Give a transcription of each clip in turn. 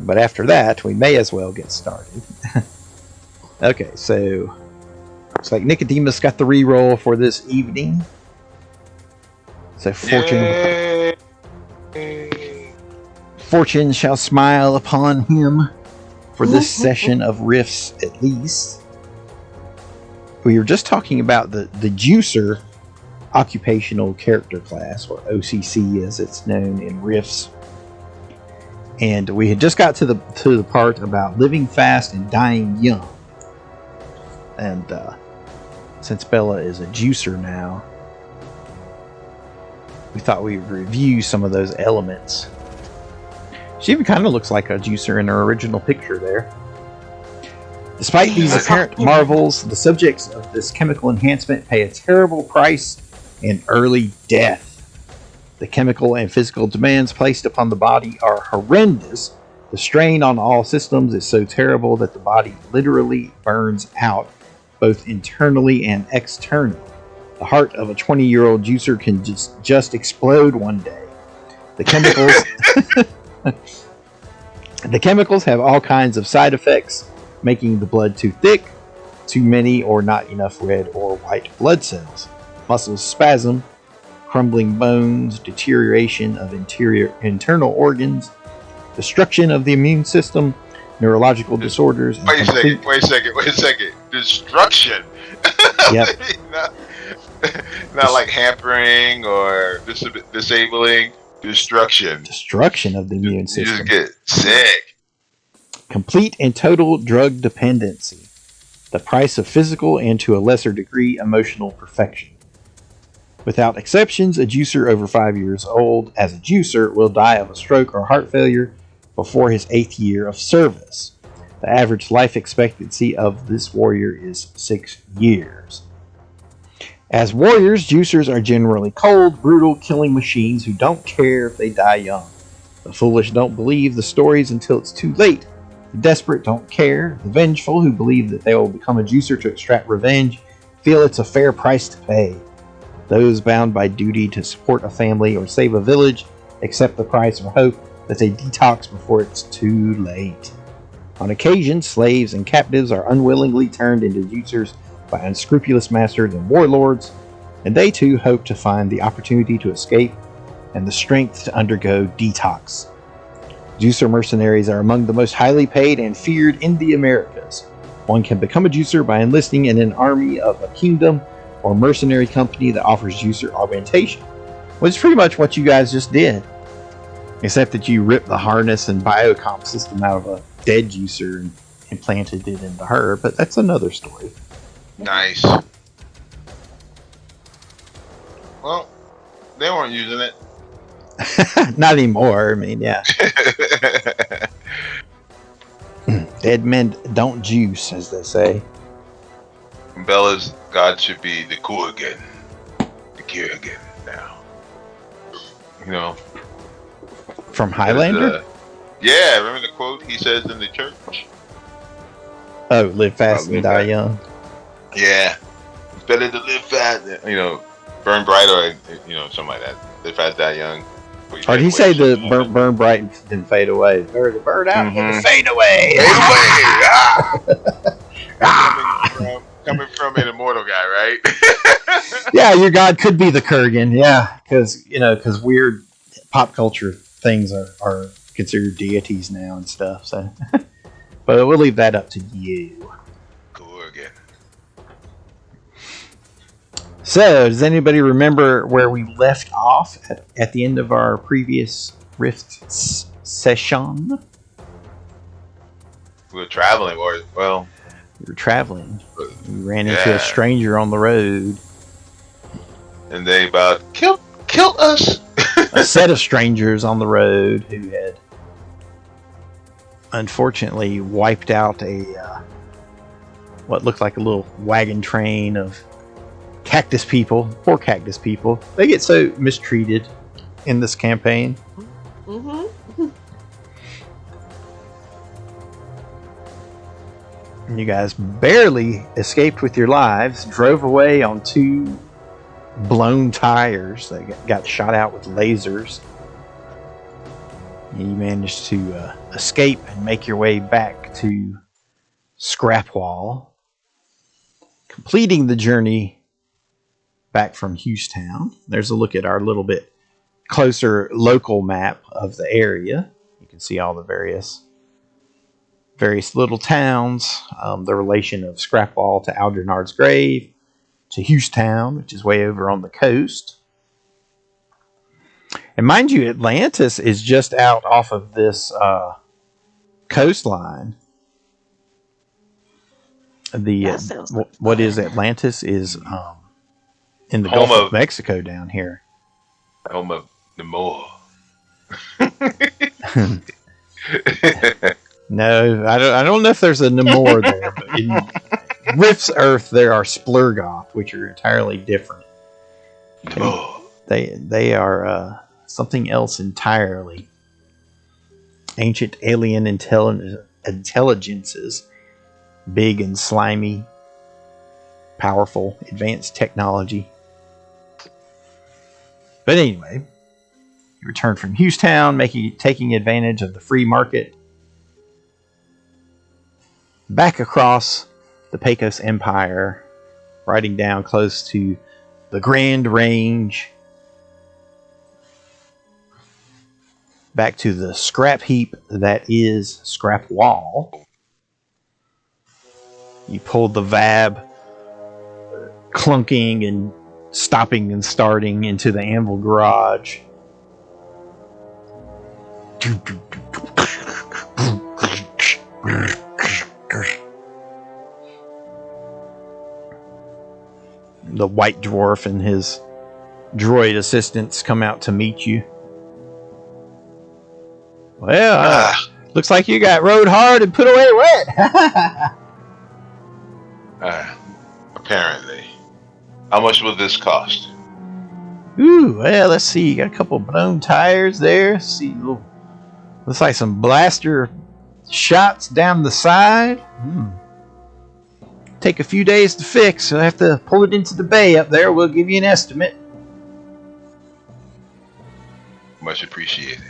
But after that, we may as well get started. Okay, so looks like Nicodemus got the reroll for this evening. So fortune shall smile upon him for this session of Rifts, at least. We were just talking about the Juicer occupational character class, or OCC as it's known in Rifts. And we had just got to the part about living fast and dying young. And since Bella is a juicer now, we thought we would review some of those elements. She even kind of looks like a juicer in her original picture there. Despite these apparent marvels, the subjects of this chemical enhancement pay a terrible price in early death. The chemical and physical demands placed upon the body are horrendous. The strain on all systems is so terrible that the body literally burns out, both internally and externally. The heart of a 20-year-old juicer can just explode one day. The chemicals have all kinds of side effects, making the blood too thick, too many or not enough red or white blood cells, muscles spasm, crumbling bones, deterioration of internal organs, destruction of the immune system, neurological disorders. Wait a second. Destruction. Yep. not like hampering or disabling. Destruction. Destruction of the immune system. You just get sick. Complete and total drug dependency. The price of physical and to a lesser degree emotional perfection. Without exceptions, a juicer over 5 years old as a juicer will die of a stroke or heart failure before his 8th year of service. The average life expectancy of this warrior is 6 years. As warriors, juicers are generally cold, brutal, killing machines who don't care if they die young. The foolish don't believe the stories until it's too late. The desperate don't care. The vengeful, who believe that they will become a juicer to extract revenge, feel it's a fair price to pay. Those bound by duty to support a family or save a village accept the price or hope that they detox before it's too late. On occasion, slaves and captives are unwillingly turned into juicers by unscrupulous masters and warlords, and they too hope to find the opportunity to escape and the strength to undergo detox. Juicer mercenaries are among the most highly paid and feared in the Americas. One can become a juicer by enlisting in an army of a kingdom or mercenary company that offers juicer augmentation, which is pretty much what you guys just did, except that you ripped the harness and biocomp system out of a dead juicer and implanted it into her, but that's another story. Nice. Well, they weren't using it. Not anymore. I mean, yeah. Dead men don't juice, as they say. Bella's god should be the Kurgan. The Kurgan now. You know. From Highlander? Yeah, remember the quote he says in the church? Oh, live fast and die young. Yeah. It's better to live fast, burn bright or, something like that. Live fast, die young. Or did he say the burn bright and then fade away? Burn out and fade away! Fade away! Coming from an immortal guy, right? Yeah, your god could be the Kurgan, yeah. Because weird pop culture things are considered deities now and stuff, so. But we'll leave that up to you. Kurgan. So, does anybody remember where we left off at the end of our previous Rifts session? We were traveling, we were traveling. We ran into a stranger on the road. And they about killed us. A set of strangers on the road who had unfortunately wiped out what looked like a little wagon train of cactus people. Poor cactus people. They get so mistreated in this campaign. Mm-hmm. And you guys barely escaped with your lives, drove away on 2 blown tires that got shot out with lasers. You manage to escape and make your way back to Scrapwall, completing the journey back from Houston. There's a look at our little bit closer local map of the area. You can see all the various little towns, the relation of Scrapwall to Algernard's Grave, to Houston, which is way over on the coast. And mind you, Atlantis is just out off of this coastline. What is Atlantis is in the Gulf of Mexico down here. Home of the Moor. No, I don't know if there's a Namor there, but in Rift's Earth there are Splurgoth, which are entirely different. They are something else entirely. Ancient alien intelligences, big and slimy, powerful, advanced technology. But anyway, you return from Houston, taking advantage of the free market. Back across the Pecos Empire, riding down close to the Grand Range. Back to the scrap heap that is Scrapwall. You pulled the VAB, clunking and stopping and starting into the anvil garage. The white dwarf and his droid assistants come out to meet you. Well, looks like you got rode hard and put away wet. Apparently. How much will this cost? Ooh, well, let's see. You got a couple blown tires there. See, looks like some blaster shots down the side. Take a few days to fix. I'll have to pull it into the bay up there. We'll give you an estimate. Much appreciated.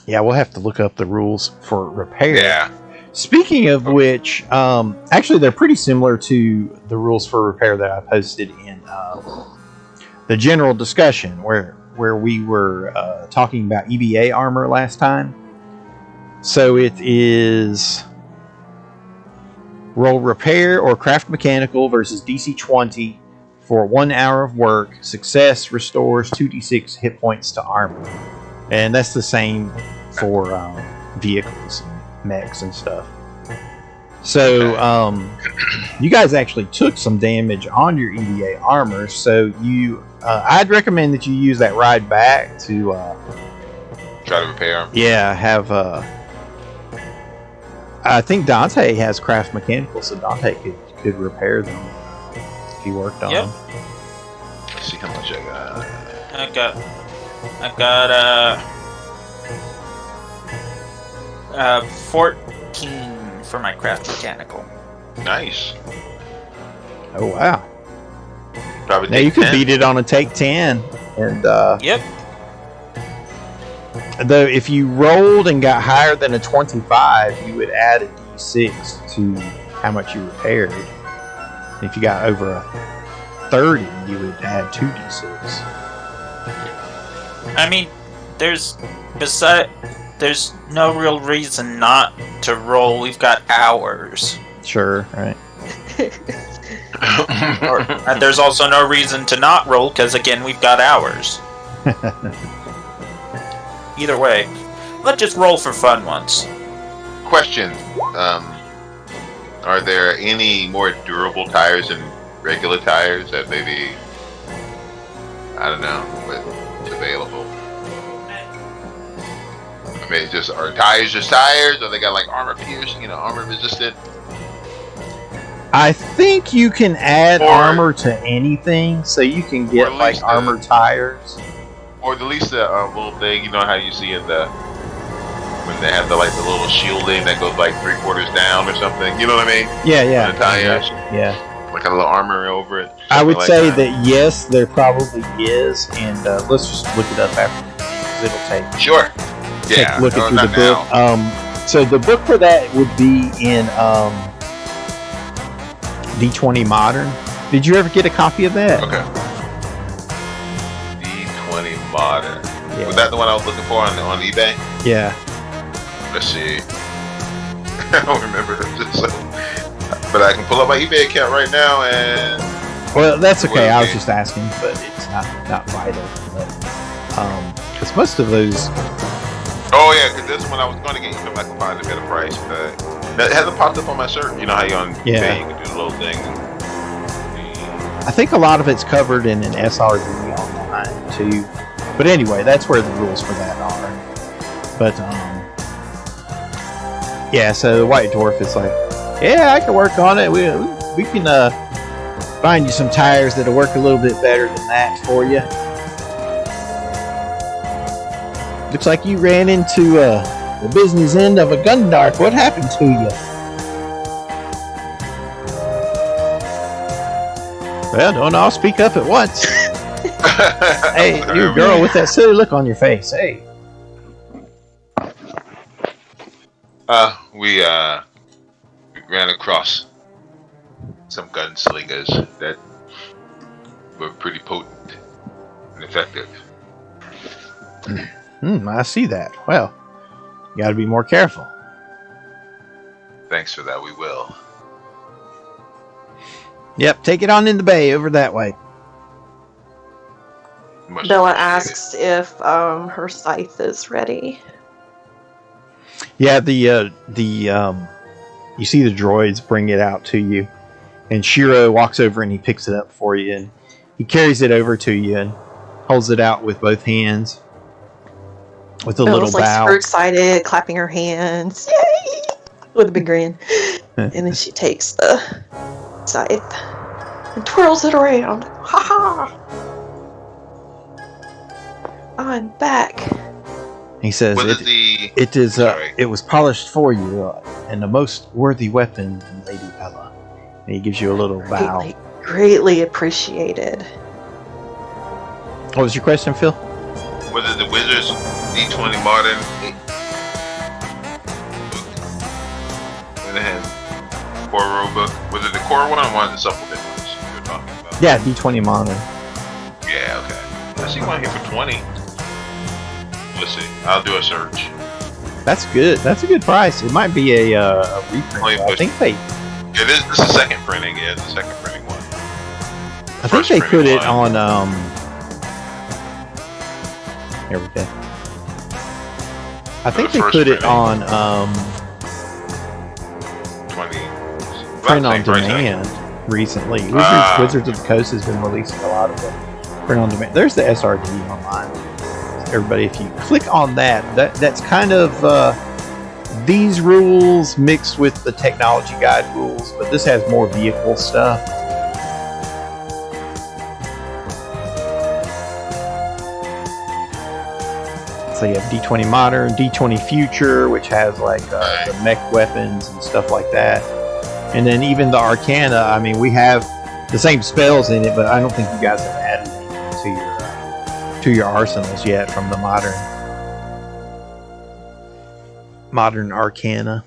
Yeah, we'll have to look up the rules for repair. Yeah. Speaking of which, actually they're pretty similar to the rules for repair that I posted in the general discussion where we were talking about EBA armor last time. So it is roll repair or craft mechanical versus DC 20 for 1 hour of work. Success restores 2d6 hit points to armor. And that's the same for vehicles and mechs and stuff. So you guys actually took some damage on your EVA armor, so you I'd recommend that you use that ride back to try to repair them. Yeah, have I think Dante has craft mechanical, so Dante could repair them if he worked on them. Let's see how much I got. I got 14 for my craft mechanical. Nice. Oh wow. Probably now you could beat it on a take 10, and yep. Though if you rolled and got higher than a 25, you would add a d6 to how much you repaired. If you got over a 30, you would add 2d6. I mean, there's no real reason not to roll. We've got hours. Sure, right. And there's also no reason to not roll, because again, we've got hours. Either way, let's just roll for fun once. Question: are there any more durable tires than regular tires that maybe, I don't know, what's available? I mean, are tires just tires, or they got like armor piercing, armor resistant? I think you can add armor to anything, so you can get like armor tires. Or at least the little thing, how you see in when they have the little shielding that goes like 3/4 down or something. You know what I mean? Yeah. The tires. Yeah. like a little armory over it? I would like say that yes, there probably is, and let's just look it up after it'll take. Sure. Take Yeah. a look at through the book. Now. So the book for that would be in D20 Modern. Did you ever get a copy of that? Okay. D20 Modern. Yeah. Was that the one I was looking for on eBay? Yeah. Let's see. I don't remember. But I can pull up my eBay account right now and. Well, that's okay. I was just asking, but it's not vital. Because most of those. Oh yeah, because this one I was going to get you if I could find it at a price, but that hasn't popped up on my search. You know how you on eBay you can do the little thing. I think a lot of it's covered in an SRD online too. But anyway, that's where the rules for that are. But yeah, so the White Dwarf is like, yeah, I can work on it. We can find you some tires that'll work a little bit better than that for you. Looks like you ran into the business end of a Gundart. What happened to you? Well, don't all speak up at once. Hey, you girl with that silly look on your face. Hey. We ran across some gunslingers that were pretty potent and effective. I see that. Well, you gotta be more careful. Thanks for that, we will. Yep, take it on in the bay over that way. Much Bella appreciated. asks if her scythe is ready. Yeah, the you see the droids bring it out to you, and Shiro walks over and he picks it up for you, and he carries it over to you and holds it out with both hands, with a little Bella's like bow. super excited, clapping her hands, yay, with a big grin, and then she takes the scythe and twirls it around. Ha ha! I'm back. He says, What is the... "It is. Sorry. It was polished for you, and a most worthy weapon, Lady Bella." And he gives you a little bow. Greatly appreciated. What was your question, Phil? Was it the Wizards D20 Modern book? And it had core rule book. Was it the core one or one of the supplement ones you were talking about? Yeah, D20 Modern. Yeah, okay. I see one here for 20. Let's see. I'll do a search. That's good. That's a good price. It might be a reprint. I think they. Yeah, this is the second printing. Yeah, it's the second printing one. I think they put it on. Here we go. I think they put it on 20. print on demand recently. Wizards of the Coast has been releasing a lot of them print on demand. There's the SRD online. Everybody, if you click on that's kind of these rules mixed with the technology guide rules, but this has more vehicle stuff. So you have D20 Modern, D20 Future, which has like the mech weapons and stuff like that. And then even the Arcana, I mean, we have the same spells in it, but I don't think you guys have added anything to your arsenals yet from the modern Arcana,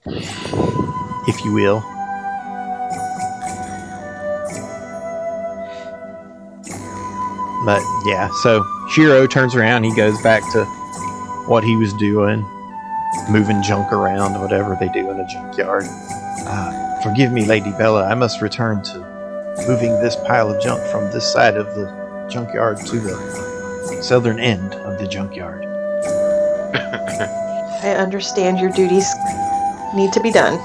if you will. But yeah, so Shiro turns around, he goes back to what he was doing, moving junk around, whatever they do in a junkyard. Forgive me, Lady Bella, I must return to moving this pile of junk from this side of the junkyard to the southern end of the junkyard. I understand your duties need to be done.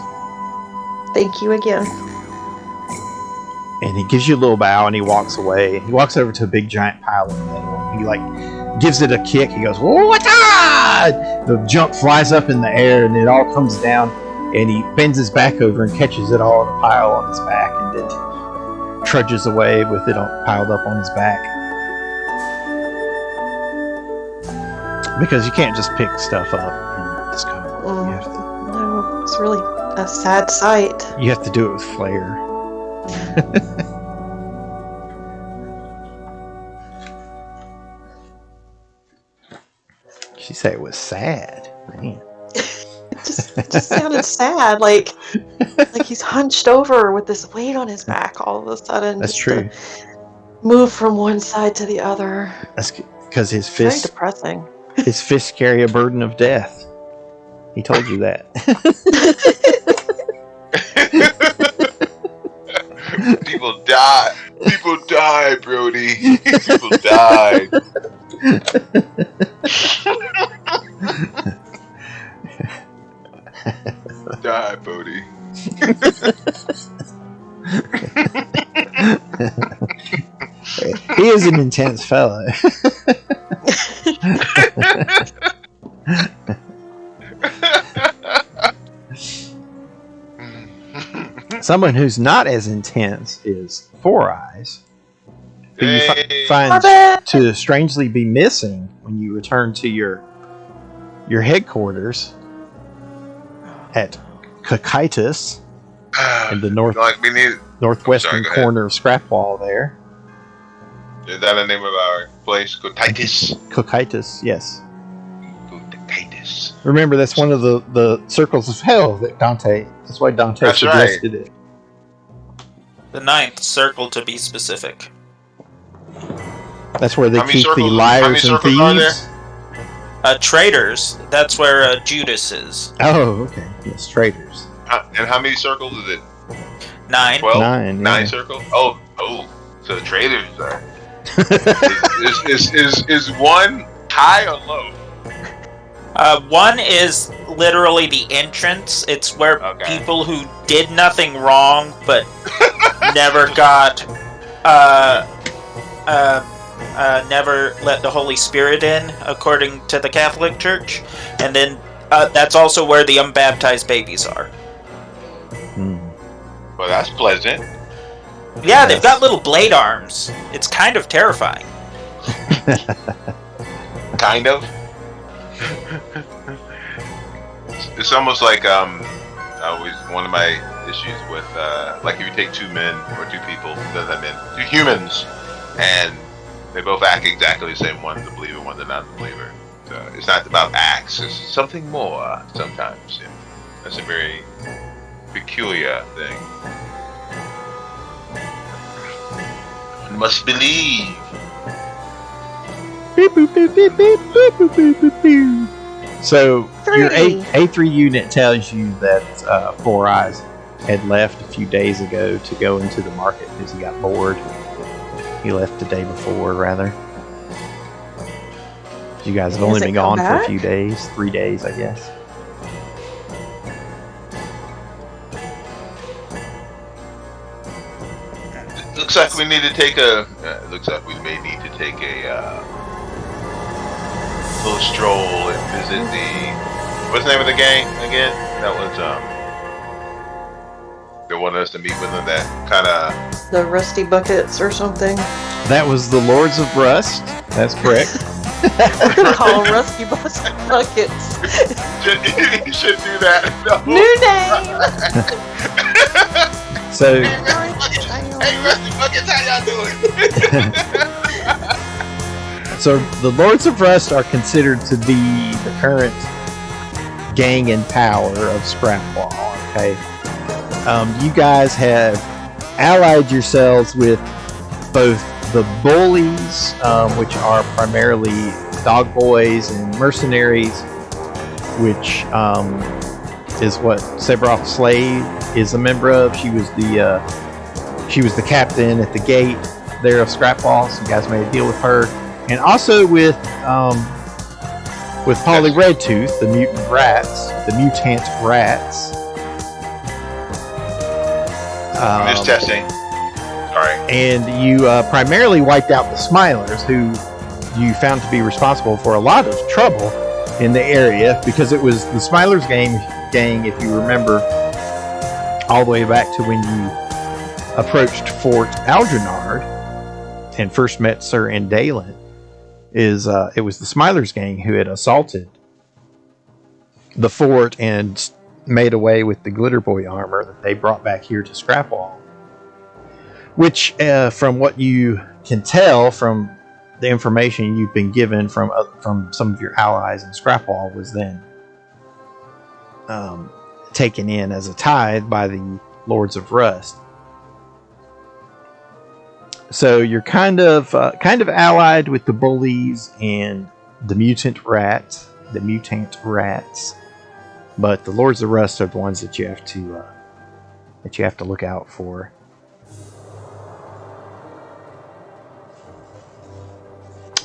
Thank you again. And he gives you a little bow and he walks away. He walks over to a big giant pile of metal. He like gives it a kick. He goes, "What?" The junk flies up in the air and it all comes down. And he bends his back over and catches it all in a pile on his back, and then trudges away with it piled up on his back. Because you can't just pick stuff up and just kind of. No, it's really a sad sight. You have to do it with flair. She said it was sad. Man. It just sounded sad, like he's hunched over with this weight on his back all of a sudden. That's just true. To move from one side to the other. That's because his Very fists, depressing. his fists carry a burden of death. He told you that. People die. People die, Brody. People died. Die, Brody. He is an intense fellow. Someone who's not as intense is Four Eyes, who you find to strangely be missing when you return to your headquarters at Cocytus in the northwestern corner of Scrapwall there. Is that the name of our place? Cocytus? Cocytus, yes. Cocytus. Remember, that's one of the circles of hell that Dante... That's why Dante suggested it. The 9th circle, to be specific. That's where they keep the liars and thieves. Traitors. That's where Judas is. Oh, okay. Yes, traitors. And how many circles is it? 9. 12? 9. Yeah. 9 circles? Oh. So traitors are. is one high or low? 1 is literally the entrance. It's where people who did nothing wrong but never got never let the Holy Spirit in, according to the Catholic Church. And then that's also where the unbaptized babies are. Well, that's pleasant. Yeah, they've got little blade arms. It's kind of terrifying. Kind of. It's almost like always one of my issues with like if you take 2 men or 2 people, two humans, and they both act exactly the same. One's a believer, one's a non-believer. So it's not about acts; it's something more. Sometimes, yeah. That's a very peculiar thing. One must believe. So your A3 unit tells you that Four Eyes had left a few days ago to go into the market because he got bored. He left the day before, rather. You guys have only been gone for a few days, 3 days, I guess. Looks like we need to take a. Looks like we may need to take a little stroll and visit the. What's the name of the gang again? That was they wanted us to meet with them. That kind of the Rusty Buckets or something. That was the Lords of Rust. That's correct. We're gonna call them Rusty Buckets. You should do that. No. New name. So. Hey, Rusty Buckets, how y'all doing? So the Lords of Rust are considered to be the current gang in power of Scrapwall. Okay, you guys have allied yourselves with both the bullies, which are primarily dog boys, and mercenaries, which is what Sebroth Slave is a member of. She was the captain at the gate there of Scrapwall, so you guys made a deal with her. And also with Polly Redtooth, the mutant rats. Just testing. Sorry. And you primarily wiped out the Smilers, who you found to be responsible for a lot of trouble in the area, because it was the Smilers gang, if you remember, all the way back to when you approached Fort Algernon and first met Sir Andalen. It was the Smilers gang who had assaulted the fort and made away with the Glitter Boy armor that they brought back here to Scrapwall. which, from what you can tell from the information you've been given from some of your allies in Scrapwall, was then taken in as a tithe by the Lords of Rust. So you're kind of allied with the bullies and the mutant rats, but the Lords of Rust are the ones that you have to look out for.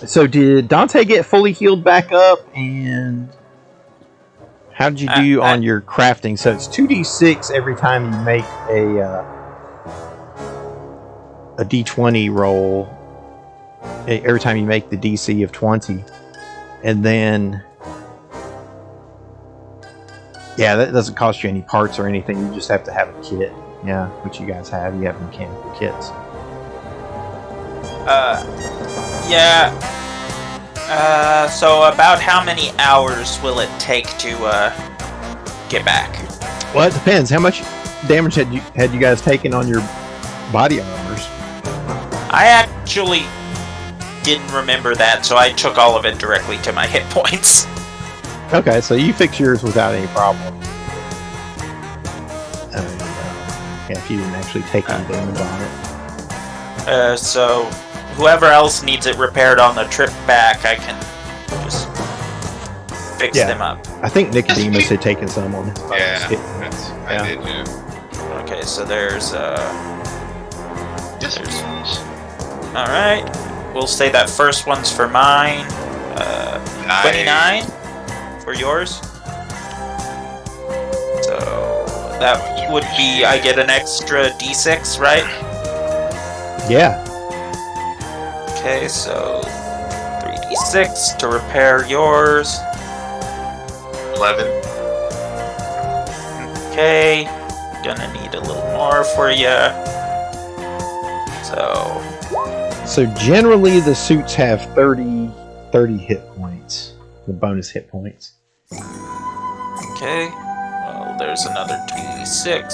So did Dante get fully healed back up, and how did you do on your crafting? So it's 2d6 every time you make a d20 roll, every time you make the DC of 20, and then that doesn't cost you any parts or anything. You just have to have a kit, which you guys have. You have mechanical kits. So about how many hours will it take to get back? Well, it depends. How much damage had you guys taken on your body armors? I actually didn't remember that, so I took all of it directly to my hit points. Okay, so you fix yours without any problem. If you didn't actually take any damage on it. So whoever else needs it repaired on the trip back, I can just fix them up. I think Nicodemus had taken some on his body. I did too. Okay, so there's alright. We'll say that first one's for mine. 29 for yours. So that would be, I get an extra d6, right? Yeah. Okay, so 3d6 to repair yours. 11. Okay, gonna need a little more for you. So generally the suits have 30 hit points, the bonus hit points. Okay, well, there's another 2d6.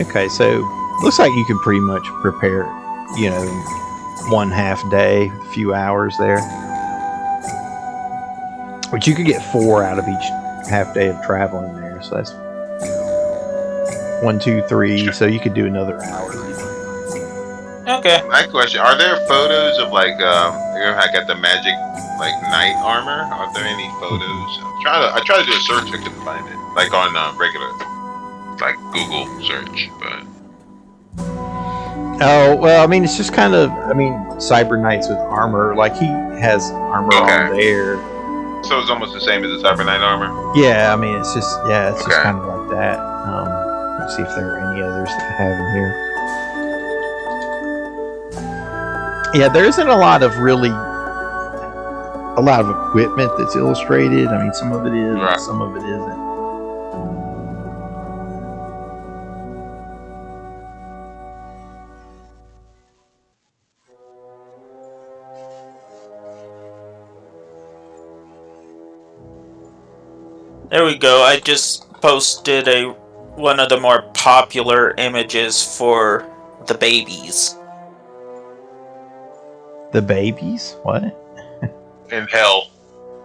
Okay, so looks like you can pretty much prepare, one half day, a few hours there. But you could get 4 out of each half day of traveling there, so that's 1, 2, 3. So you could do another hour. Okay. My question: are there photos of I got the magic knight armor? Are there any photos? I tried to do a search, I couldn't find it. On regular Google search, but. Oh, well, I mean, it's just kind of, Cyber Knights with armor. He has armor on there. So it's almost the same as the Cyber Knight armor? Yeah, it's just kind of like that. Let's see if there are any others that I have in here. Yeah, there isn't a lot of equipment that's illustrated. Some of it is, right. Some of it isn't. There we go. I just posted one of the more popular images for the babies. The babies? What? In hell.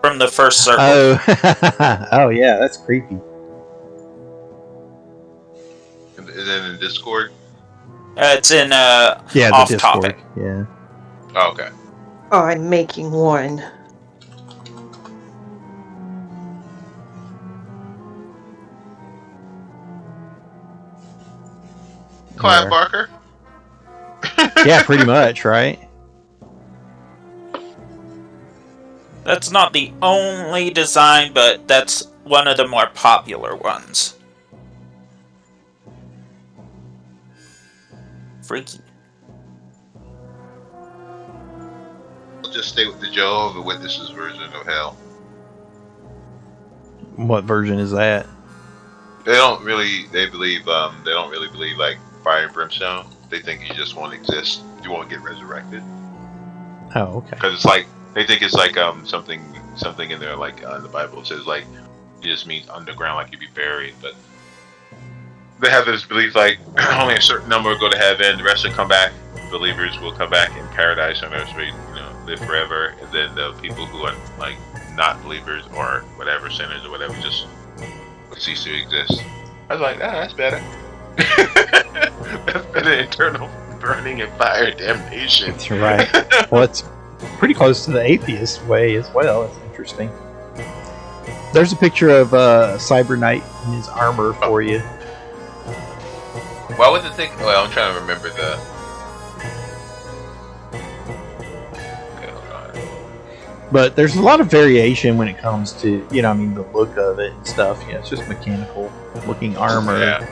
From the first circle. Oh, oh yeah, that's creepy. Is it in Discord? It's in the off Discord. topic. Yeah. Oh, okay. Oh, I'm making one. Clive Barker? Yeah, pretty much, right? That's not the only design, but that's one of the more popular ones. Freaky. I'll just stay with the Jehovah's Witnesses version of hell. What version is that? They don't really believe fire and brimstone. They think you just won't exist. You won't get resurrected. Oh, okay. Because they think it's something in there in the Bible. It says it just means underground, you'd be buried. But they have this belief like only a certain number will go to heaven, the rest will come back. Believers will come back in paradise on earth, live forever, and then the people who are like not believers or whatever, sinners or whatever, just cease to exist. I was like, that's better. That's better than eternal burning and fire damnation. That's right. Well, it's pretty close to the atheist way as well. It's interesting. There's a picture of Cyber Knight in his armor for you. Well, I wasn't thinking. Well, I'm trying to remember the. Okay, hold on. But there's a lot of variation when it comes to, the look of it and stuff. It's just mechanical looking armor. Yeah.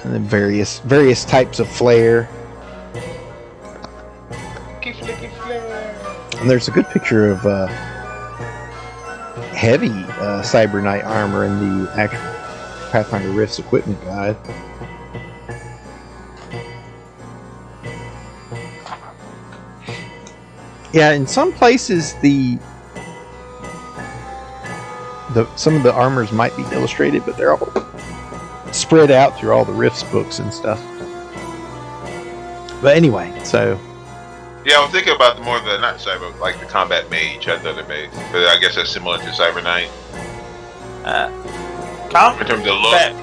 And then various types of flare. And there's a good picture of heavy Cyber Knight armor in the actual Pathfinder RIFTS equipment guide. Yeah, in some places some of the armors might be illustrated, but they're all spread out through all the RIFTS books and stuff. But anyway, so yeah, I was thinking about not cyber, like the combat mage. I thought it made, but I guess that's similar to Cyber Knight. In terms of look, combat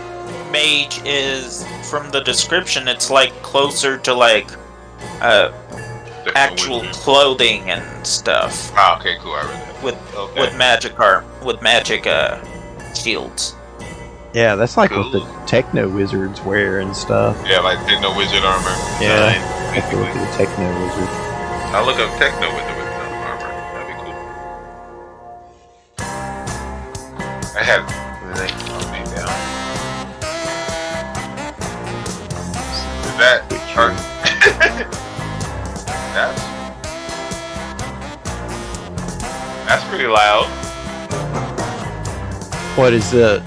mage is, from the description, it's like closer to like actual clothing and stuff. Ah, okay, cool. I read that. With magic shields. yeah, that's like Cool. what the techno wizards wear and stuff. Yeah, like Techno Wizard armor. Yeah, Design, I have to look basically. at the techno wizard. I'll look up Techno Wizard with armor. That'd be cool. I have the name down. Is that that's pretty loud. What is the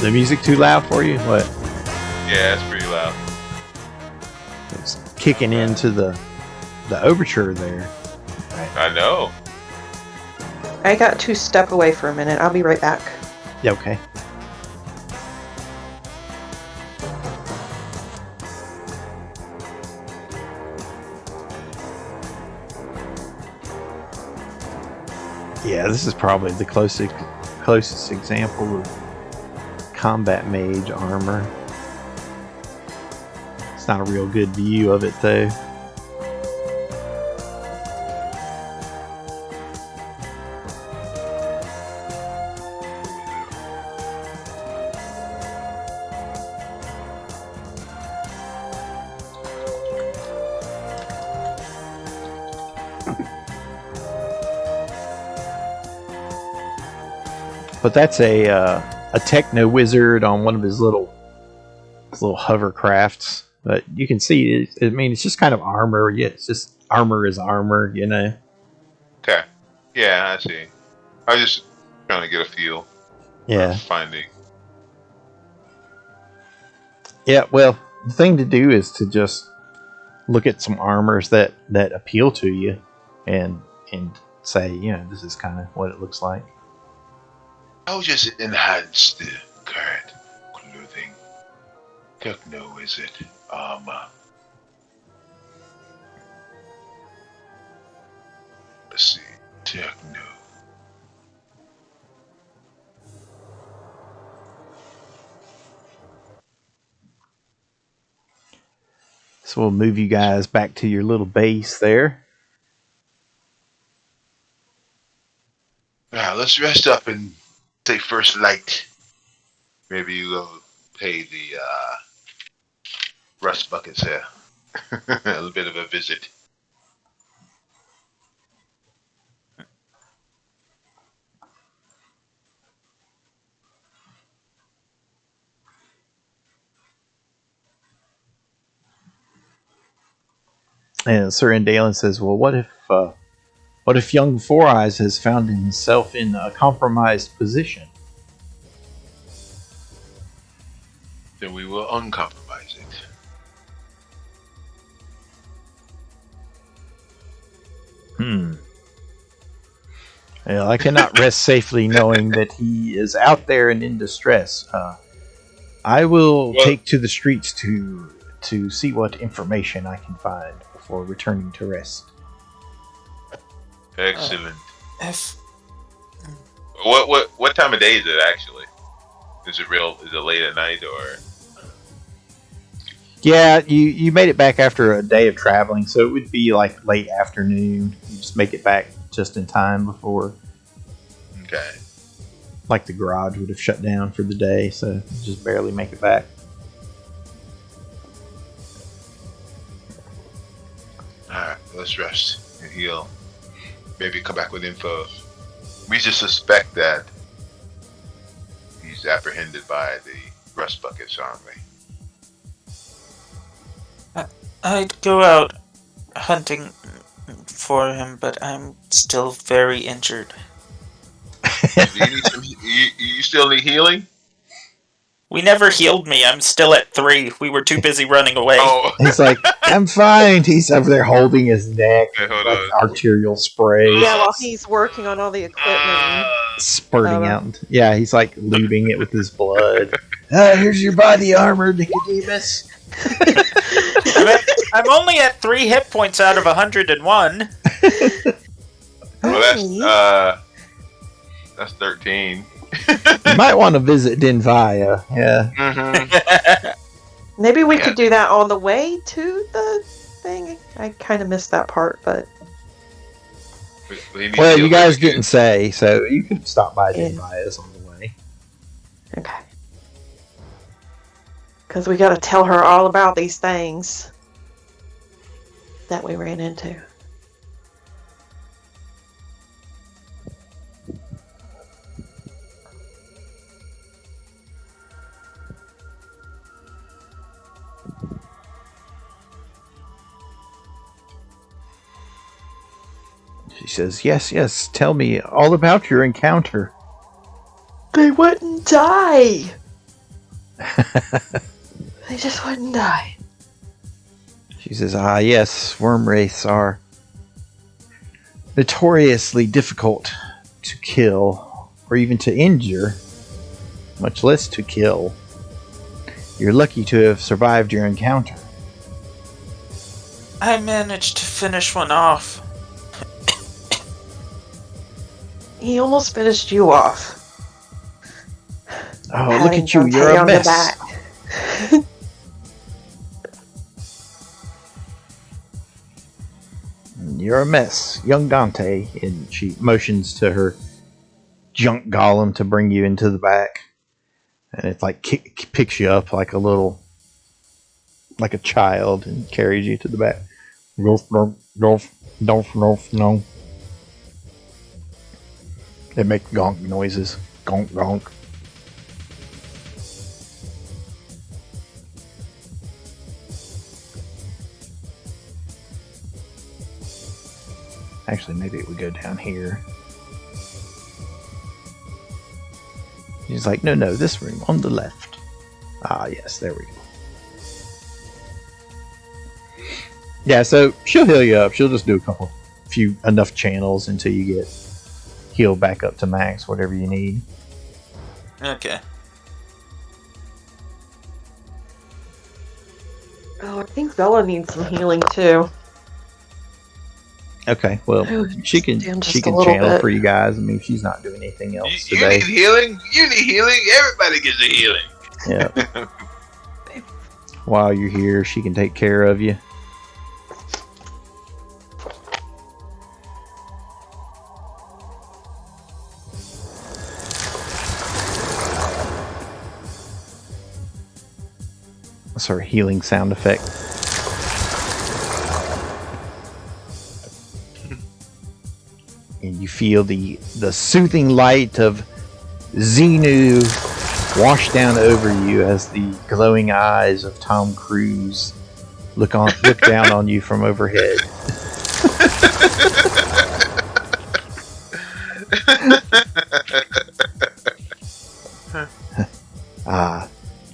music too loud for you? What? Yeah, that's pretty loud. It's kicking into the overture there. I know. I got to step away for a minute. I'll be right back. Yeah, okay. Yeah, this is probably the closest example of combat mage armor. It's not a real good view of it though. But that's a techno wizard on one of his little hovercrafts. But you can see, it's just kind of armor. Yeah, it's just armor is armor, Okay. Yeah, I see. I was just trying to get a feel. Yeah. Finding. Yeah, well, the thing to do is to just look at some armors that appeal to you and say, this is kind of what it looks like. I'll just enhance the current clothing. Techno Wizard armor. Let's see. Techno. So we'll move you guys back to your little base there. Now let's rest up and take first light. Maybe you go pay the rust buckets here. A little bit of a visit. And Sir Indalen says, well, what if young Four Eyes has found himself in a compromised position? Then we will uncompromise it. Well, I cannot rest safely knowing that he is out there and in distress. I will Well- take to the streets to see what information I can find before returning to rest. Excellent. If What time of day is it actually? Is it late at night or? Yeah, you made it back after a day of traveling, so it would be like late afternoon. You just make it back just in time before, Okay. like, the garage would have shut down for the day, so you just barely make it back. Alright, let's rest and heal. Maybe come back with info. We just suspect that he's apprehended by the rust buckets, aren't we? I'd go out hunting for him, but I'm still very injured. You still need healing? We never healed me. I'm still at 3. We were too busy running away. Oh, He's like, I'm fine. He's over there holding his neck, Okay, hold like on. arterial spray Yeah, while he's working on all the equipment. spurting out. Yeah, he's like lubing it with his blood. Here's your body armor, Nicodemus. I'm only at 3 hit points out of 101. well, that's 13. You might want to visit Denvaya. Yeah. Mm-hmm. Maybe we could do that on the way to the thing. I kind of missed that part, but Well, you guys didn't say, so you could stop by Yeah. Denvaya's on the way. okay. Because we got to tell her all about these things that we ran into. She says, yes, tell me all about your encounter. They wouldn't die. They just wouldn't die. She says, yes, worm wraiths are notoriously difficult to kill, or even to injure, much less to kill. You're lucky to have survived your encounter. I managed to finish one off. He almost finished you off. Oh, look at you, you're a mess. You're a mess, young Dante. And she motions to her junk golem to bring you into the back. And it's like picks you up like a child and carries you to the back. No. They make gonk noises. Gonk, gonk. Actually, maybe it would go down here. He's like, no, this room on the left. Ah, yes, there we go. Yeah, so she'll heal you up. She'll just do enough channels until you get healed back up to max, whatever you need. Okay. Oh, I think Bella needs some healing too. Okay, well, Oh, she can damn, just a channel little bit. for you guys. I mean, she's not doing anything else You today. need healing? You need healing? Everybody gets a healing. Yeah. While you're here, she can take care of you. That's her healing sound effect. And you feel the soothing light of Xenu wash down over you as the glowing eyes of Tom Cruise look down on you from overhead.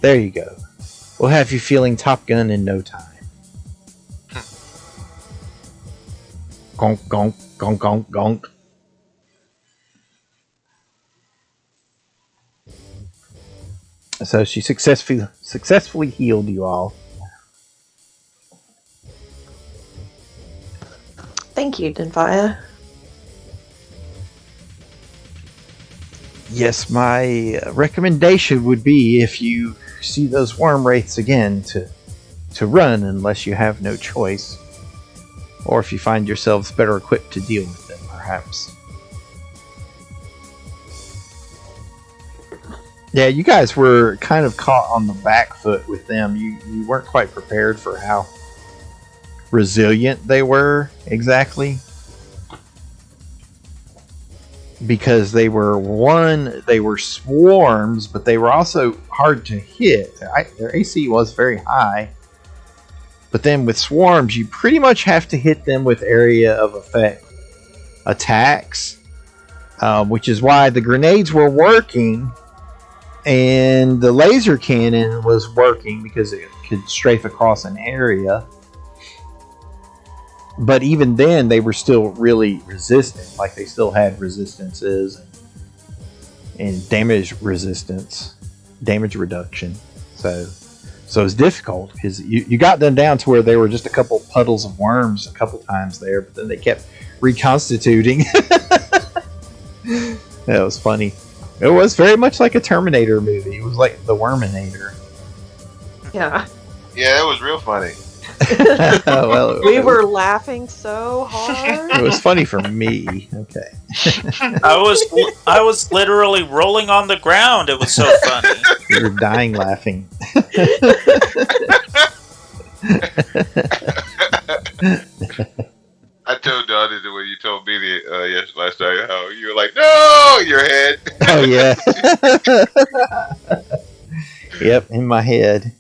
There you go. We'll have you feeling Top Gun in no time. Gonk, gonk, gonk, gonk, gonk. So she successfully healed you all. Thank you, Denvia. Yes, my recommendation would be if you see those worm wraiths again to run unless you have no choice. Or if you find yourselves better equipped to deal with them, perhaps. Yeah, you guys were kind of caught on the back foot with them. You weren't quite prepared for how resilient they were, exactly. Because they were swarms, but they were also hard to hit. Their AC was very high. But then with swarms, you pretty much have to hit them with area of effect attacks. Which is why the grenades were working. And the laser cannon was working because it could strafe across an area. But even then, they were still really resistant. Like, they still had resistances and damage resistance, damage reduction. So it's difficult because you got them down to where they were just a couple puddles of worms a couple times there, but then they kept reconstituting. That was funny. It was very much like a Terminator movie. It was like the Worminator. Yeah. Yeah, it was real funny. Well, We were laughing so hard. it was funny for me. Okay. I was literally rolling on the ground. It was so funny. You were dying laughing. I told Donnie that when you told me last night how you were like, no, your head. Oh yeah. Yep, in my head.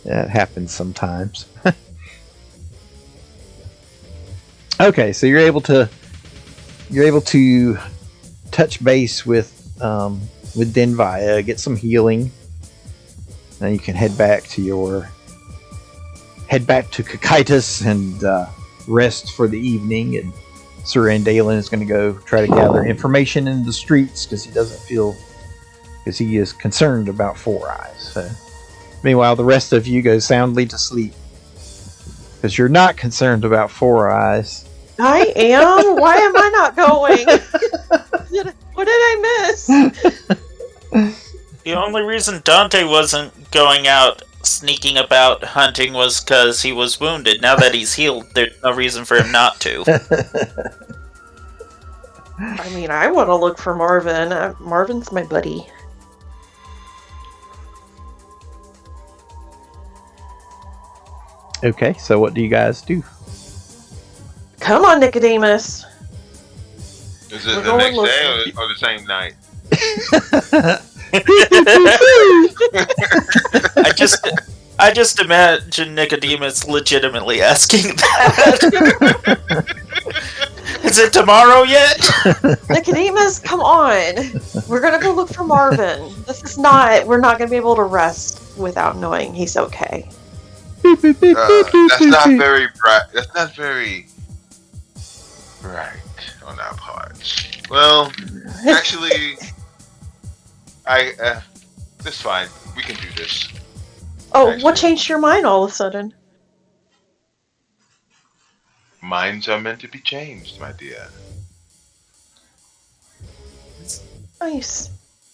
That happens sometimes. Okay, so you're able to touch base with Denvia, get some healing, and you can head back to Kakaitis and rest for the evening. And Sir Andalen is going to go try to gather information in the streets because he is concerned about Four Eyes. So, meanwhile, the rest of you go soundly to sleep because you're not concerned about Four Eyes. I am? Why am I not going? What did I miss? The only reason Dante wasn't going out sneaking about hunting was because he was wounded. Now that he's healed, there's no reason for him not to. I mean, I want to look for Marvin. Marvin's my buddy. Okay, so what do you guys do? Come on, Nicodemus. Is it the next day or the same night? I just imagine Nicodemus legitimately asking that. Is it tomorrow yet? Nicodemus, come on. We're going to go look for Marvin. We're not going to be able to rest without knowing he's okay. That's not very bright. That's not very bright on our part. Well, actually, that's fine. We can do this. Oh, Actually, what changed your mind all of a sudden? Minds are meant to be changed, my dear. Nice.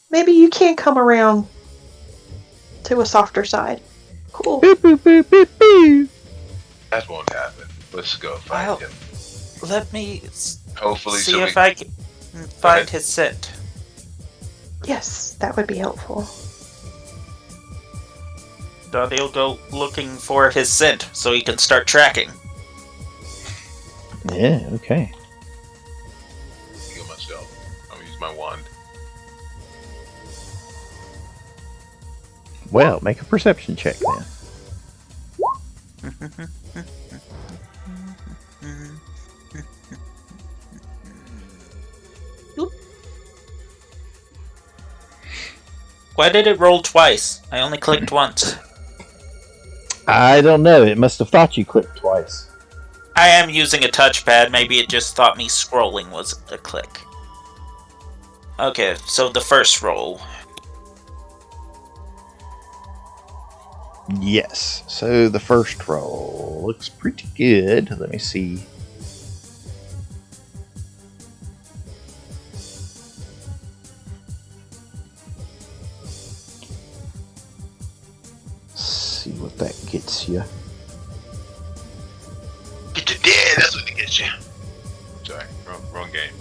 Maybe you can come around to a softer side. Cool. That won't happen. Let's go find him. Let me Hopefully, see if I can find his scent. Yes, that would be helpful. Dante will go looking for his scent so he can start tracking. Yeah, okay. Heal myself. I'm gonna use my wand. Well, make a perception check then. Why did it roll twice? I only clicked once. I don't know. It must have thought you clicked twice. I am using a touchpad. Maybe it just thought me scrolling was a click. Okay, so the first roll. Yes. So the first roll looks pretty good. Let me see. See what that gets you. Get you dead, that's what it gets you. Sorry, wrong game.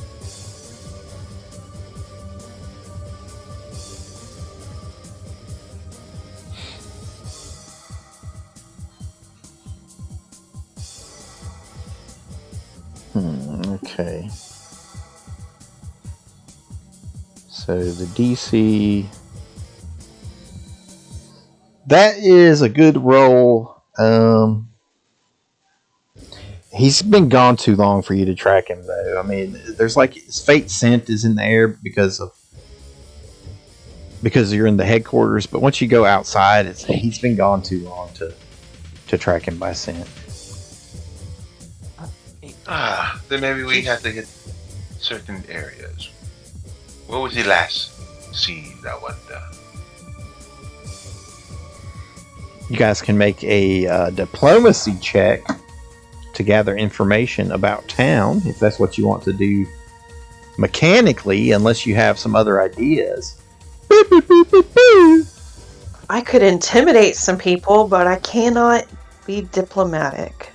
Okay. So the DC. That is a good roll. He's been gone too long for you to track him, though. I mean, there's like his fate scent is in the air because you're in the headquarters. But once you go outside, he's been gone too long to track him by scent. Then maybe we have to hit certain areas. Where was he last seen, I wonder? You guys can make a diplomacy check to gather information about town, if that's what you want to do mechanically, unless you have some other ideas. I could intimidate some people, but I cannot be diplomatic.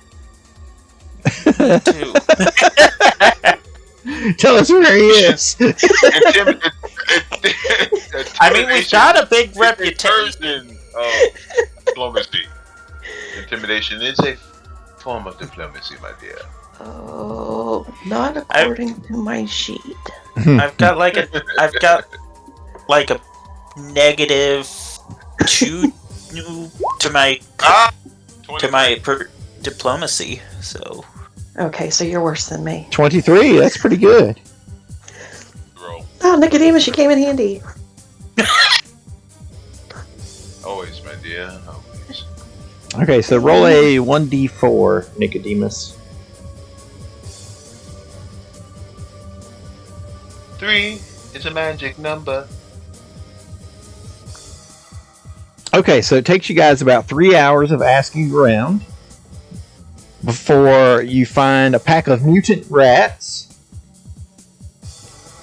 Too. Tell us where he is. I mean, we've got a big reputation. Diplomacy. Intimidation is a form of diplomacy, my dear. Oh, not according to my sheet. I've got like a -2 to my diplomacy. So Okay, so you're worse than me. 23, that's pretty good. Roll. Oh, Nicodemus, you came in handy. Always, my dear. Always. Okay, so roll a 1d4, Nicodemus. 3 is a magic number. Okay, so it takes you guys about 3 hours of asking around before you find a pack of mutant rats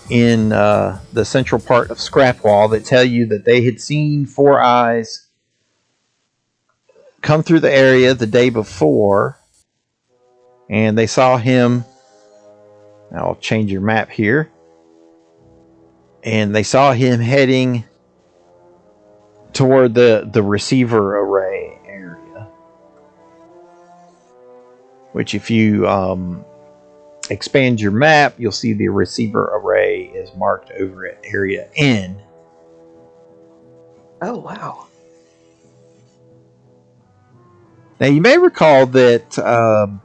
in the central part of Scrapwall that tell you that they had seen Four Eyes come through the area the day before, and they saw him. I'll change your map here. And they saw him heading toward the receiver array area, which if you expand your map, you'll see the receiver array is marked over at area N. Oh, wow. Now you may recall that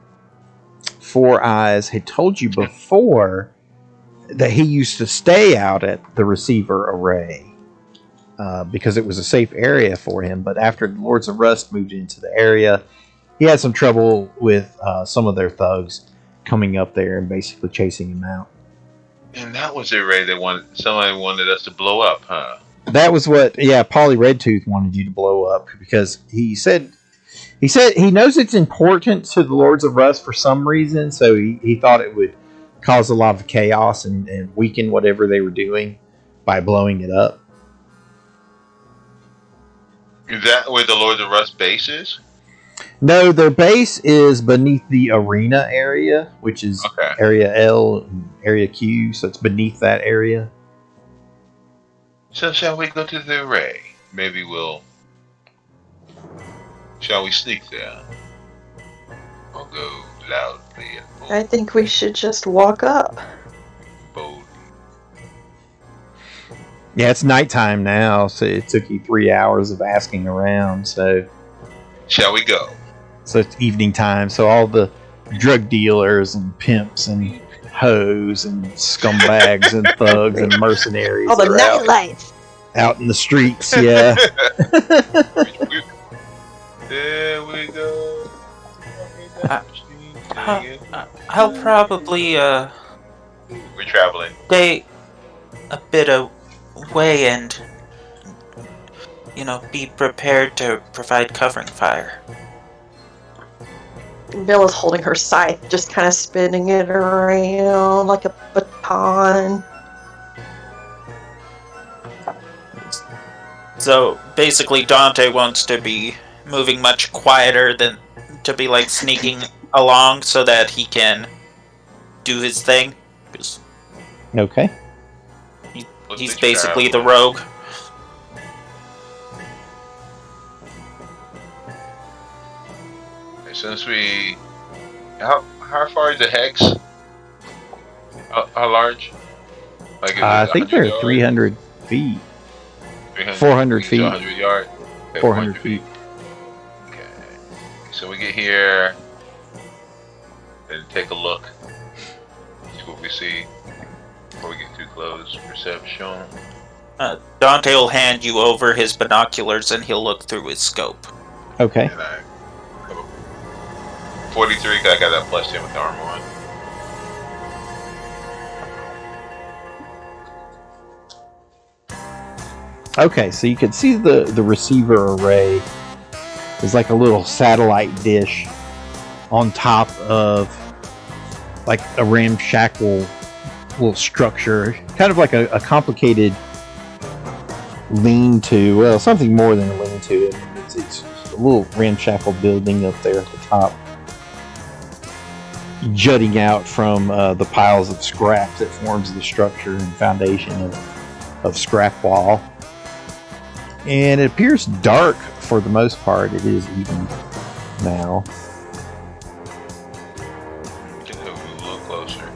Four Eyes had told you before that he used to stay out at the receiver array because it was a safe area for him. But after the Lords of Rust moved into the area, he had some trouble with some of their thugs coming up there and basically chasing him out. And that was the array that somebody wanted us to blow up, huh? That was what, Polly Redtooth wanted you to blow up because he said he knows it's important to the Lords of Rust for some reason, so he thought it would cause a lot of chaos and weaken whatever they were doing by blowing it up. Is that where the Lords of Rust base is? No, their base is beneath the arena area, which is area L and area Q, so it's beneath that area. So shall we go to the array? Maybe shall we sneak there? Or go loudly and bold? I think we should just walk up. Bold. Yeah, it's nighttime now, so it took you 3 hours of asking around, so... Shall we go? So it's evening time, so all the drug dealers and pimps and hoes and scumbags and thugs and mercenaries All the are nightlights. out in the streets, yeah. There we go. I'll probably We're traveling. stay a bit away and be prepared to provide covering fire. Bella's holding her scythe, just kind of spinning it around like a baton. So basically, Dante wants to be moving much quieter than to be like sneaking along so that he can do his thing. Okay. He's basically the rogue. Since we, how far is the hex? How large? Like I think they're 300 feet. 400 feet. 100 yards. Okay, 400 feet. Okay. So we get here and take a look. See what we see before we get too close. Perception. Dante will hand you over his binoculars and he'll look through his scope. Okay. And 43, cause I got that plus 10 with the armor on. Okay, so you can see the receiver array is like a little satellite dish on top of like a ramshackle little structure, kind of like a complicated lean-to. Well, something more than a lean-to. It's a little ramshackle building up there at the top, jutting out from the piles of scrap that forms the structure and foundation of Scrapwall. And it appears dark for the most part. It is evening now. Get a little closer.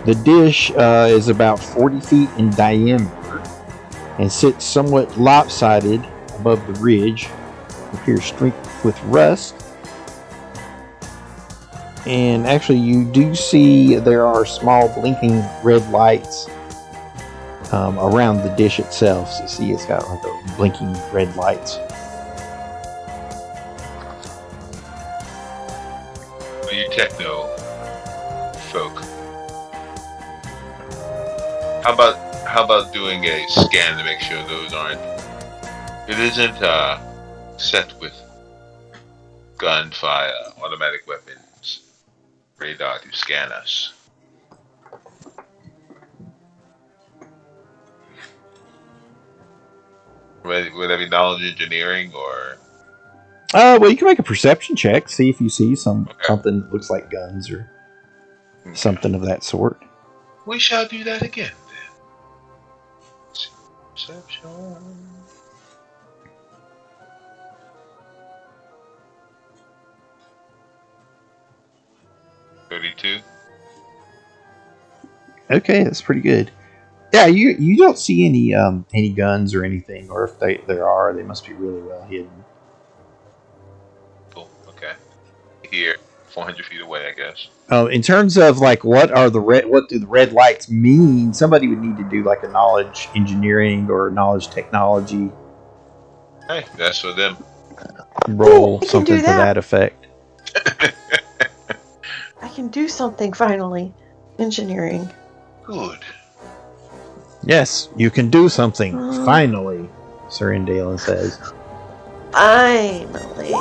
The dish is about 40 feet in diameter and sits somewhat lopsided above the ridge. It appears streaked with rust. And actually, you do see there are small blinking red lights around the dish itself. So you see it's got like a blinking red lights. Well, you techno folk. How about doing a scan to make sure those aren't? It isn't set with gunfire, automatic weapons, radar to scan us. Would that be knowledge engineering or? Well, you can make a perception check, see if you see something that looks like guns or something of that sort. We shall do that again then. Perception. $32. Okay, that's pretty good. Yeah, you don't see any guns or anything, or if there are, they must be really well hidden. Cool. Okay. Here, 400 feet away, I guess. In terms of like what do the red lights mean? Somebody would need to do like a knowledge engineering or knowledge technology Hey, that's for them. roll, Ooh, something to that effect. I can do something finally. Engineering. Good. Yes, you can do something finally, Sir Indalen says. Finally.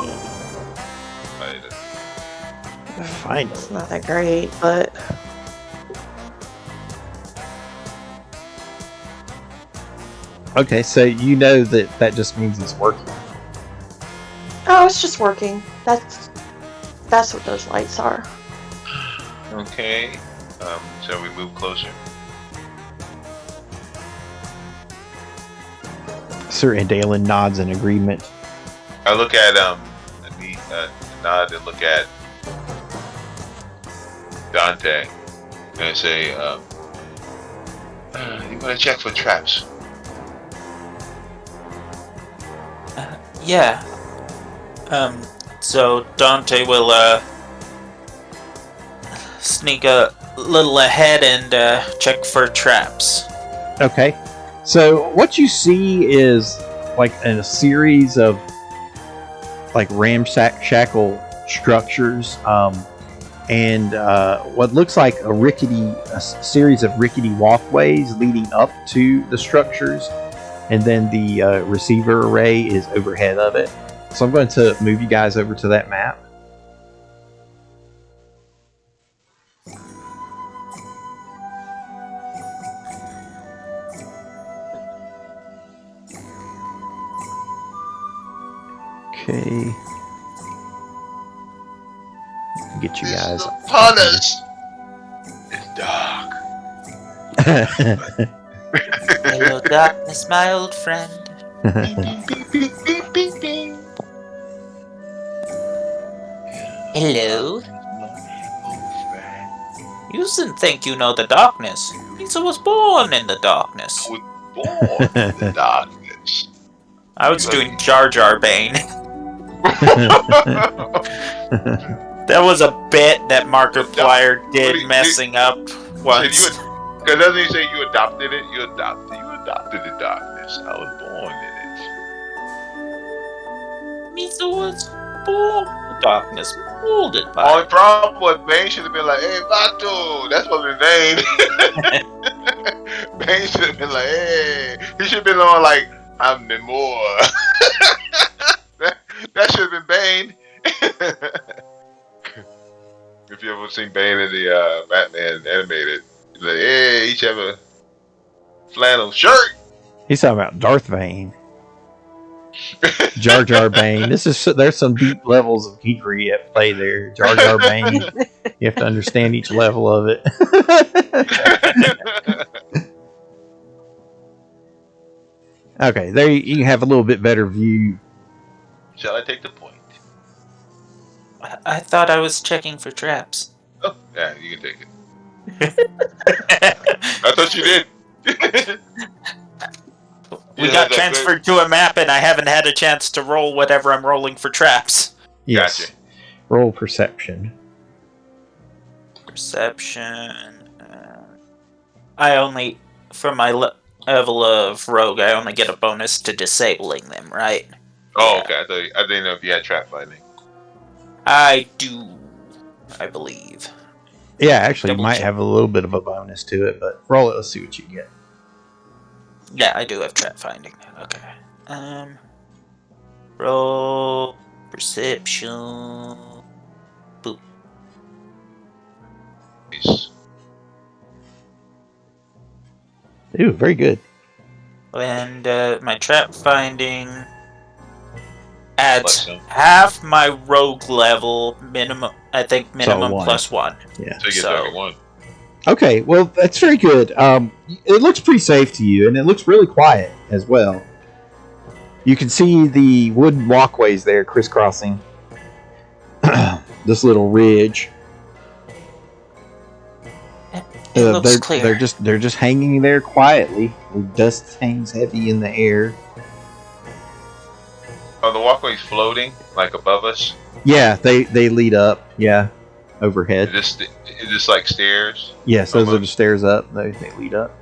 Finally. It's not that great, but Okay, so you know that just means it's working. oh, it's just working. That's what those lights are. Okay. Shall we move closer? Sir Indalen nods in agreement. I look at nod and look at Dante, and I say, "You want to check for traps?" Yeah. So Dante will sneak a little ahead and check for traps. Okay. So what you see is like a series of like ramshackle structures, and what looks like a series of rickety walkways leading up to the structures. and then the receiver array is overhead of it. So I'm going to move you guys over to that map. Okay. Get you guys. Upon us. It's dark. Hello, darkness, my old friend. Hello. You shouldn't think you know the darkness. Lisa was born in the darkness. I was born in the darkness. I was doing Jar Jar Bane. That was a bit that Markiplier did messing up once. Because doesn't he say you adopted it? You adopted the darkness. I was born in it. Lisa was born in the darkness, molded by Only problem was Bane should have been like, hey, Vato. That's what his name. Bane should have been like, hey. He should have been on like, I'm Namor. That should have been Bane. If you ever seen Bane in the Batman animated, he's like, hey, each have a flannel shirt. He's talking about Darth Bane. Jar Jar Bane. There's some deep levels of geekery at play there. Jar Jar Bane. You have to understand each level of it. Okay, there you can have a little bit better view. Shall I take the point? I thought I was checking for traps. Oh, yeah, you can take it. I thought you did. We got transferred to a map, and I haven't had a chance to roll whatever I'm rolling for traps. Yes. Gotcha. Roll perception. Perception. I only, for my level of rogue, I only get a bonus to disabling them, right? Oh, okay. I didn't know if you had trap finding. I do, I believe. Yeah, actually, you might check. have a little bit of a bonus to it, but roll it. Let's see what you get. Yeah, I do have trap finding. Okay. Roll perception. Boop. Nice. Ooh, very good. And my trap finding adds Plus half my rogue level minimum. I think minimum one. plus one. Yeah. So you get every one. Okay, well, that's very good. It looks pretty safe to you, and it looks really quiet as well. You can see the wooden walkways there crisscrossing this little ridge. It looks clear. They're just hanging there quietly. The dust hangs heavy in the air. Are the walkways floating, like above us? Yeah, they lead up. Yeah, overhead. Is this like stairs? Yes, those are the stairs up. They lead up.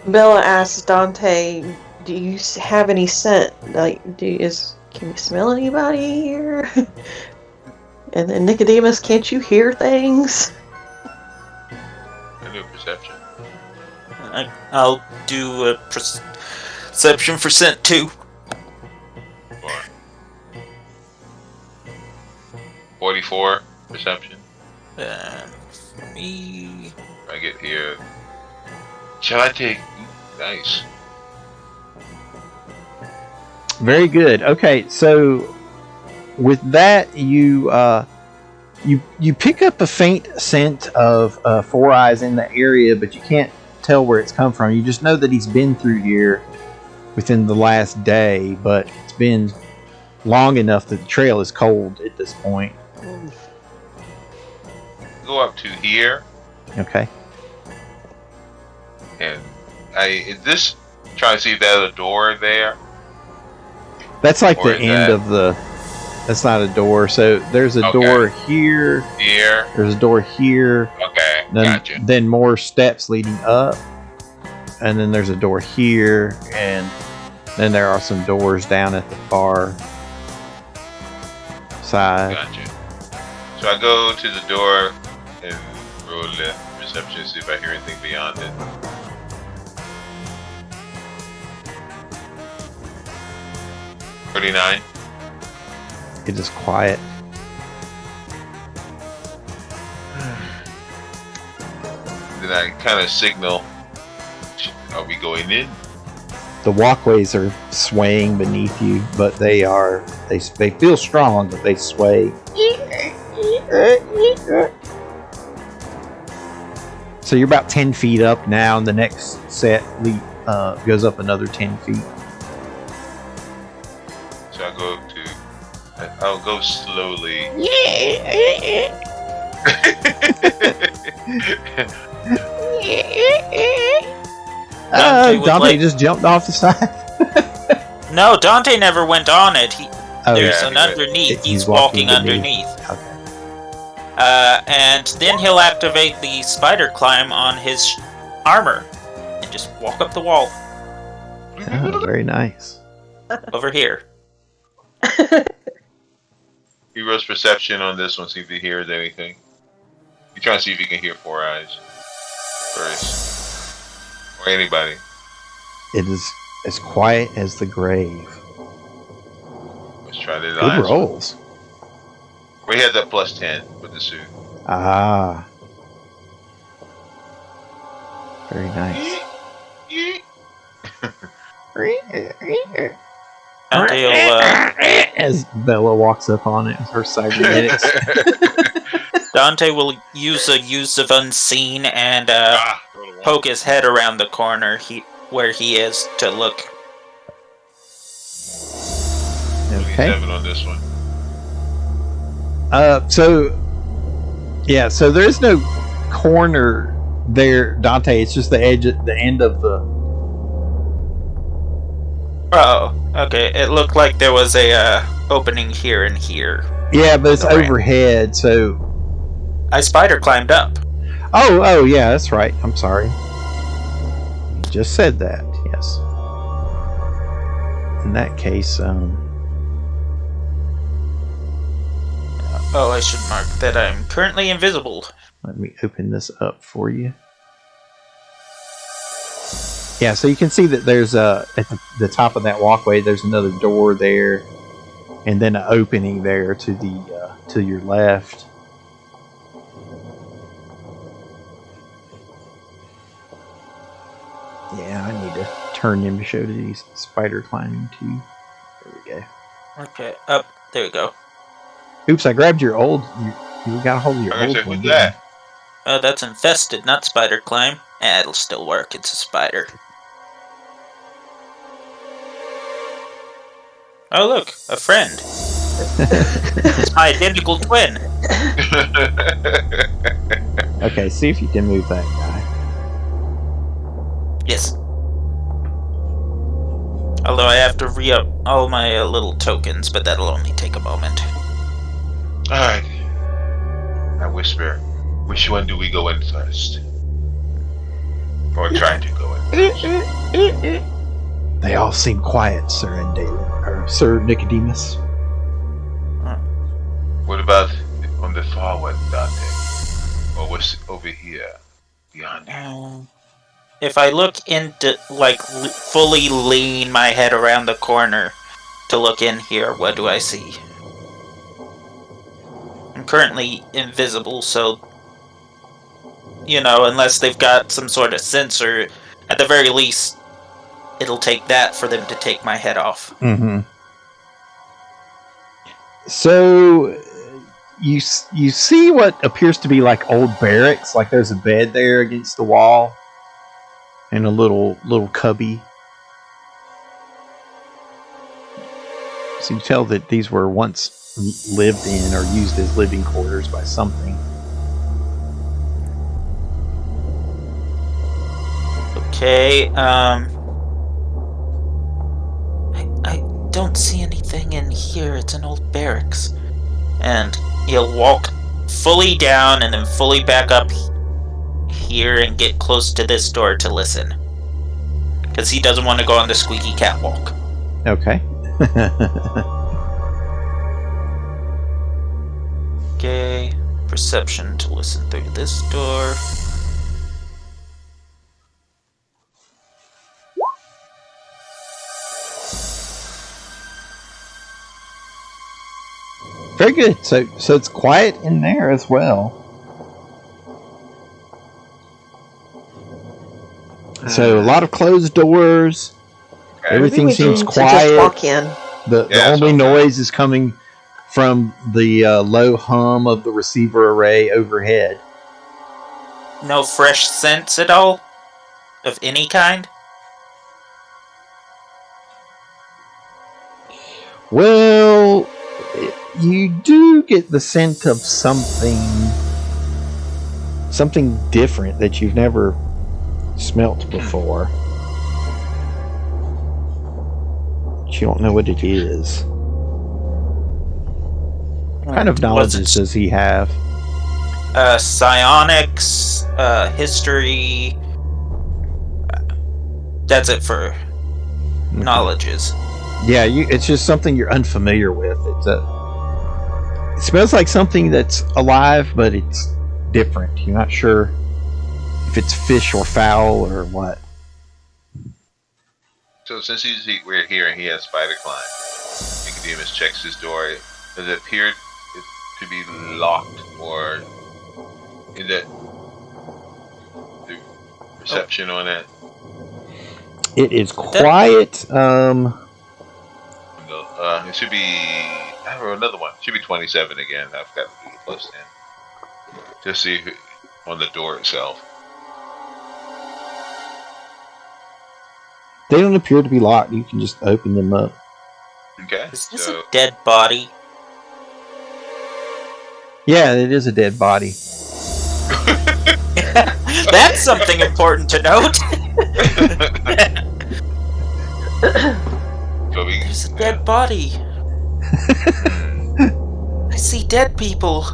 Bella asks Dante, "Do you have any scent? Like, can you smell anybody here?" And then Nicodemus, "Can't you hear things?" I do perception. I'll do a perception for scent too. 44 perception. For me, I get here. Shall I take? Nice. Very good. Okay, so with that, you pick up a faint scent of Four Eyes in the area, but you can't tell where it's come from. You just know that he's been through here within the last day, but it's been long enough that the trail is cold at this point. Go up to here, Okay. and is this trying to see if there's a door there? That's like Or the is end that- of the... That's not a door. So there's a Okay. door here. Here. There's a door here. Okay, Then, gotcha. then more steps leading up. And then there's a door here. And then there are some doors down at the far side. Gotcha. So I go to the door and roll the perception to see if I hear anything beyond it. 39. It is quiet. Then I kind of signal, are we going in? The walkways are swaying beneath you, but they feel strong, but they sway. So you're about 10 feet up now, and the next set leap goes up another 10 feet. So I'll go slowly. Dante just jumped off the side. No, Dante never went on it. There's yeah, an underneath. He's walking walking underneath. Okay. And then he'll activate the spider climb on his armor and just walk up the wall Oh, very nice. over here. Hero's perception on this one, see if he hears anything. You're trying to see if you can hear Four Eyes first. Or anybody. It is as quiet as the grave. Let's try this. Good rolls. We had that plus 10 with the suit. Ah. Very nice. Dante'll, As Bella walks up on it with her cybernetics. Dante will use of unseen and poke his head around the corner where he is to look. Okay. 27 on this one. So there's no corner there, Dante. It's just the end of the. Oh, okay. It looked like there was a opening here and here. Yeah, but it's overhead, so. I spider climbed up. Oh, yeah, that's right. I'm sorry. You just said that. Yes. In that case, Oh, I should mark that I'm currently invisible. let me open this up for you. Yeah, so you can see that there's at the top of that walkway, there's another door there, and then an opening there to the to your left. Yeah, I need to turn him to show these spider climbing too. There we go. Okay, up. There we go. Oops, I grabbed your old. You got a hold of your old one. Who's that? Oh, that's infested, not spider climb. It'll still work. It's a spider. Oh, look, a friend. It's my identical twin. Okay, see if you can move that guy. Yes. Although I have to re-up all my little tokens, but that'll only take a moment. Alright. I whisper, which one do we go in first? Or try to go in first? They all seem quiet, Sir Nicodemus. What about on the far one, Dante? Or what's over here, beyond you? If I look into, fully lean my head around the corner to look in here, what do I see? I'm currently invisible, so, unless they've got some sort of sensor, at the very least, it'll take that for them to take my head off. Mm-hmm. So, you see what appears to be like old barracks, like there's a bed there against the wall, and a little cubby. So you tell that these were once lived in or used as living quarters by something. Okay, I don't see anything in here. It's an old barracks. And he'll walk fully down and then fully back up here and get close to this door to listen. Because he doesn't want to go on the squeaky catwalk. Okay. Okay, perception to listen through this door. Very good. So it's quiet in there as well. So a lot of closed doors. Okay. Everything Maybe we seems need to quiet. just walk in. The only noise is coming from the low hum of the receiver array overhead. No fresh scents at all? Of any kind? Well, you do get the scent of something different that you've never smelt before. But you don't know what it is. What kind of knowledge does he have? Psionics, history. That's it for knowledges. Yeah, it's just something you're unfamiliar with. It smells like something that's alive, but it's different. You're not sure if it's fish or fowl or what. So since we're here and he has spider climb, Nicodemus checks his door. Does it appear to be locked, or is it the reception on it? It is quiet. It should be. I wrote another one. It should be 27 again. I forgot to do the plus 10. Just see on the door itself. They don't appear to be locked. You can just open them up. Okay. Is this a dead body? Yeah, it is a dead body. That's something important to note. There's a dead body. I see dead people.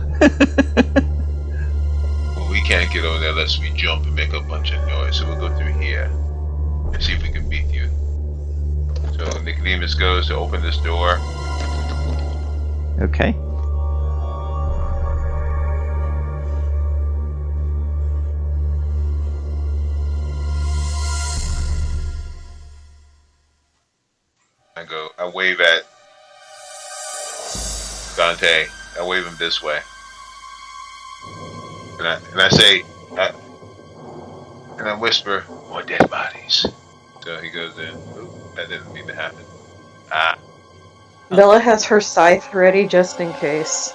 Well, we can't get over there unless we jump and make a bunch of noise, so we'll go through here and see if we can beat you. So Nicodemus goes to open this door. Okay. I wave at Dante. I wave him this way. And I say, and I whisper, more dead bodies. So he goes in. Oop, that didn't need to happen. Bella has her scythe ready just in case.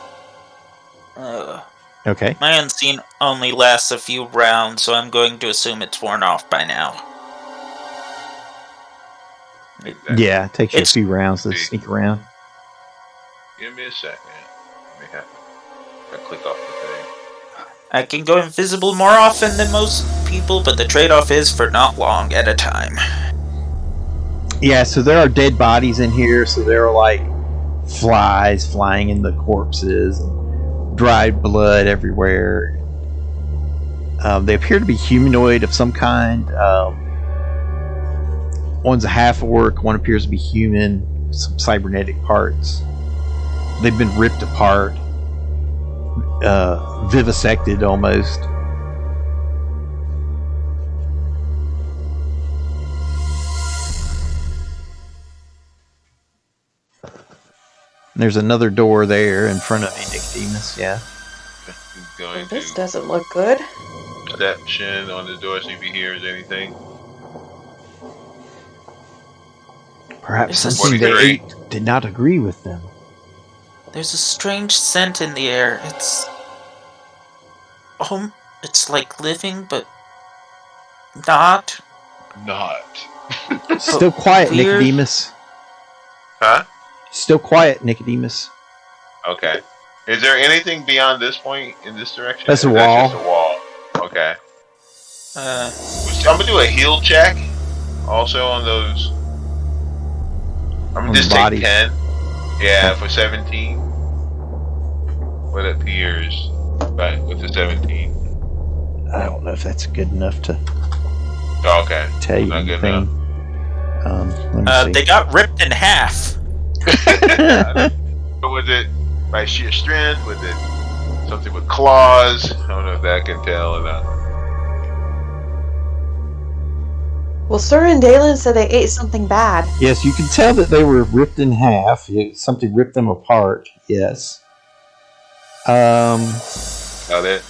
Okay. My unseen only lasts a few rounds, so I'm going to assume it's worn off by now. Exactly. Yeah, it takes you a few rounds to sneak around. Give me a second. Let me have to click off the thing. I can go invisible more often than most people, but the trade-off is for not long at a time. Yeah, so there are dead bodies in here, so there are like flies flying in the corpses, and dried blood everywhere. They appear to be humanoid of some kind. One's a half orc, one appears to be human, some cybernetic parts. They've been ripped apart, vivisected almost. And there's another door there in front of you, Nicodemus, yeah. Going This to doesn't look good. perception on the door, see if he hears anything. Perhaps This is something they 43. ate did not agree with them. There's a strange scent in the air. It's like living, but not. Still quiet, Weird. Nicodemus. Huh? Still quiet, Nicodemus. Okay. Is there anything beyond this point in this direction? That's a Or wall. Just a wall. Okay. Uh, I'm gonna do a heal check. Also on those. I'm gonna On just the take bodies. 10. Yeah, for 17. What appears, but with the 17. I don't know if that's good enough to Oh, okay. tell you Not good anything. Let me see. they got ripped in half. But was it by sheer strength? Was it something with claws? I don't know if that can tell or not. Well, Sir and Dalen said they ate something bad. Yes, you can tell that they were ripped in half. Something ripped them apart. Yes. Not it.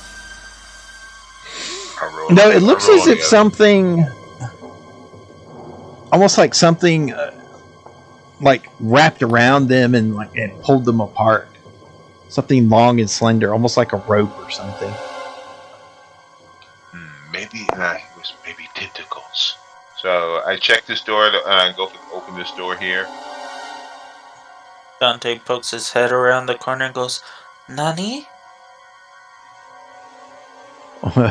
No, it looks as if something, almost like something, like wrapped around them and pulled them apart. Something long and slender, almost like a rope or something. Maybe it was maybe tentacles. So I check this door and I go to open this door here. Dante pokes his head around the corner and goes, "Nani?"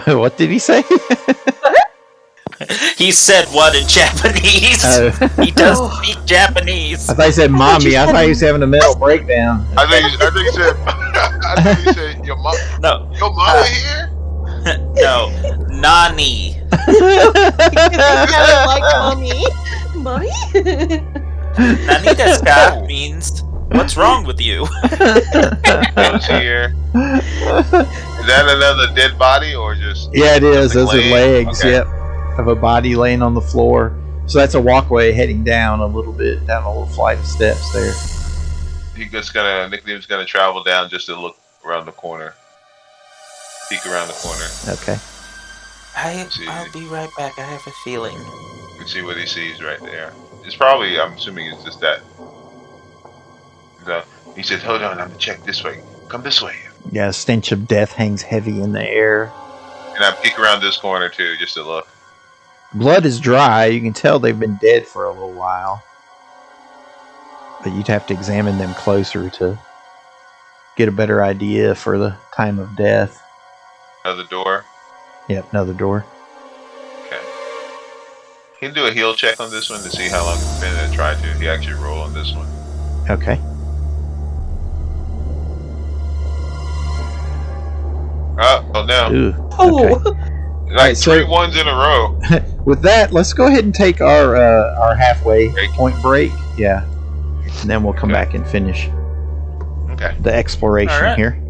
What did he say? He said what in Japanese? He does speak Japanese. I thought he said mommy. I thought he was having a mental breakdown. I think he said your mom. No. Your mama here? No. Nani. Like mommy. Mommy? Nani desu ka means, what's wrong with you? Who's here? Is that another dead body or just... Yeah, it is. Those are legs, okay. Yep, of a body laying on the floor. So that's a walkway heading down a little bit, down a little flight of steps there. Nickname's gonna travel down just to look around the corner. Peek around the corner. Okay. I'll be right back. I have a feeling. You can see what he sees right there. It's probably, I'm assuming it's just that. He said, hold on, I'm gonna check this way. Come this way. Yeah, a stench of death hangs heavy in the air. And I peek around this corner too, just to look. Blood is dry. You can tell they've been dead for a little while. But you'd have to examine them closer to get a better idea for the time of death. Another door. Yep, another door. Okay. He can do a heal check on this one to see how long it's been and try to. He actually roll on this one. Okay. Oh no. Ooh. Oh. Okay. Like three ones in a row. With that, let's go ahead and take our halfway point break. Yeah. And then we'll come back and finish the exploration here.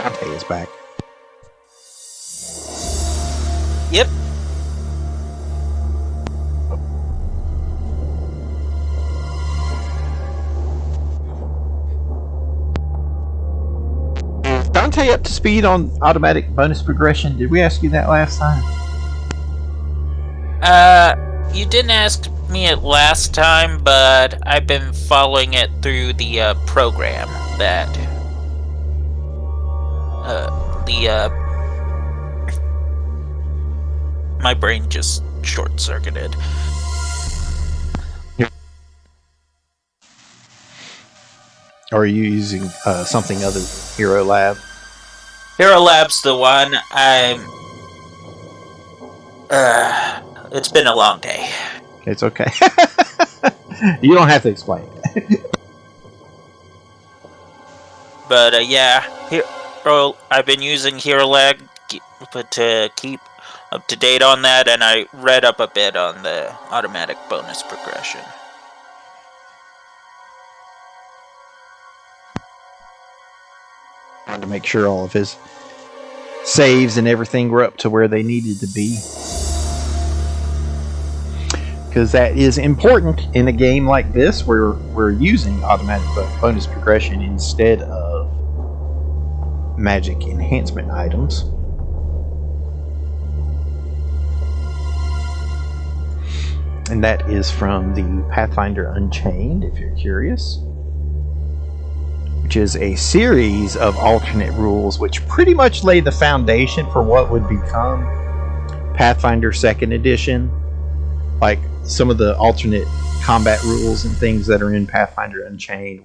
Dante is back. Yep. Dante up to speed on automatic bonus progression? Did we ask you that last time? You didn't ask me it last time, but I've been following it through the program that my brain just short-circuited. Or are you using something other than Hero Lab? Hero Lab's the one. It's been a long day. It's okay. You don't have to explain it. But yeah, I've been using Hero Lab to keep up to date on that, and I read up a bit on the automatic bonus progression. Wanted to make sure all of his saves and everything were up to where they needed to be. Because that is important in a game like this where we're using automatic bonus progression instead of magic enhancement items. And that is from the Pathfinder Unchained, if you're curious, which is a series of alternate rules which pretty much lay the foundation for what would become Pathfinder 2nd Edition. Like some of the alternate combat rules and things that are in Pathfinder Unchained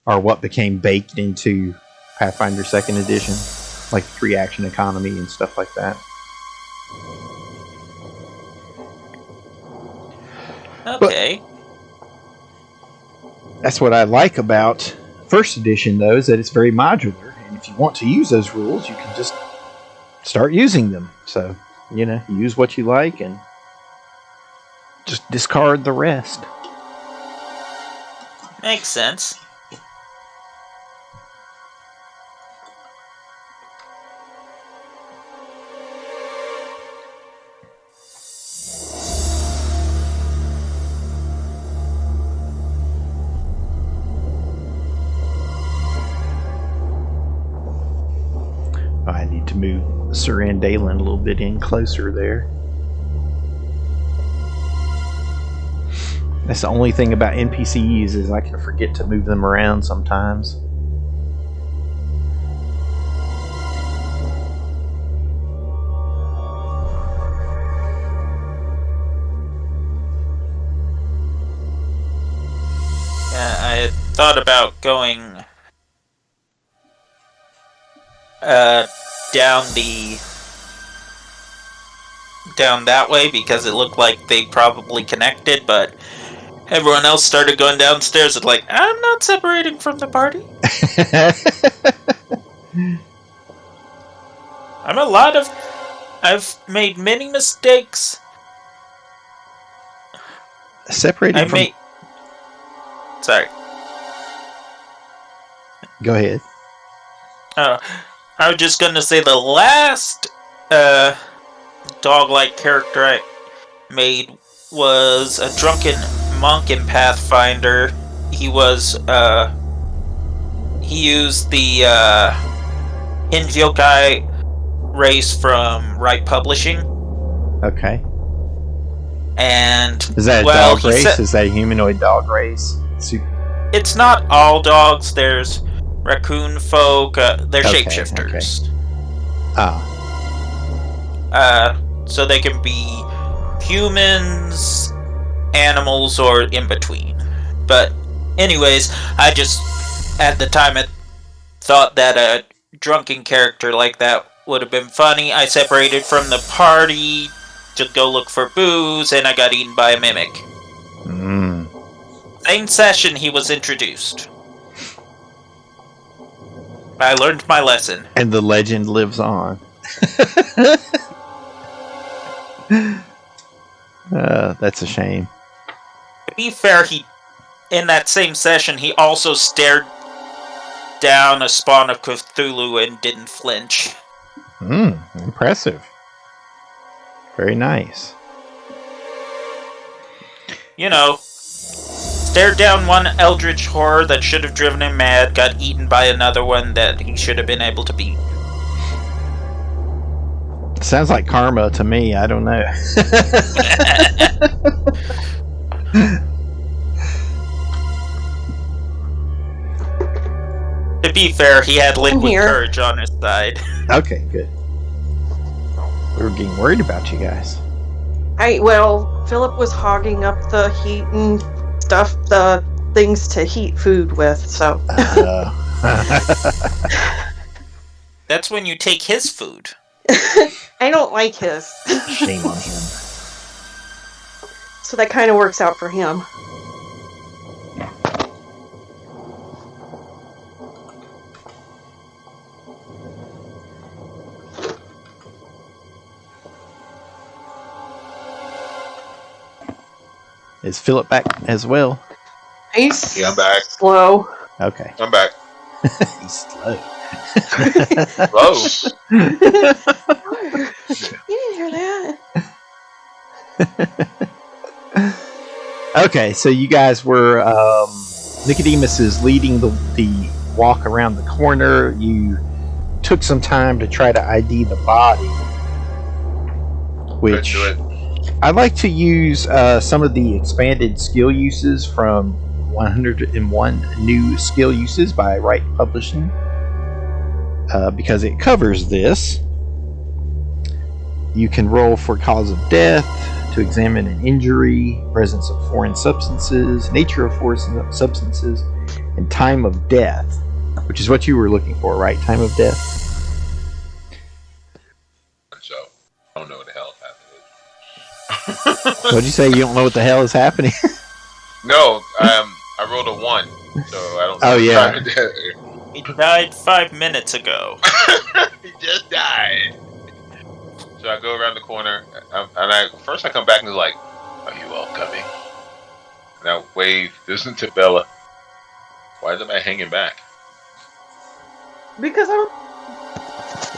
are what became baked into Pathfinder 2nd Edition, like the 3-action economy and stuff like that. Okay. But that's what I like about 1st Edition, though, is that it's very modular, and if you want to use those rules, you can just start using them. So, use what you like and just discard the rest. Makes sense. I need to move Sir Andalen a little bit in closer there. That's the only thing about NPCs is I can forget to move them around sometimes. Yeah, I had thought about going down that way because it looked like they probably connected, but everyone else started going downstairs and I'm not separating from the party. I've made many mistakes. Separating from... Sorry. Go ahead. I was just going to say the last dog-like character I made was a drunken monk in Pathfinder. He used the Hinjokai race from Right Publishing. Okay. And is that a dog race? Is that a humanoid dog race? It's not all dogs. There's raccoon folk. They're shapeshifters. Okay. So they can be humans, animals, or in between. But anyways, I just at the time I thought that a drunken character like that would have been funny. I separated from the party to go look for booze, and I got eaten by a mimic. Same session he was introduced. I learned my lesson. And the legend lives on. That's a shame. To be fair, in that same session, he also stared down a spawn of Cthulhu and didn't flinch. Impressive. Very nice. You know, stared down one eldritch horror that should have driven him mad, got eaten by another one that he should have been able to beat. Sounds like karma to me. I don't know. To be fair, he had liquid here. courage on his side. Okay, good. We were getting worried about you guys. Well, Philip was hogging up the heat and stuff, the things to heat food with, so. That's when you take his food. I don't like his. Shame on him. So that kind of works out for him. Is Philip back as well? He's Yeah, I'm back. slow. Okay. I'm back. He's slow. Whoa. You didn't hear that. Okay, so you guys were Nicodemus is leading the walk around the corner. You took some time to try to ID the body, which Couldn't do it. I'd like to use some of the expanded skill uses from 101 New Skill Uses by Wright Publishing, because it covers this. You can roll for cause of death, to examine an injury, presence of foreign substances, nature of foreign substances, and time of death, which is what you were looking for, right? Time of death? So, I don't know what the hell is happening. What'd you say? You don't know what the hell is happening? No, I rolled a 1, so I don't know. Oh, yeah. He died 5 minutes ago. He just died. So I go around the corner, and first I come back and it's like, "Are you all coming?" And I wave. This isn't to Bella. Why am I hanging back? Because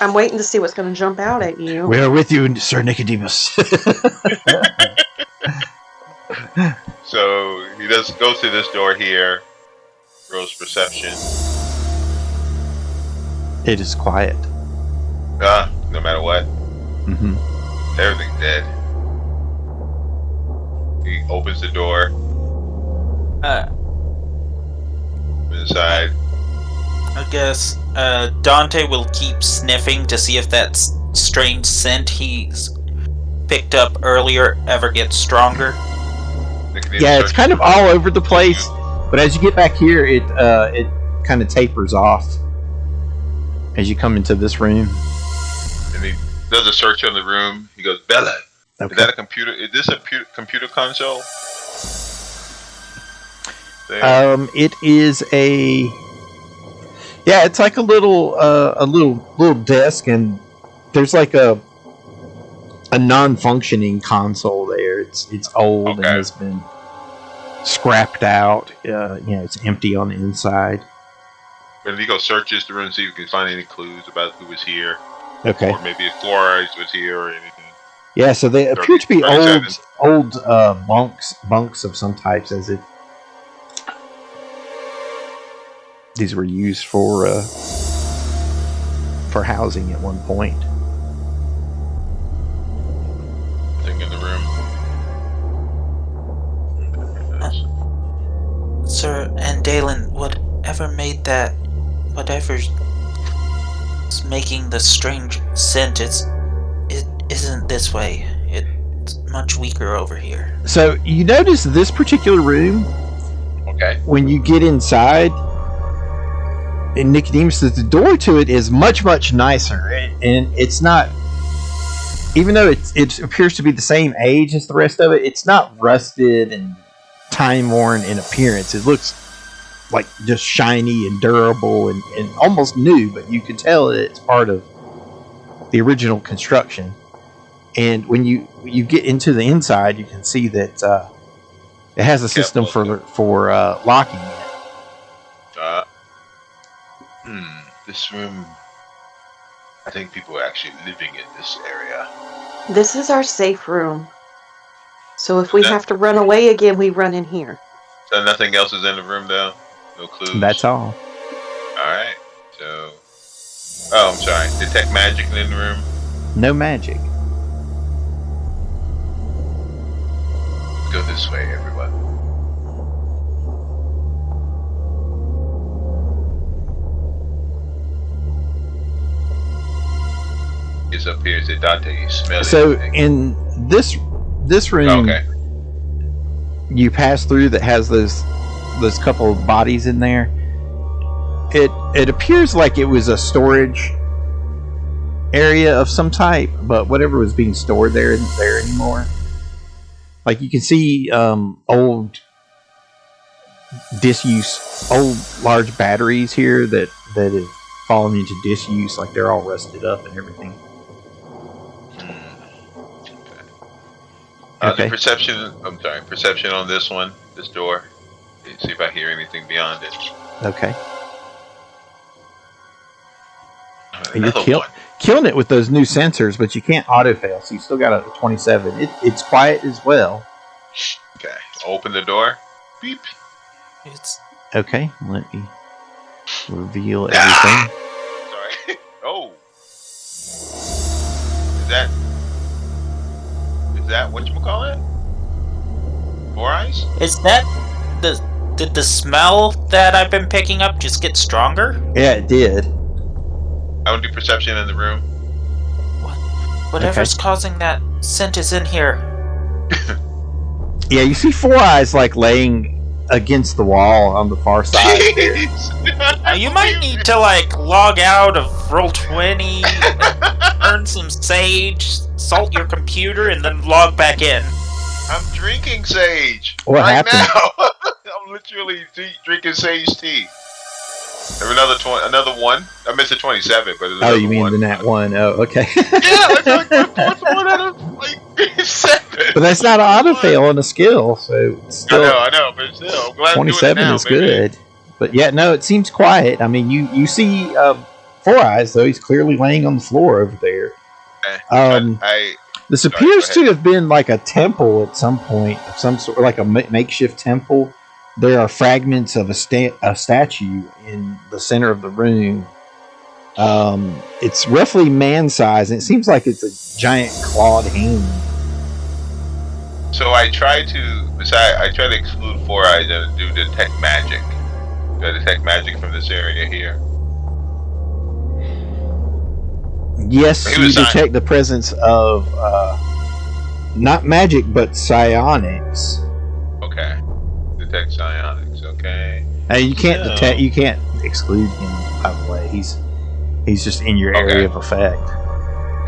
I'm waiting to see what's going to jump out at you. We are with you, Sir Nicodemus. So he does go through this door here. Rolls perception. It is quiet. No matter what. Mm-hmm. Everything's dead. He opens the door. Inside. I guess Dante will keep sniffing to see if that strange scent he's picked up earlier ever gets stronger. Yeah, it's kind of all over the place, but as you get back here, it kind of tapers off as you come into this room. And he does a search on the room. He goes, "Bella, Okay. is that a computer? Is this a computer console?" It is a. Yeah, it's like a little desk, and there's like a non-functioning console there. It's old and has been scrapped out. It's empty on the inside. And he goes searches the room, see if he can find any clues about who was here. Okay. Or maybe if Four Eyes was here or anything. Yeah, so they appear to be 37. old bunks of some types, as if these were used for housing at one point. Thing in the room. Sir and Dalen, whatever's making the strange scent, it isn't this way. It's much weaker over here. So you notice this particular room, Okay. when you get inside, and Nicodemus says the door to it is much, much nicer, and it's not, even though it appears to be the same age as the rest of it, it's not rusted and time-worn in appearance. It looks like just shiny and durable and almost new, but you can tell it's part of the original construction. And when you get into the inside, you can see that it has a system for locking it. This room, I think people are actually living in this area. This is our safe room. So if we have to run away again, we run in here. So nothing else is in the room, though? No clues? That's all. Alright, so... Oh, I'm sorry. Detect magic in the room? No magic. Go this way, everyone. It's up here. Said Dante, you smell So anything? in this room, Okay. you pass through that has those couple of bodies in there. It appears like it was a storage area of some type, but whatever was being stored there isn't there anymore. Like you can see old large batteries here that have fallen into disuse, like they're all rusted up and everything. The perception on this one, this door. See if I hear anything beyond it. Okay. Another You're one. killing it with those new sensors, but you can't auto fail, so you still got a 27. It's quiet as well. Okay. Open the door. Beep. It's Okay, let me reveal everything. Sorry. Oh. Is that whatchamacallit? 4 eyes? Is that did the smell that I've been picking up just get stronger? Yeah, it did. I want to do perception in the room. Whatever's causing that scent is in here. Yeah, you see 4 eyes like laying against the wall on the far side there. You might need to log out of Roll20, earn some sage, salt your computer, and then log back in. I'm drinking sage. What right happened? now. I'm literally drinking sage tea. There another one. I missed a 27, but Oh, you mean the nat 1? Oh, okay. Yeah, that's like my fourth one out of 7. But that's not an auto fail on a skill, so it's still I know, but still, I'm glad 27 I'm doing it now, is good. But yeah, no, it seems quiet. I mean, you see 4 eyes though. He's clearly laying on the floor over there. This appears to have been like a temple at some point, of some sort, like a makeshift temple. There are fragments of a statue in the center of the room. It's roughly man size, and it seems like it's a giant clawed hand. So I try to exclude 4 eyes and do detect magic. Do I detect magic from this area here? Yes, you detect the presence of not magic but psionics. Okay. Detect psionics, okay. You can't detect. You can't exclude him, by the way. He's just in your area of effect.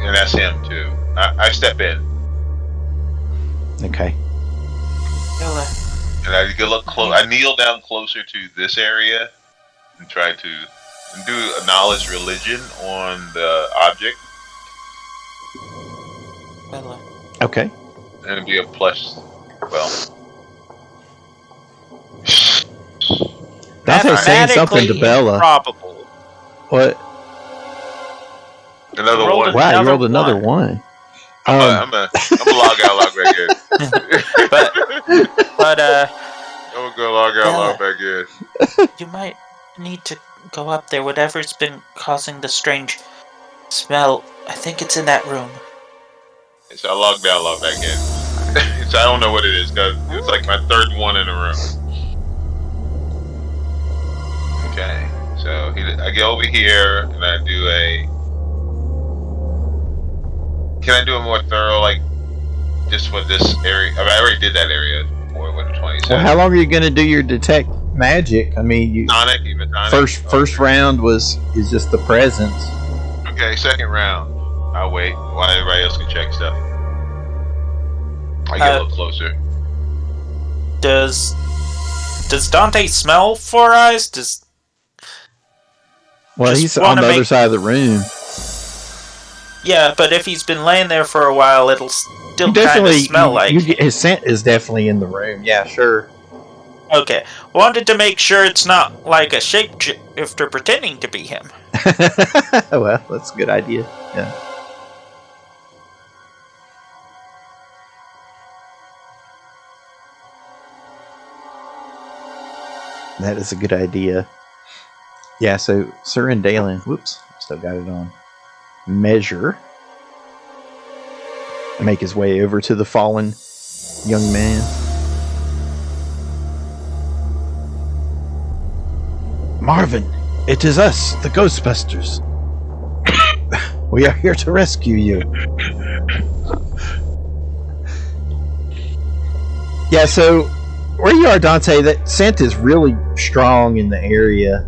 And that's him too. I step in. Okay. And I look close. I kneel down closer to this area and try to do a knowledge religion on the object. Okay. And it'd be a plus. Well. Dante's saying something to Bella. Probable. What? Another one. Wow, you rolled another one. I'm a log out, log back in. but I'm gonna go log out, log back in. You might need to go up there. Whatever's been causing the strange smell, I think it's in that room. So I logged out, log back in. So I don't know what it is, because it's like my third one in a room. Okay, so I get over here and I do Can I do a more thorough, just for this area? I mean, I already did that area before with a 27. Well, how long are you going to do your detect magic? I mean, Even tonic. First round is just the presence. Okay, second round. I'll wait while everybody else can check stuff. I get a little closer. Does Dante smell 4 eyes? Well, he's on the other side of the room. Yeah, but if he's been laying there for a while, it'll still kind of smell like... his scent is definitely in the room. Yeah, sure. Okay. Wanted to make sure it's not like a shapeshifter pretending to be him. Well, that's a good idea. Yeah. That is a good idea. Yeah, so Sir and Dalen, whoops, still got it on. Measure. Make his way over to the fallen young man. Marvin, it is us, the Ghostbusters. We are here to rescue you. Yeah, so where you are, Dante, that scent is really strong in the area.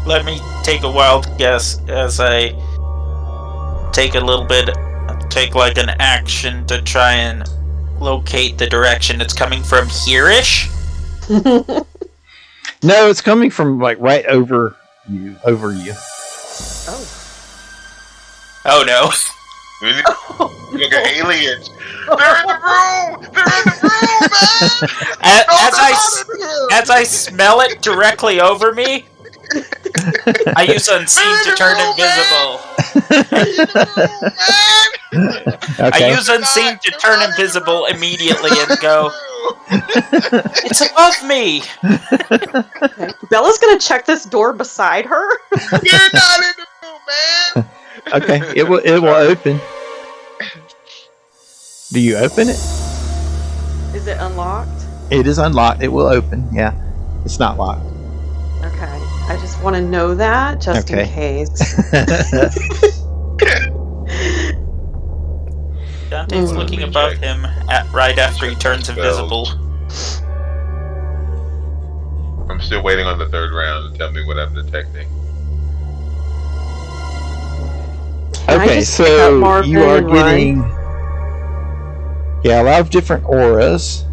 Let me take a wild guess as I take like an action to try and locate the direction it's coming from here-ish. No, it's coming from like right over you. Oh. Oh no. Look at aliens. They're in the room! They're in the room, man! As I smell it directly over me, I use Unseen to turn invisible. Okay. I use Unseen to turn invisible immediately and go, it's above me! Okay. Bella's gonna check this door beside her. You're not in the room, man! Okay, it will open. Do you open it? Is it unlocked? It is unlocked. It will open. Yeah, it's not locked. Okay. I just want to know that just in case. Dante's looking above him right after he turns invisible. I'm still waiting on the third round to tell me what I'm detecting. Okay, so you are getting a lot of different auras,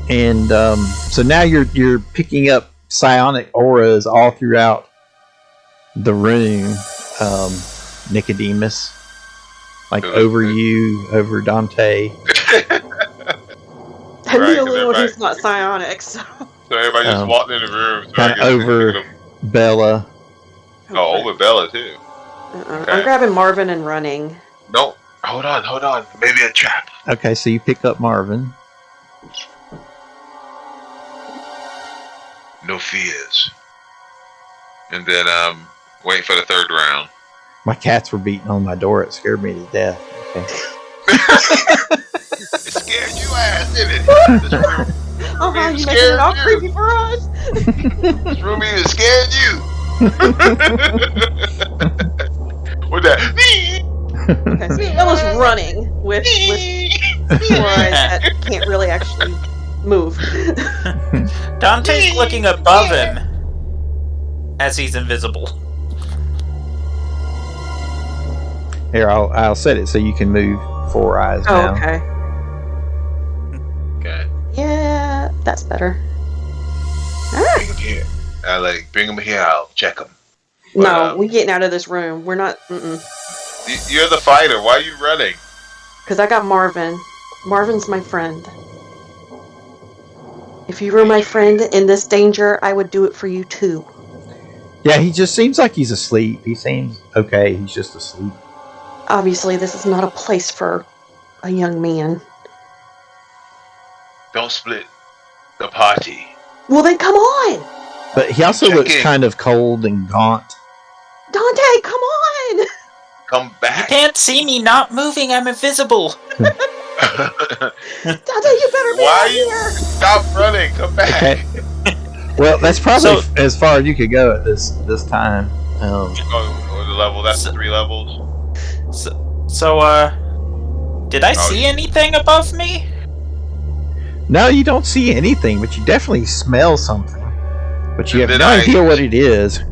and so now you're picking up psionic auras all throughout the room, Nicodemus, like over you, over Dante. I'm the only one who's not psionic, so everybody just walked in the room. So kind of over Bella. Oh, over Bella too. Okay. I'm grabbing Marvin and running. No, hold on. Maybe a trap. Okay, so you pick up Marvin. No fears. And then wait for the third round. My cats were beating on my door. It scared me to death. Okay. It scared you ass, didn't it? This room you making it all creepy for us. This room even scared you. With that. Okay, so Bella's running with four eyes that can't really actually move. Dante's looking above him as he's invisible. Here, I'll set it so you can move four eyes now. Okay. Okay. Yeah, that's better. Bring him here. Bring him here. I'll check him. No, we're getting out of this room. We're not. You're the fighter. Why are you running? Because I got Marvin. Marvin's my friend. If you were my friend in this danger, I would do it for you too. Yeah, he just seems like he's asleep. He seems okay. He's just asleep. Obviously, this is not a place for a young man. Don't split the party. Well, then come on! But he also looks kind of cold and gaunt. Dante, come on! Come back. You can't see me not moving. I'm invisible. Dante, you better be out here! Stop running. Come back. Okay. Well, that's probably as far as you could go at this time. The level. That's the 3 levels. Did I see anything above me? No, you don't see anything, but you definitely smell something. But you have no idea what it is.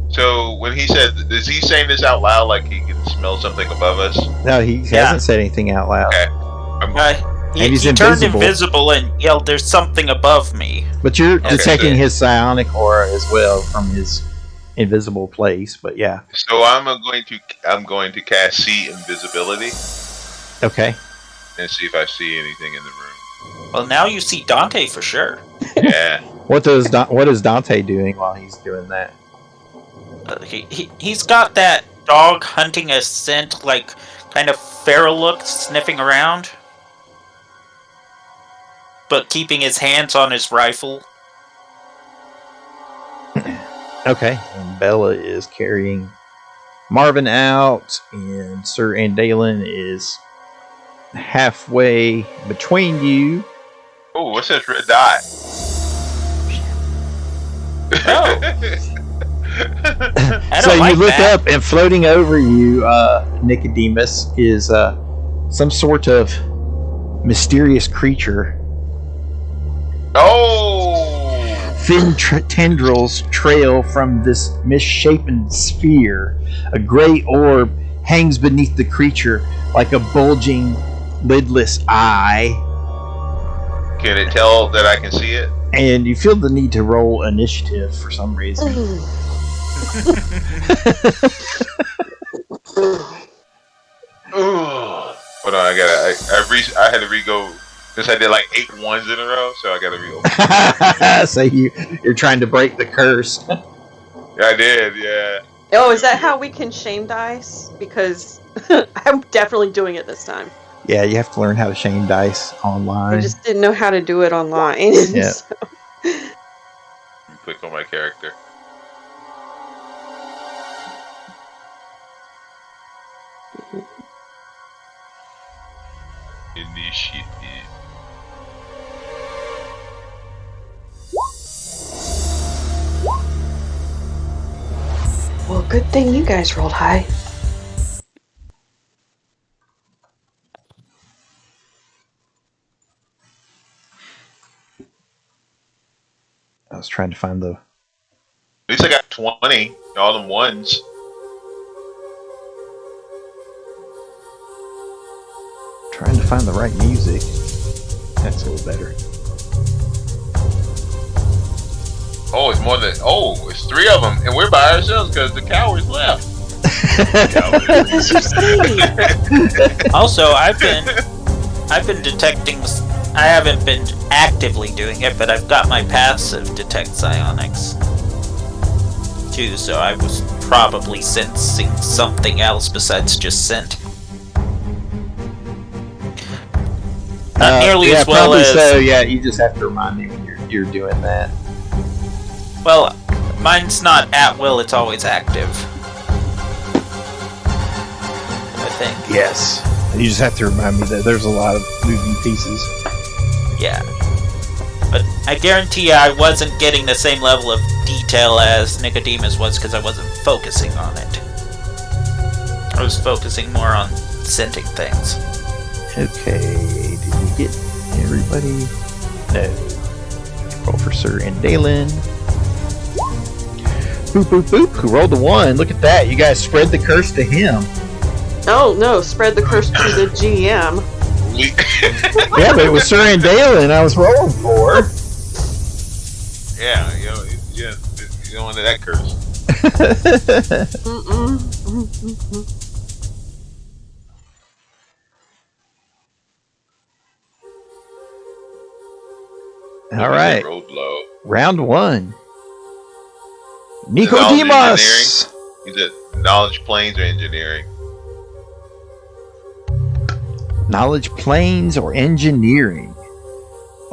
So when he said, is he saying this out loud like he can smell something above us? No, he hasn't said anything out loud. Okay. He's he turned invisible and yelled, "There's something above me." But you're detecting his psionic aura as well from his invisible place. But yeah. So I'm going to cast see invisibility. Okay. and see if I see anything in the room. Well, now you see Dante for sure. Yeah. What is Dante doing while he's doing that? He's got that dog hunting a scent, like kind of feral look, sniffing around, but keeping his hands on his rifle. Okay, and Bella is carrying Marvin out, and Sir Andalen is halfway between you. Oh, what's this red dot? Oh. So you look up, and floating over you, Nicodemus, is some sort of mysterious creature. Oh! Thin tendrils trail from this misshapen sphere. A gray orb hangs beneath the creature like a bulging, lidless eye. Can it tell that I can see it? And you feel the need to roll initiative for some reason. Hold on, I had to re-go. Since I did like 8 ones in a row, so I gotta re-open. So you're trying to break the curse. Yeah, I did, yeah. Oh, is that how we can shame dice? Because I'm definitely doing it this time. Yeah, you have to learn how to shame dice online. I just didn't know how to do it online. Yeah. So. Click on my character. Initiative. Well, good thing you guys rolled high. I was trying to find the... At least I got 20. All them ones. Trying to find the right music. That's a little better. Oh, it's more than... Oh, it's 3 of them. And we're by ourselves because the cowards left. Also, I've been detecting. I haven't been actively doing it, but I've got my passive detect psionics too. So I was probably sensing something else besides just scent. Not nearly as well as. So yeah, you just have to remind me when you're doing that. Well, mine's not at will; it's always active. I think. Yes. You just have to remind me that there's a lot of moving pieces. Yeah. But I guarantee I wasn't getting the same level of detail as Nicodemus was because I wasn't focusing on it. I was focusing more on scenting things. Okay, did we get everybody? No. Roll for Sir Andalen. Boop, boop, boop. Who rolled the 1? Look at that. You guys spread the curse to him. Oh, no. Spread the curse to the GM. Yeah, but it was Sir Andalen I was rolling for. Yeah, you don't want that curse. All right. Rolled low. Round 1. Nicodemus! Is it knowledge planes or engineering? Knowledge planes or engineering.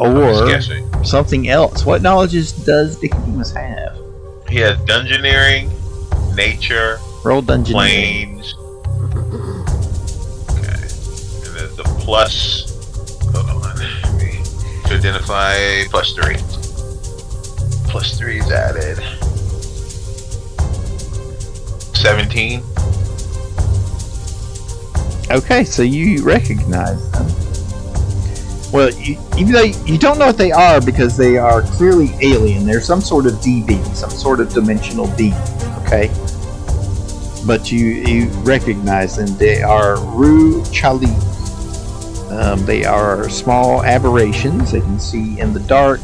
I'm Or just guessing. something else. What knowledges does Nicodemus have? He has dungeoneering, nature, Roll dungeoneering. planes. Okay. And there's the plus. Hold on. To identify +3. +3 is added. 17. Okay, so you recognize them. Well, even though you don't know what they are because they are clearly alien. They're some sort of DB, some sort of dimensional being, okay? But you recognize them. They are Ru Chalik. They are small aberrations. They can see in the dark.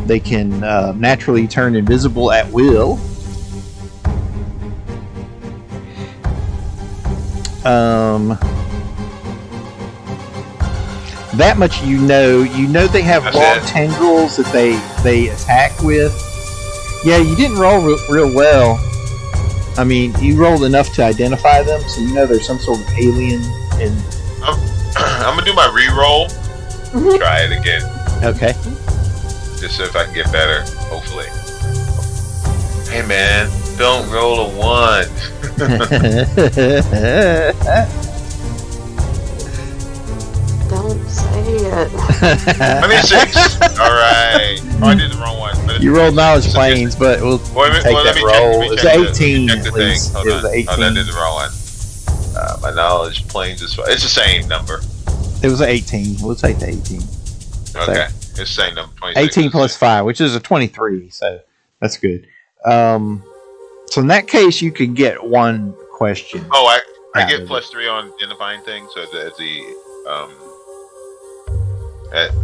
They can naturally turn invisible at will. That much you know. You know they have That's long it. tendrils that they attack with. Yeah, you didn't roll real well. I mean, you rolled enough to identify them, so you know there's some sort of alien. And I'm gonna do my re-roll. Try it again, okay. just so if I can get better. Hopefully. Hey man, don't roll a 1. Don't say it. 26. All right. Oh, I did the wrong one. But You rolled knowledge planes, but we'll take that roll. It was 18 at least. It was 18. Oh, I did the wrong one. My knowledge planes is it's the same number. It was 18. We'll take the 18. Okay, it's the same number. 26. 18 plus 5, which is a 23. So that's good. So in that case, you could get one question. Oh, I get +3 on identifying things. So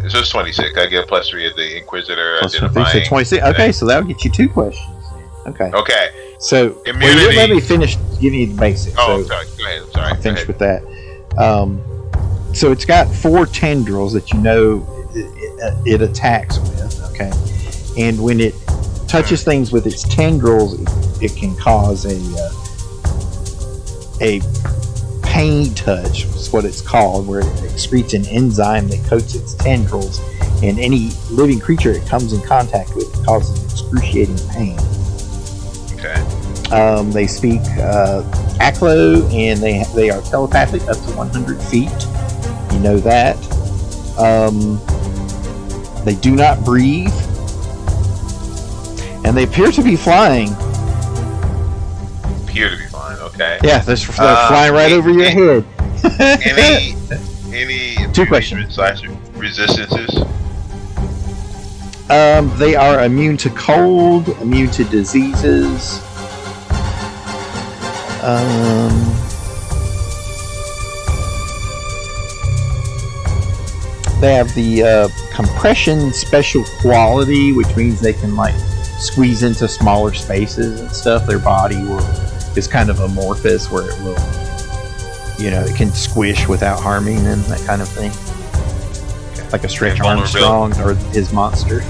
so it's 26. I get +3 as the Inquisitor Plus identifying. 26. Okay, so that'll get you 2 questions. Okay. Okay. So Immunity. well, let me finish giving you the basics. Oh, so sorry. Go ahead. I'm sorry. I'll finish with that. So it's got 4 tendrils that you know it attacks with. Okay, and when it touches things with its tendrils, it can cause a pain touch. Is what it's called, where it excretes an enzyme that coats its tendrils, and any living creature it comes in contact with it causes excruciating pain. Okay. They speak Aklo, and they are telepathic up to 100 feet. You know that. They do not breathe, and they appear to be flying. Appear to be fine. Okay. Yeah, they're flying right over your head. Any 2 questions. /resistances? They are immune to cold, immune to diseases. They have the compression special quality, which means they can like squeeze into smaller spaces and stuff. Their body is kind of amorphous, where it will, it can squish without harming them, that kind of thing. Like a Stretch Armstrong or his monster.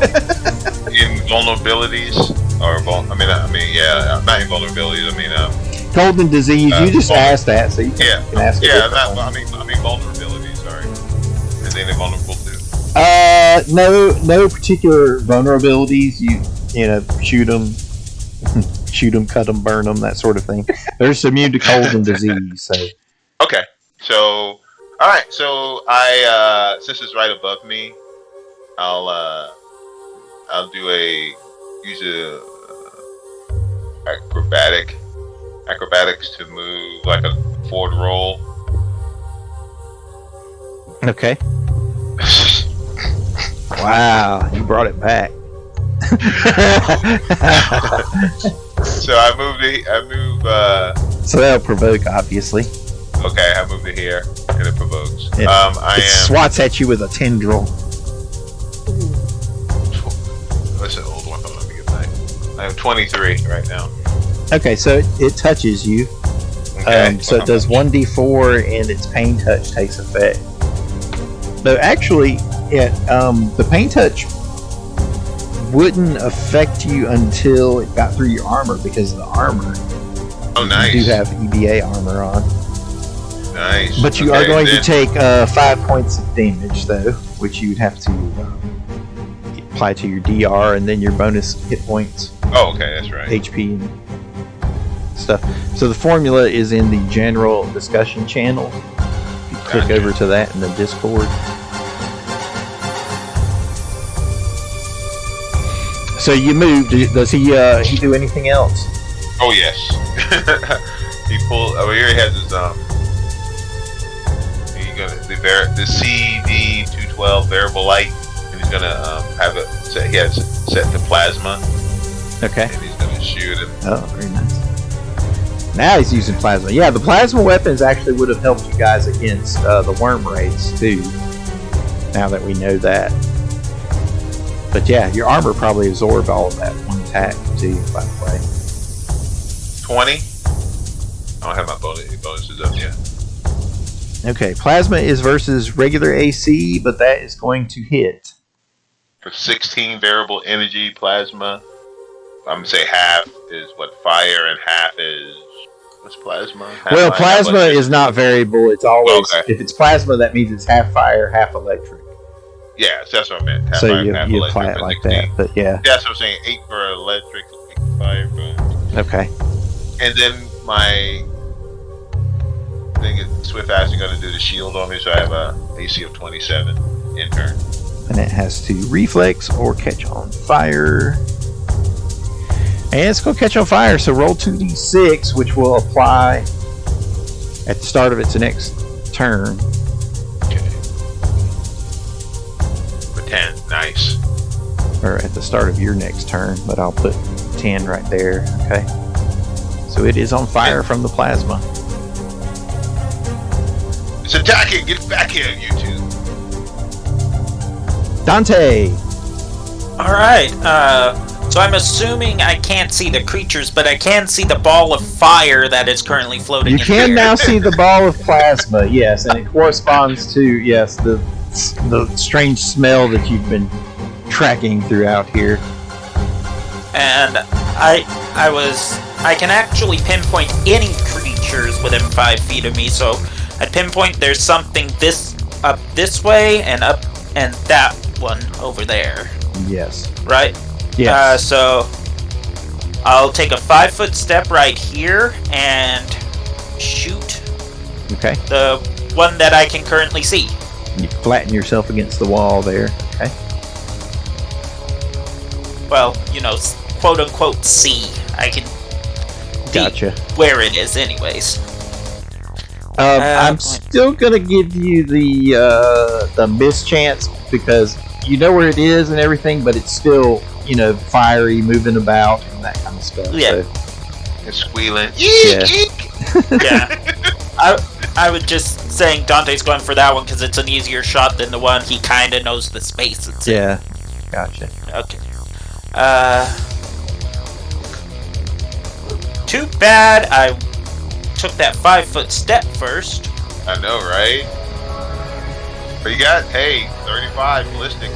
Invulnerabilities, or not invulnerabilities. I mean, Golden disease. You just asked that, so you can ask it. Yeah, I mean vulnerabilities. Sorry, is anything vulnerable to? No particular vulnerabilities. You shoot them, cut them, burn them, that sort of thing. They're just immune to cold and disease. So okay, so all right, so I since it's right above me, I'll use acrobatics to move like a forward roll. okay. Wow, you brought it back. So I move. So that'll provoke, obviously. Okay, I move to here, and it provokes. It swats at you with a tendril. That's an old one. Hold on, let me get back. I have 23 right now. Okay, so it touches you. Okay. So it does 1d4, and its pain touch takes effect. No, actually, the pain touch wouldn't affect you until it got through your armor, because of the armor. Oh, nice. You do have EBA armor on. Nice. But you are going to take 5 points of damage, though, which you'd have to apply to your DR, and then your bonus hit points. Oh, okay, that's right. HP and stuff. So the formula is in the general discussion channel. You click over to that in the Discord. So you moved. Does he do anything else? Oh yes. He pulled. Oh, here he has his He's gonna the CD212 variable light, and he's gonna have it set. He has it set to plasma. Okay. And he's gonna shoot him. Oh, very nice. Now he's using plasma. Yeah, the plasma weapons actually would have helped you guys against the Worm Wraiths too. Now that we know that. But yeah, your armor probably absorbed all of that one attack too, by the way. 20. I don't have my bonuses up yet. Okay, plasma is versus regular AC, but that is going to hit. For 16 variable energy plasma, I'm gonna say half is what fire and half is what's plasma? Well, plasma is not variable. It's always if it's plasma, that means it's half fire, half electric. Yeah, so that's what I meant. Half so fire, you half apply electric it like 16. that, but yeah. Yeah, that's what I'm saying. 8 for electric, 8 for fire. Boom. Okay. And then my thing is Swift Action going to do the shield on me, so I have a AC of 27 in turn. And it has to reflex or catch on fire. And it's going to catch on fire, so roll 2d6, which will apply at the start of its next turn. Okay. For 10, nice. Or at the start of your next turn, but I'll put 10 right there, okay? So it is on fire from the plasma. It's attacking! Get back here, you two! Dante! Alright, so I'm assuming I can't see the creatures, but I can see the ball of fire that is currently floating in You can here. now see the ball of plasma, yes, and it corresponds to, yes, the strange smell that you've been tracking throughout here. And I can actually pinpoint any creatures within 5 feet of me, so I'd pinpoint there's something up this way and up and that one over there. Yes. Right? Yes. So I'll take a 5-foot step right here and shoot Okay. the one that I can currently see. You flatten yourself against the wall there. Okay. Well, quote unquote see. I can Gotcha. where it is anyways. I'm still gonna give you the mischance because you know where it is and everything, but it's still fiery, moving about and that kind of stuff. Yeah. So, And squealing. Yeah. Yeah. I was just saying Dante's going for that one because it's an easier shot than the one he kind of knows the space it's in. yeah. Gotcha. Okay. Too bad I took that 5-foot step first. I know, right? But you got, 35 ballistic.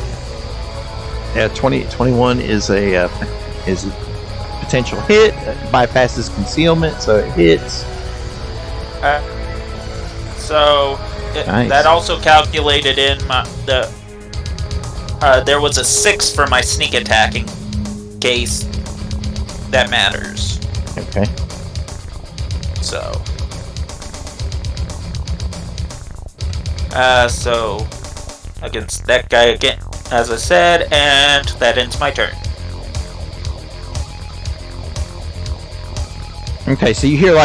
Yeah, 21 is a potential hit. Bypasses concealment, so it hits. Nice. That also calculated in there was a 6 for my sneak attack in case that matters. Okay. So against that guy again, as I said, and that ends my turn. Okay, so you hear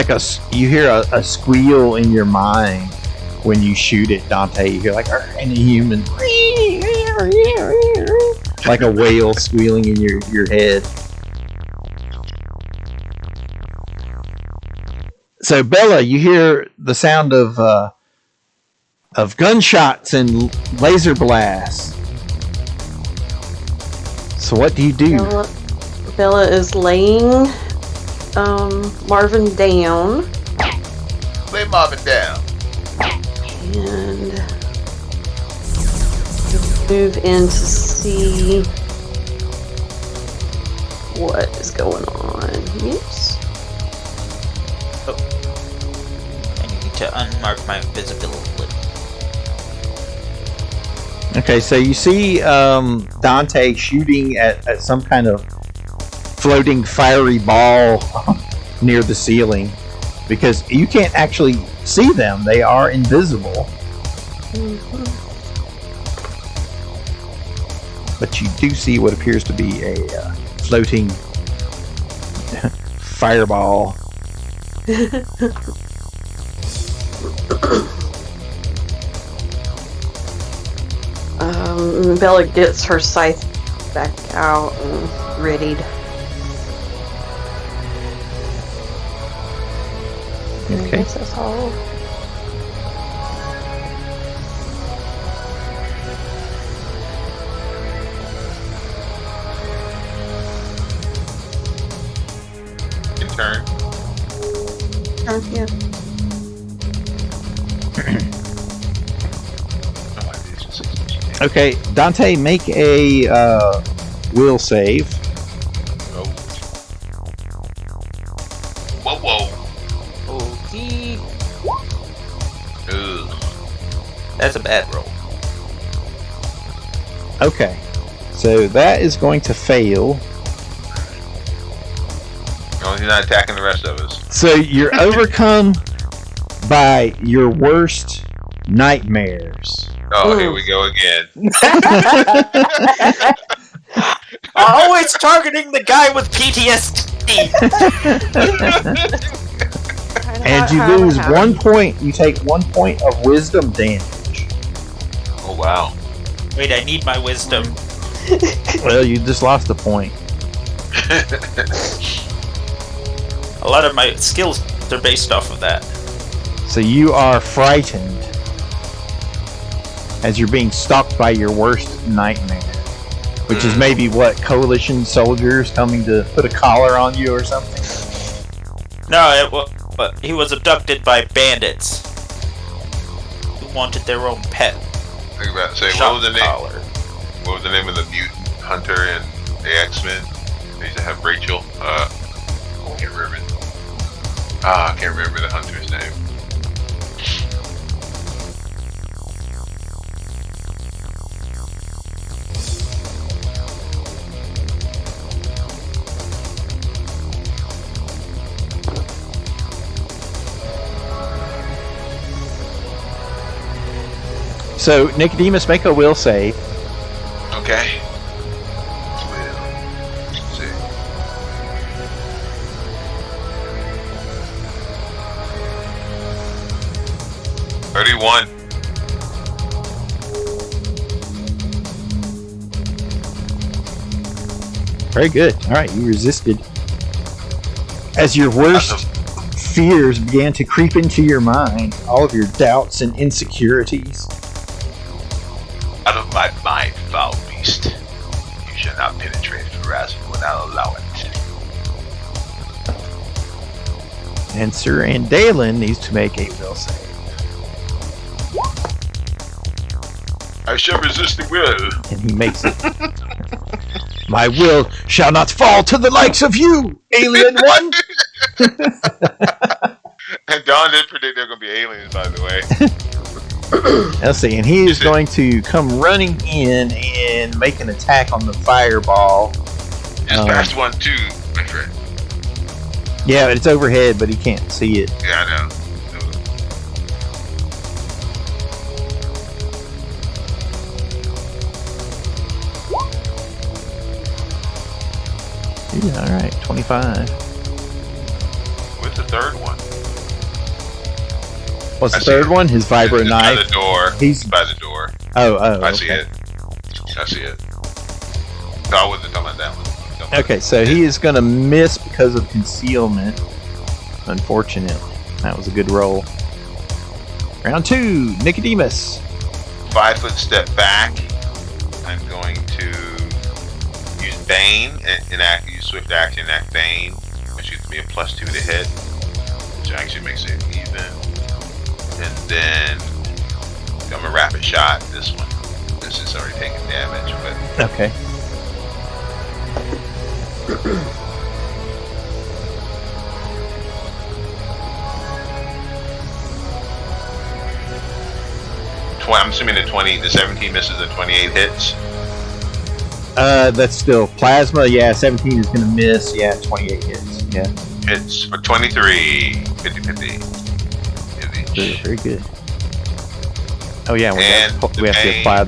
a squeal in your mind when you shoot it, Dante. You hear like and a human, like a whale squealing in your head. So Bella, you hear the sound of gunshots and laser blasts. So what do you do? Bella is laying Marvin down. Lay Marvin down. And move in to see what is going on. Yes. Oh. I need to unmark my visibility. Okay, so you see Dante shooting at some kind of floating fiery ball near the ceiling because you can't actually see them. They are invisible. Mm-hmm. But you do see what appears to be a floating fireball. Bella gets her scythe back out and readied. Okay. I guess that's all. In turn. Yeah. Okay, Dante, make a will save. Oh. Whoa. Okay. Ugh. That's a bad roll. Okay, so that is going to fail. No, he's not attacking the rest of us. So you're overcome by your worst nightmares. Oh, here we go again. Always targeting the guy with PTSD. And you lose 1 point. You take 1 point of wisdom damage. Oh, wow. Wait, I need my wisdom. Well, you just lost a point. A lot of my skills are based off of that. So you are frightened as you're being stalked by your worst nightmare. Which is maybe what, coalition soldiers coming to put a collar on you or something? No, but he was abducted by bandits who wanted their own pet. Think about say Shock what was the name? collar. What was the name of the mutant hunter in the X-Men? They used to have Rachel. I can't remember. I can't remember the hunter's name. So, Nicodemus, make a will save. Okay. Let's see. $31. Very good. Alright, you resisted. As your worst fears began to creep into your mind, all of your doubts and insecurities. Out of my mind, foul beast. You shall not penetrate Pharasma without allowance. And Sir Andalen needs to make a will save. I shall resist the will. And he makes it. My will shall not fall to the likes of you, alien one! And Don did predict they're going to be aliens, by the way. Let's see, and he is going to come running in and make an attack on the fireball. Just passed one, too, my friend. Yeah, it's overhead, but he can't see it. Yeah, I know. Yeah, alright, 25. What's the third one? What's the third one? His vibro It's knife. by the door. He's by the door. Oh, I see it. I see it. No, I wasn't talking about that one. Okay, so he is going to miss because of concealment. Unfortunately. That was a good roll. Round 2, Nicodemus. 5 foot step back. I'm going to use Bane and use swift action and act Bane, which gives me a +2 to hit, which actually makes it even. And then I'm a rapid shot. This one. This is already taking damage, but Okay. I'm assuming the 17 misses and 28 hits. That's still plasma. Yeah, 17 is going to miss. Yeah, 28 hits. Yeah. Hits for 23. 50-50. Very, very good. Oh yeah, we have to apply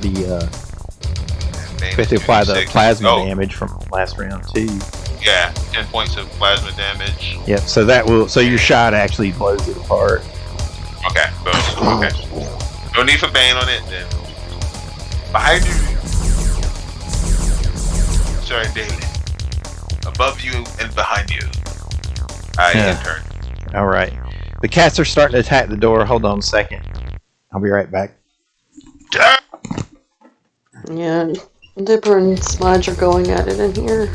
the plasma damage from last round too. Yeah, 10 points of plasma damage. Yep. So that will. So your shot actually blows it apart. Okay. Boom. Okay. No need for Bane on it then. Behind you. Sorry, Daily. Above you and behind you. End turn. All right. The cats are starting to attack the door. Hold on a second. I'll be right back. Yeah, Dipper and Smudge are going at it in here.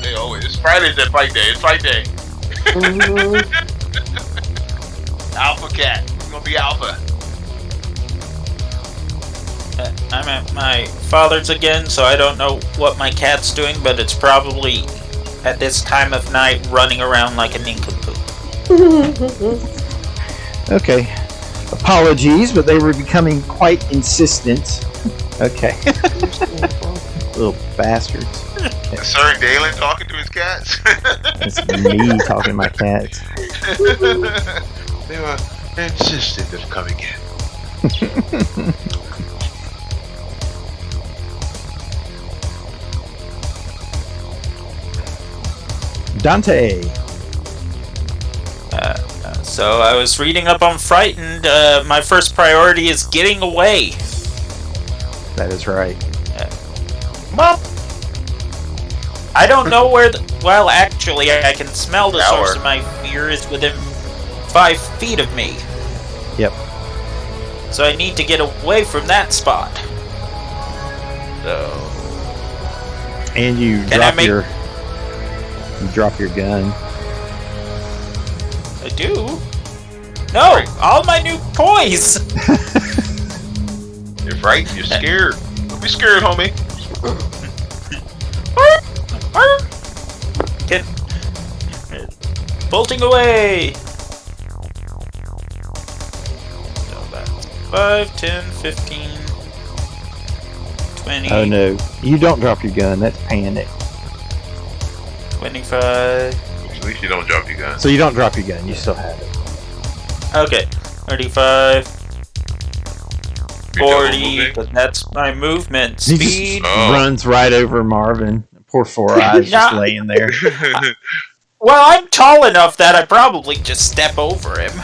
They always. It's Friday's that fight day. It's fight day. Mm-hmm. Alpha cat. It's gonna be alpha. I'm at my father's again, so I don't know what my cat's doing, but it's probably at this time of night running around like a nincompoop. Okay. Apologies, but they were becoming quite insistent. Okay. Little bastards. Sir Dalen talking to his cats. That's me talking to my cats. They were insistent of coming in. Dante. So I was reading up on Frightened. My first priority is getting away. That is right. Mom! I don't know where well, actually, I can smell the source of my fear is within 5 feet of me. Yep. So I need to get away from that spot. So... And you drop your gun. I do? No! All my new toys! You're frightened, you're scared. Don't be scared, homie. Get... Bolting away! So that's 5, 10, 15, 20... Oh no. You don't drop your gun. That's panic. 25... At least you don't drop your gun. So you don't drop your gun. You still have it. Okay. 35... You're double 40, moving? but that's my movement He speed. just runs right over Marvin. Poor Four Eyes just laying there. Well, I'm tall enough that I probably just step over him.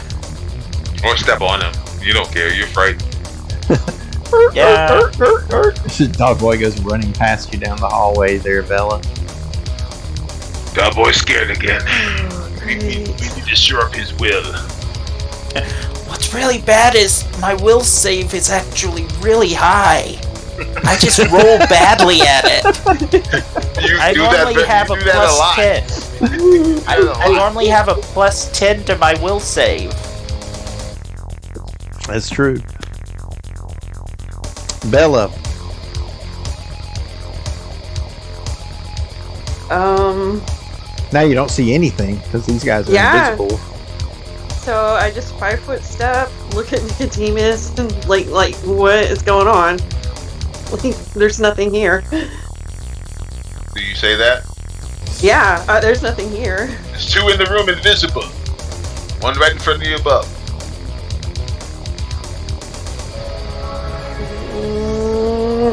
Or step on him. You don't care, you're frightened. Yeah. Dog boy goes running past you down the hallway there, Bella. That boy's scared again. We need to shore up his will. What's really bad is my will save is actually really high. I just roll badly at it. I normally have a plus 10. I normally have a plus 10 to my will save. That's true. Bella. Now you don't see anything because these guys are invisible. So I just 5-foot step, look at Nicodemus, and like what is going on? Like, there's nothing here. Do you say that? Yeah, there's nothing here. There's 2 in the room invisible. One right in front of you above.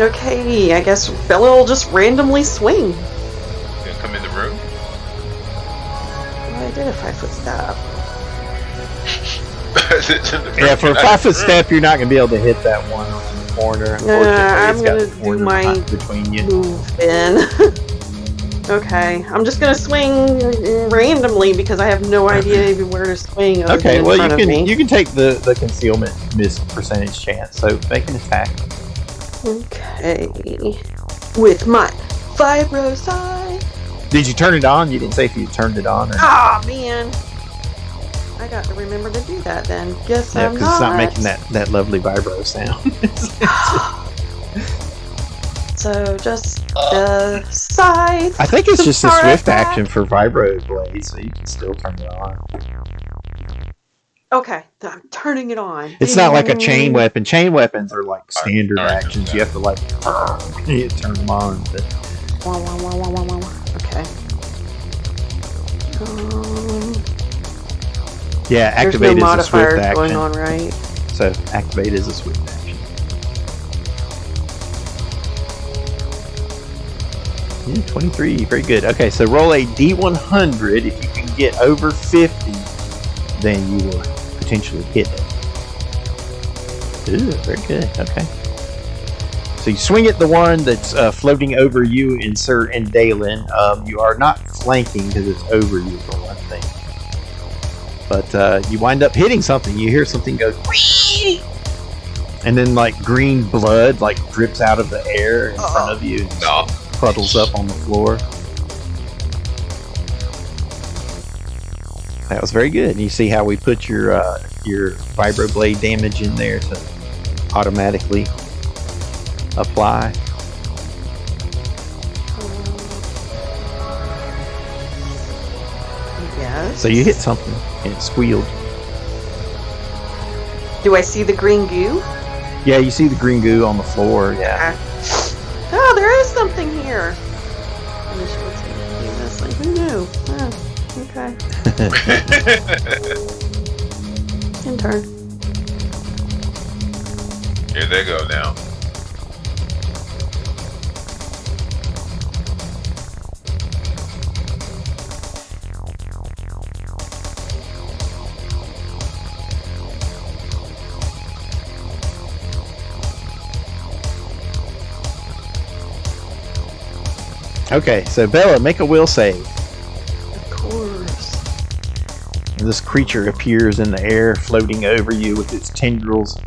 Okay, I guess Bella will just randomly swing. You gonna come in the room? Well, I did a 5-foot step. Yeah, for a 5-foot step, you're not going to be able to hit that one in the corner. I'm going to do my between you. move in. Okay, I'm just going to swing randomly because I have no idea even where to swing. Okay, well you can take the concealment miss percentage chance. So make an attack. Okay, with my vibro side. Did you turn it on? You didn't say if you turned it on. Ah, man. I got to remember to do that then. Guess yeah, I'm because it's not making that lovely vibro sound. So just the side. I think it's just a swift action for vibro blade, so you can still turn it on. Okay, I'm turning it on. It's not like a chain weapon. Chain weapons are like standard actions. You have to like turn them on. But... Okay. Yeah, activate is a swift action. Going on, right? So activate is a swift action. Yeah, 23, very good. Okay, so roll a D100. If you can get over 50, then you will potentially hit it. Ooh, very good. Okay. So you swing at the one that's floating over you and Sir and Dalen. You are not flanking because it's over you for one thing. But you wind up hitting something. You hear something go, whee! And then like green blood like drips out of the air in front of you and puddles up on the floor. That was very good. And you see how we put your vibroblade damage in there to automatically apply. Yes. So you hit something and it squealed. Do I see the green goo? Yeah, you see the green goo on the floor. Yeah. Oh, there is something here. Like, who knew? Oh, okay. In turn. Here they go now. Okay, so Bella, make a will save. Of course. This creature appears in the air, floating over you with its tendrils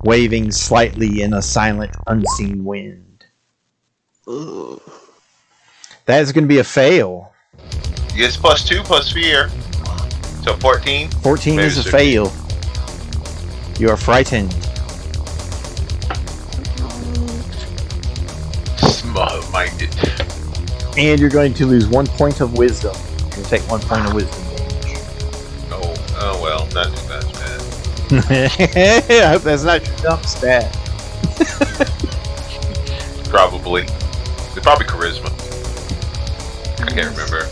waving slightly in a silent, unseen wind. Ooh. That is going to be a fail. Yes, +2 plus fear. So 14. 14 Maybe is a 16. fail. You are frightened. Small-minded. And you're going to lose 1 point of wisdom. You're going to take 1 point of wisdom damage. Oh well, not too bad. I hope that's not your dump stat. Probably. It's probably charisma. I can't remember.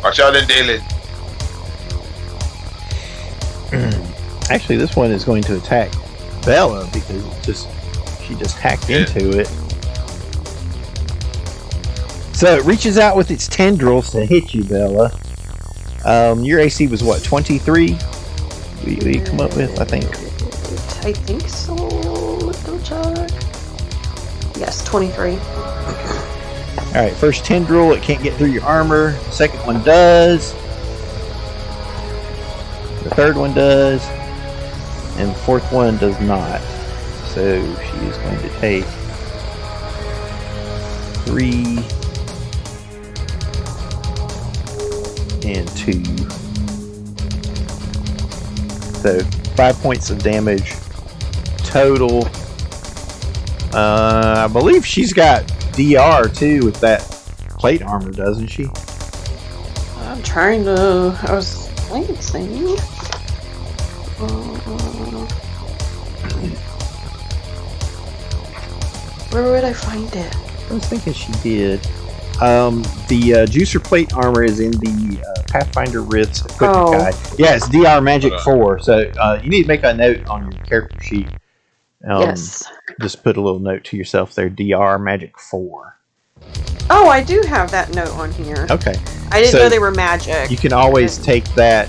Watch out in daylight. Actually, this one is going to attack Bella because she just hacked into it. So it reaches out with its tendrils to hit you, Bella. Your AC was what, 23? What you come up with, I think? I think so. Let me check. Yes, 23. Alright, first tendril, it can't get through your armor. Second one does. The third one does. And the fourth one does not. So she is going to take 3 and 2. So 5 points of damage total. I believe she's got DR too with that plate armor, doesn't she? I'm trying to. I was glancing. Where would I find it? I was thinking she did. The juicer plate armor is in the Pathfinder RIFTS equipment guide. Yeah, it's DR Magic 4. So you need to make a note on your character sheet. Yes. Just put a little note to yourself there. DR Magic 4. Oh, I do have that note on here. Okay. I didn't know they were magic. You can always take that.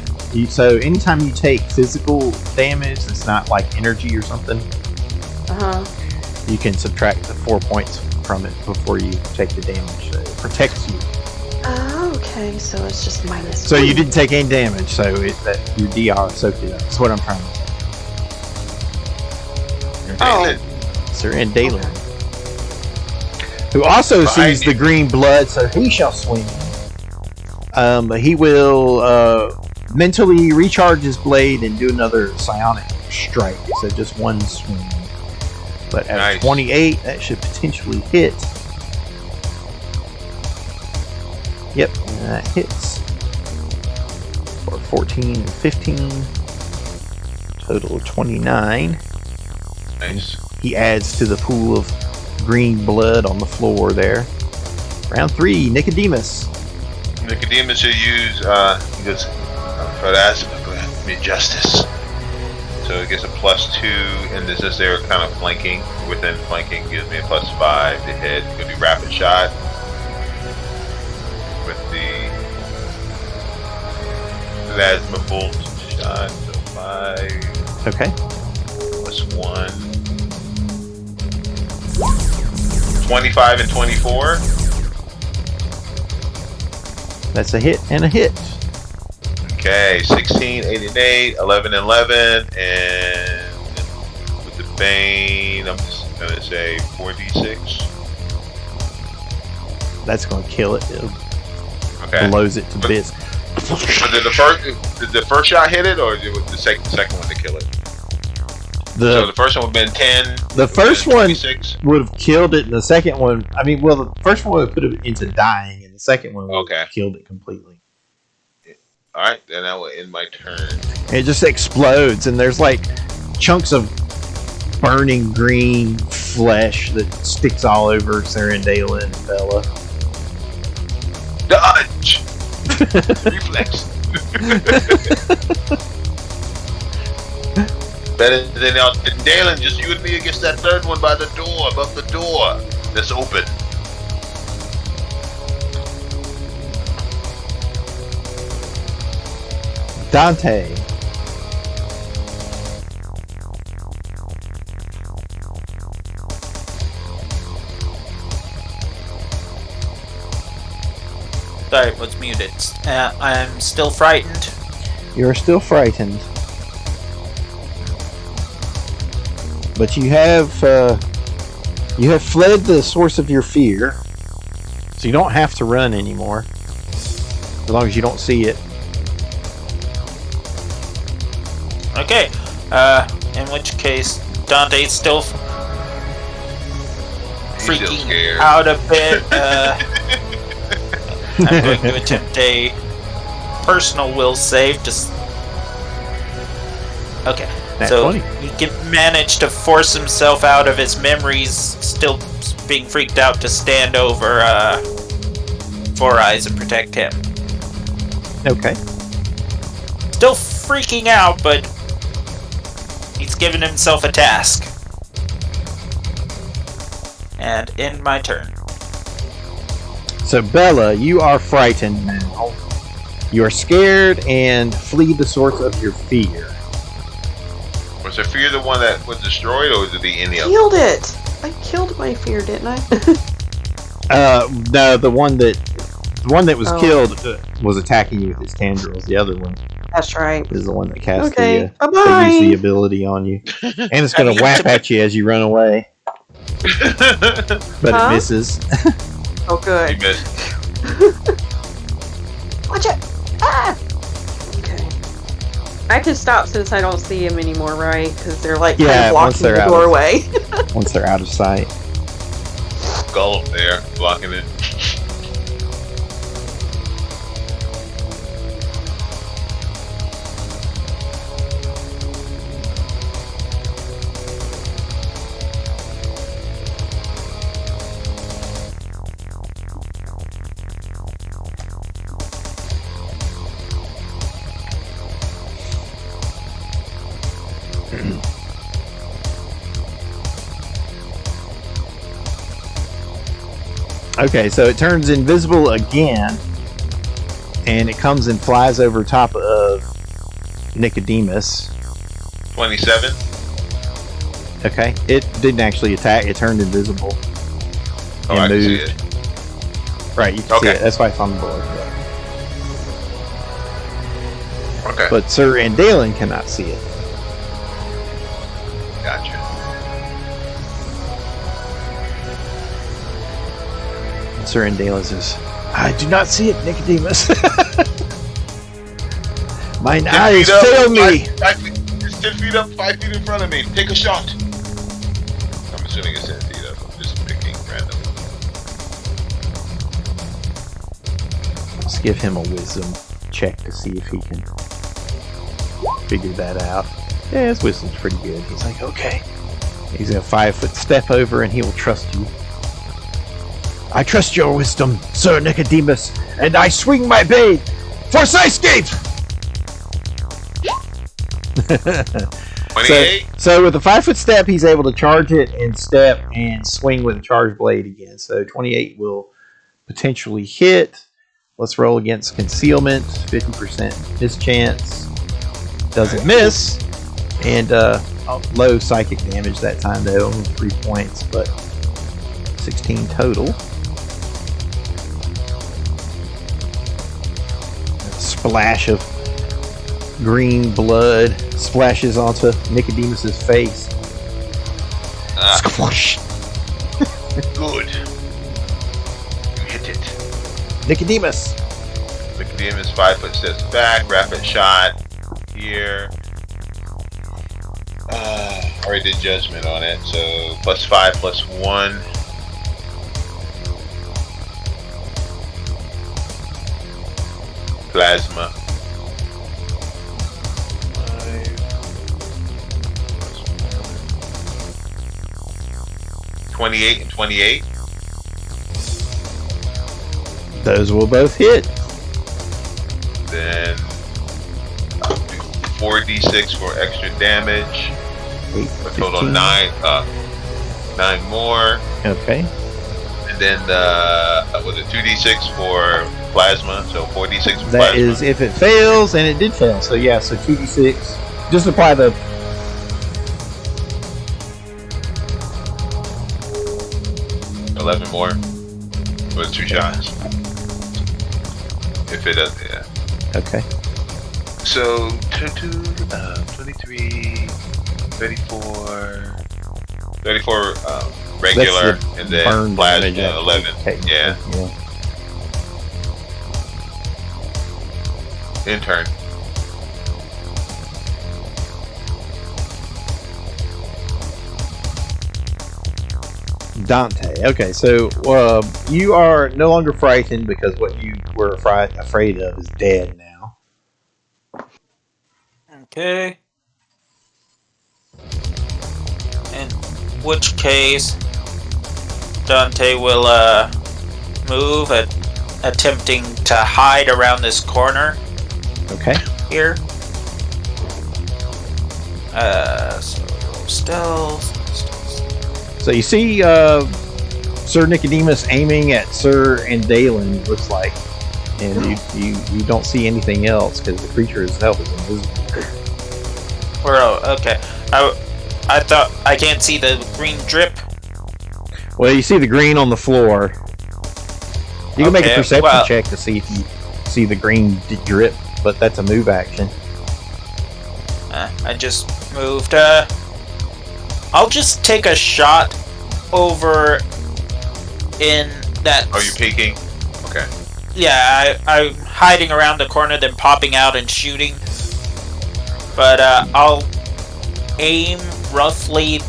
So anytime you take physical damage that's not like energy or something, you can subtract the 4 points from it before you take the damage. So it protects you. Oh, okay. So it's just minus. So you didn't take any damage, so your DR soaked it up. That's what I'm trying to say. Sir and Dalen. Who also sees the green blood, so he shall swing. But he will mentally recharge his blade and do another psionic strike. So just one swing. But at 28, that should potentially hit. Yep, and that hits. For 14 and 15. Total of 29. Nice. He adds to the pool of green blood on the floor there. Round 3, Nicodemus. Nicodemus should use, he goes, for that, me justice. So it gets a +2, and this is there kind of flanking. Within flanking gives me a +5 to hit. Gonna do rapid shot with the plasma bolt shot. So 5. Okay. +1. 25 and 24. That's a hit and a hit. Okay, 16, 8 and 8, 11 and 11, and with the Bane, I'm just gonna say 4d6. That's going to kill it. It Okay. blows it to bits. But did the first shot hit it, or did the second one to kill it? So the first one would have been 10. The first one 26? would have killed it, and the second one, the first one would have put it into dying, and the second one would have killed it completely. Alright, then I will end my turn. And it just explodes, and there's like chunks of burning green flesh that sticks all over Sarandala and Bella. Dodge! Reflex. Better than Dalen, just you and me against that third one by the door, above the door. That's open. Dante. Sorry, what's muted? I'm still frightened. You're still frightened. But you have fled the source of your fear. So you don't have to run anymore. As long as you don't see it. Okay. In which case, Dante's still freaking out a bit. I'm going to attempt a personal will save. Okay. So 20. he can manage to force himself out of his memories, still being freaked out, to stand over Four Eyes and protect him. Okay. Still freaking out, but he's given himself a task. And end my turn. So Bella, you are frightened now. You are scared and flee the source of your fear. Was the fear the one that was destroyed, or was it the any other? Killed it! I killed my fear, didn't I? No, the one that was killed was attacking you with his tendrils. The other one, that's right, is the one that cast that used the ability on you, and it's going to whap at you as you run away. But it misses. Oh, good. You missed. Watch it! Ah! Okay. I can stop since I don't see him anymore, right? Because they're like kind of blocking the doorway. Once they're out of sight. Skull up there, blocking it. Okay, so it turns invisible again, and it comes and flies over top of Nicodemus. 27. Okay, it didn't actually attack; it turned invisible and I moved. can see it. Right, you can see it. That's why it's on the board. Okay. But Sir Andalen cannot see it. Gotcha. Sir Andalen says, "I do not see it, Nicodemus. Mine eyes fail me." It's 10 feet up, 5 feet in front of me. Take a shot. I'm assuming it's 10 feet up. I'm just picking random. Let's give him a wisdom check to see if he can figure that out. Yeah, his wisdom's pretty good. He's like, okay. He's a 5-foot step over and he will trust you. I trust your wisdom, Sir Nicodemus, and I swing my blade for Skyscape! 28? So with a 5-foot step, he's able to charge it and step and swing with a charged blade again. So 28 will potentially hit. Let's roll against concealment. 50% mischance. Doesn't miss. And low psychic damage that time, though. Only 3 points, but 16 total. A splash of green blood splashes onto Nicodemus's face. Squash. Good. You hit it. Nicodemus. Nicodemus 5 foot steps back. Rapid shot here. Already did judgment on it, so +5 +1. Plasma. 28 and 28. Those will both hit. Then 4d6 for extra damage. 8, A total 15. 9 more. Okay. And then was it 2d6 for plasma? So 4d6 for That plasma. is if it fails, and it did fail. So yeah, so 2d6. Just apply the. 11 more. With 2 shots. If it does, yeah. Okay. So 23, 34, 34 regular, That's the and then burn plasma damage, 11. okay. Yeah. Intern. Dante. Okay, so you are no longer frightened because what you were afraid of is dead now. Okay. In which case, Dante will move, attempting to hide around this corner Okay. here. So stealth. So you see Sir Nicodemus aiming at Sir and Dalen, it looks like. And you don't see anything else because the creature itself is invisible. Okay. I thought I can't see the green drip. Well, you see the green on the floor. You can make a Okay, perception well- check to see if you see the green drip, but that's a move action. I just moved. I'll just take a shot over in that. Are you peeking? Okay. Yeah, I'm hiding around the corner, then popping out and shooting. But I'll aim roughly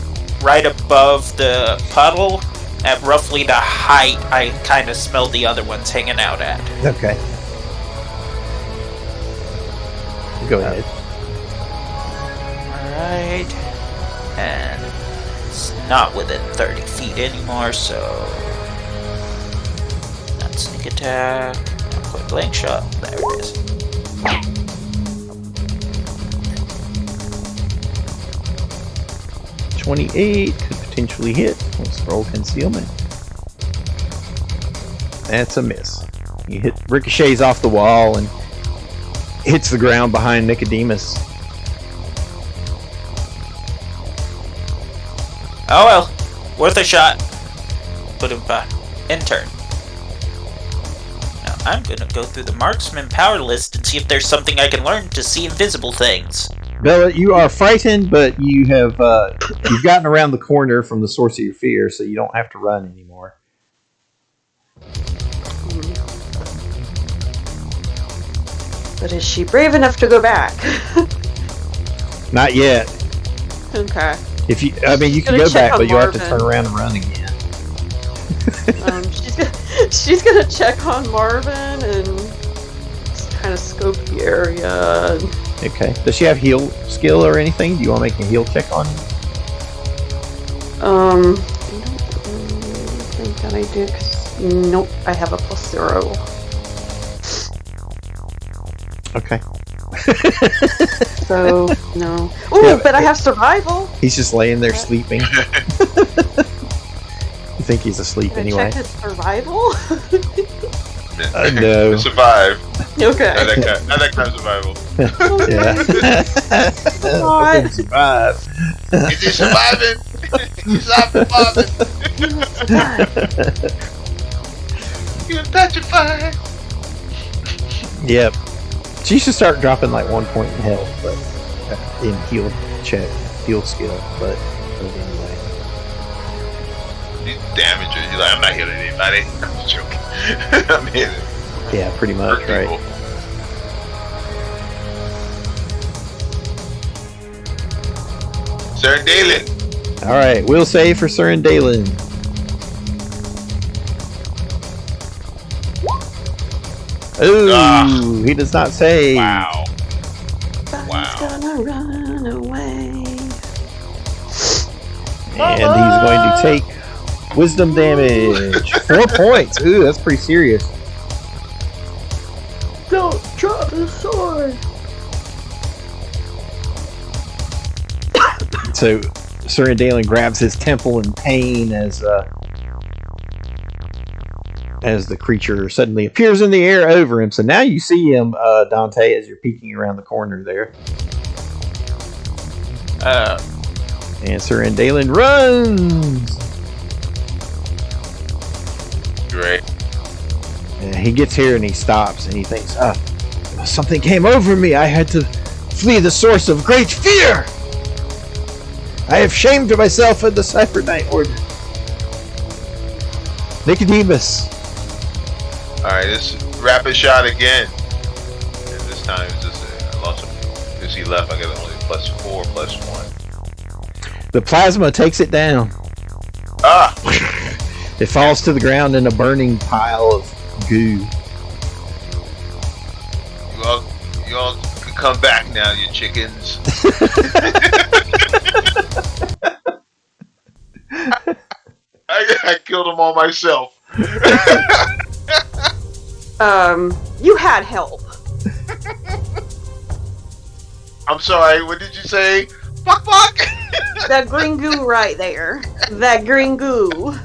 right above the puddle at roughly the height I kind of smelled the other ones hanging out at. Okay. Go ahead. Alright. And it's not within 30 feet anymore, so... Not sneak attack. Not quick blank shot. There it is. $28 could potentially hit. Let's roll concealment. That's a miss. You hit ricochets off the wall and hits the ground behind Nicodemus. Oh well. Worth a shot. Put him back. Intern. Now I'm gonna go through the marksman power list and see if there's something I can learn to see invisible things. Bella, you are frightened, but you have you've gotten around the corner from the source of your fear, so you don't have to run anymore. But is she brave enough to go back? Not yet. Okay. If you, I mean, you can Gonna go check back, on but you'll have to Marvin. turn around and run again. She's gonna check on Marvin and just kind of scope the area. Okay. Does she have heal skill or anything? Do you want to make a heal check on him? I don't think that I do. 'Cause nope, I have a +0. Okay. So no. Ooh, Yeah, but I have survival. He's just laying there sleeping. You think he's asleep Can I anyway? check his survival? No. Survive. Okay. Not that kind of survival. Yeah. What? Didn't survive. Is he surviving? He's surviving. You're petrified. Yep. She should start dropping like 1 point in health, but in heal check, heal skill. But anyway. He's damaging. He's like, I'm not healing anybody. I'm joking. I'm healing. Yeah, pretty much, Hurt right? people. Sir Dalen. All right, we'll save for Sir and Dalen. Ooh, he does not save. Wow. Buddy's gonna run away. And he's going to take wisdom damage. 4 points. Ooh, that's pretty serious. Don't drop the sword. So, Sir and Dalen grabs his temple in pain as the creature suddenly appears in the air over him. So now you see him, Dante, as you're peeking around the corner there. And Sir and Dalen runs. Great. And he gets here and he stops and he thinks, something came over me. I had to flee the source of great fear. I have shamed myself in the Cyber Knight Order. Nicodemus. Alright, this rapid shot again. And this time it's just I lost him. Since he left, I got only +4, +1. The plasma takes it down. Ah! It falls to the ground in a burning pile of goo. You all can come back now, you chickens. I killed them all myself. You had help. I'm sorry, what did you say? Fuck, fuck! That green goo right there. That green goo.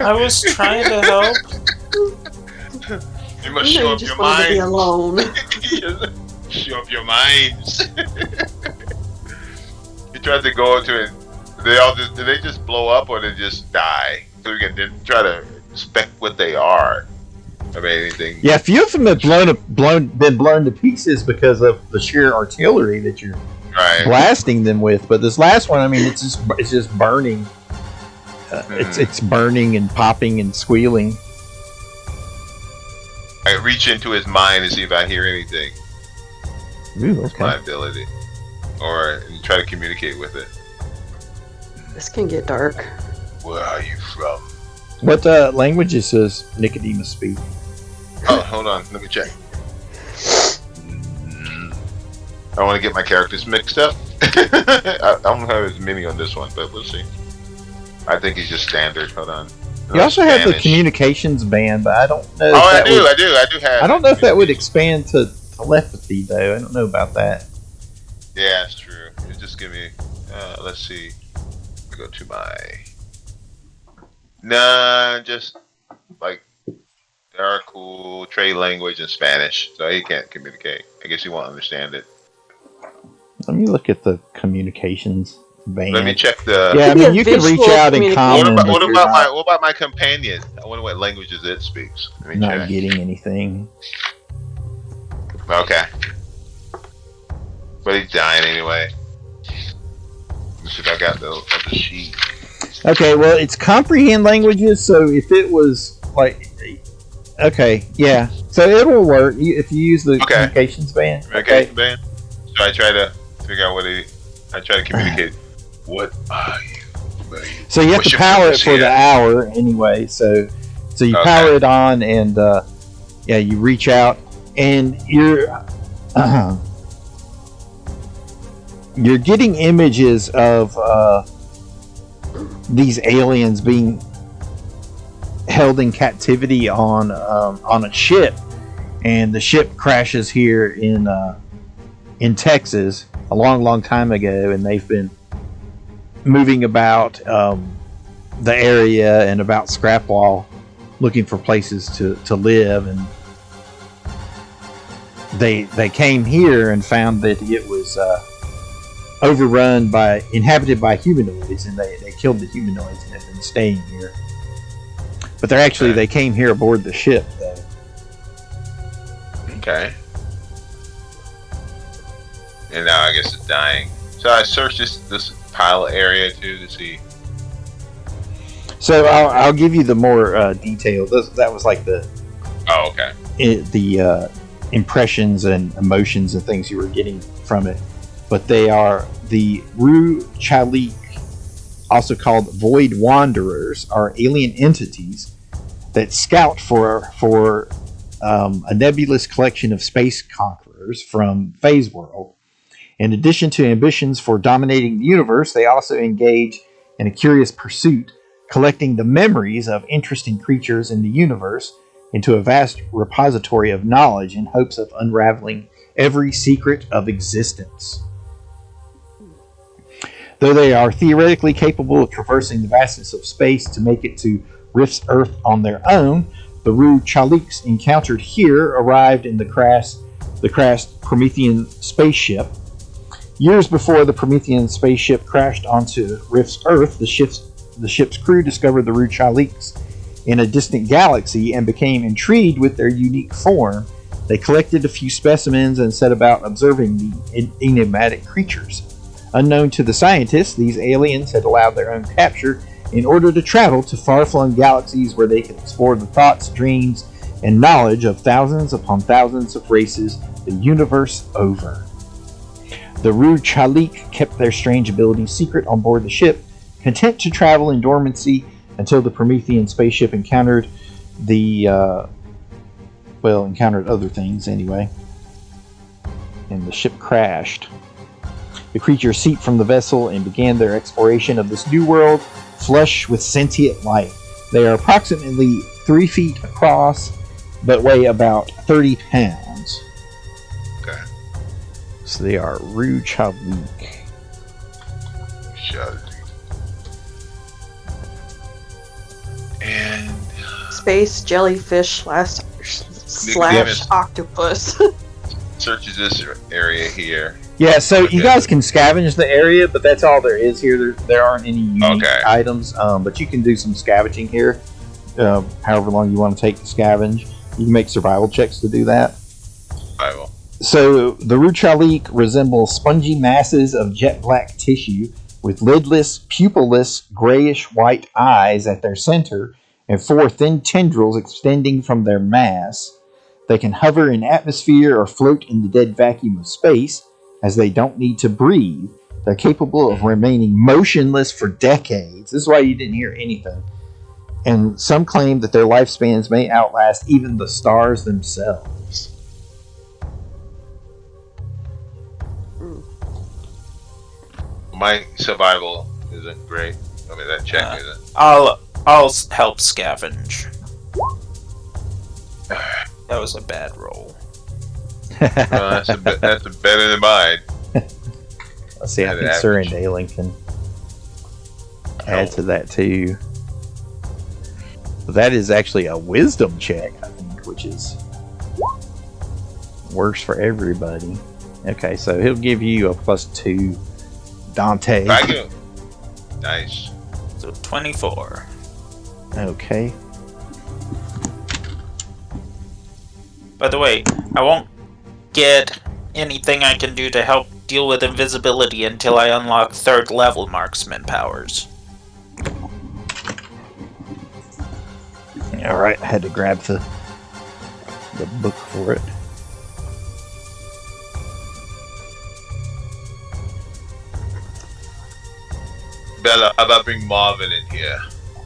I was trying to help. You must You know show you up just your wanted to be minds. alone. Show up your minds. You tried to go into it. Did they just blow up or they just die? So we can then try to inspect what they are. I mean, anything. Yeah, a few of them have been blown to pieces because of the sheer artillery that you're Right. blasting them with. But this last one, I mean, it's just burning. It's burning and popping and squealing. I reach into his mind and see if I hear anything. Ooh, It's my okay. ability. Or try to communicate with it. This can get dark. Where are you from? What languages does Nicodemus speak? Oh, hold on. Let me check. I want to get my characters mixed up. I don't have as many on this one, but we'll see. I think he's just standard. Hold on. You also have the Spanish. communications band, but I don't know. Oh, if I do have. I don't know if that would expand to telepathy, though. I don't know about that. Yeah, it's true. You just give me. Let's see. Let me go to my. Nah, just like there are cool trade language in Spanish, so he can't communicate. I guess he won't understand it. Let me look at the communications band. Let me check the. Yeah, I Maybe mean, a you can reach visual out in communication. common. What but you're what about my companion? I wonder what languages it speaks. Let me not check. getting anything? Okay. But he's dying anyway. Let me see if I got the other sheet. Okay, well, it's comprehend languages, so if it was like. Okay, yeah. So it will work if you use the communications band. Okay, man. So I try to figure out I try to communicate. What are you? So you have to power it for the hour anyway. So you power it on, and you reach out, and you're getting images of these aliens being held in captivity on a ship, and the ship crashes here in Texas a long time ago, and they've been moving about the area and about Scrapwall looking for places to live, and they came here and found that it was inhabited by humanoids, and they killed the humanoids and have been staying here. But they came here aboard the ship, though. Okay. And now I guess it's dying. So I searched this pile area too to see. So I'll give you the more detail. That was like the the impressions and emotions and things you were getting from it. but they are the Ru Chalik, also called Void Wanderers, are alien entities that scout for a nebulous collection of space conquerors from Phase World. In addition to ambitions for dominating the universe, they also engage in a curious pursuit, collecting the memories of interesting creatures in the universe into a vast repository of knowledge in hopes of unraveling every secret of existence. Though they are theoretically capable of traversing the vastness of space to make it to Rift's Earth on their own, the Ru Chaliks encountered here arrived in the crashed Promethean spaceship. Years before the Promethean spaceship crashed onto Rift's Earth, the ship's crew discovered the Ru Chaliks in a distant galaxy and became intrigued with their unique form. They collected a few specimens and set about observing the enigmatic creatures. Unknown to the scientists, these aliens had allowed their own capture in order to travel to far-flung galaxies where they could explore the thoughts, dreams, and knowledge of thousands upon thousands of races the universe over. The Ru Chalik kept their strange abilities secret on board the ship, content to travel in dormancy until the Promethean spaceship encountered encountered other things anyway, and the ship crashed. The creatures seeped from the vessel and began their exploration of this new world, flush with sentient life. They are approximately 3 feet across, but weigh about 30 pounds. Okay. So they are Ru Chalik. And Space jellyfish slash octopus. searches this area here. Yeah, so you guys can scavenge the area, but that's all there is here. There aren't any unique items, but you can do some scavenging here. However long you want to take to scavenge. You can make survival checks to do that. Survival. So the Ru Chalik resemble spongy masses of jet black tissue with lidless, pupilless, grayish-white eyes at their center and 4 thin tendrils extending from their mass. They can hover in atmosphere or float in the dead vacuum of space, as they don't need to breathe. They're capable of remaining motionless for decades. This is why you didn't hear anything. And some claim that their lifespans may outlast even the stars themselves. My survival isn't great. I mean, that check isn't. I'll help scavenge. That was a bad roll. That's better than mine. Let's see, I think Surrendailing can add to that too. That is actually a wisdom check, I think, which is worse for everybody. Okay, so he'll give you a +2, Dante. Nice. So 24. Okay. By the way, I won't get anything I can do to help deal with invisibility until I unlock 3rd level marksman powers. Alright, I had to grab the book for it. Bella, how about bring Marvin in here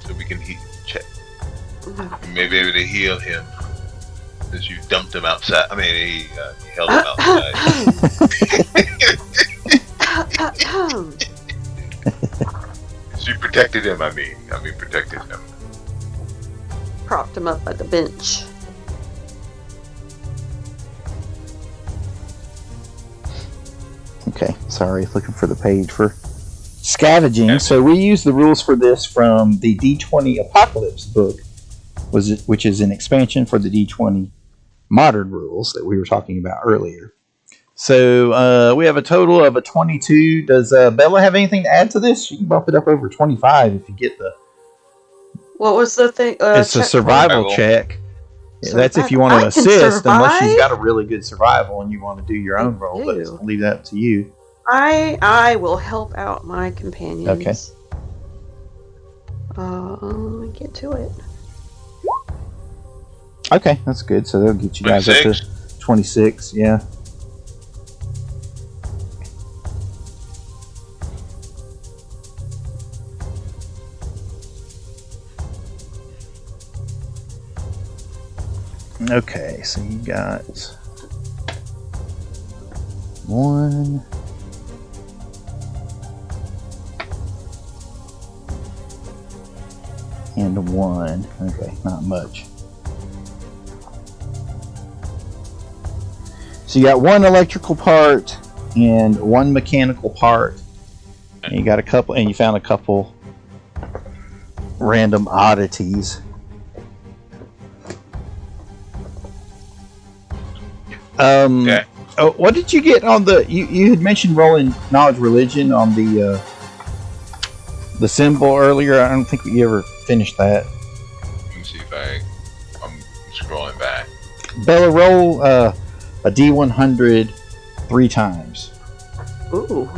so we can check? You may be able to heal him since you dumped him outside. I mean, he held him outside. She protected him. I mean, protected him. Propped him up at the bench. Okay, sorry, looking for the page for scavenging. Yeah. So we use the rules for this from the D20 Apocalypse book, which is an expansion for the D20 modern rules that we were talking about earlier. So we have a total of a 22. Does Bella have anything to add to this? You can bump it up over 25 if you get the... What was the thing? It's a survival check. Yeah, that's if you want to assist, unless she's got a really good survival and you want to do your own roll. But I'll leave that up to you. I will help out my companions. Okay. Let me get to it. Okay, that's good. So they'll get you guys 26. Up to 26, yeah. Okay, so you got 1. And 1. Okay, not much. So you got 1 electrical part and 1 mechanical part. And you got a couple, and you found a couple random oddities. Okay. Oh, what did you get on the? You had mentioned rolling knowledge religion on the symbol earlier. I don't think you ever finished that. Let me see if I'm scrolling back. Bella, roll a D100 3 times. Ooh.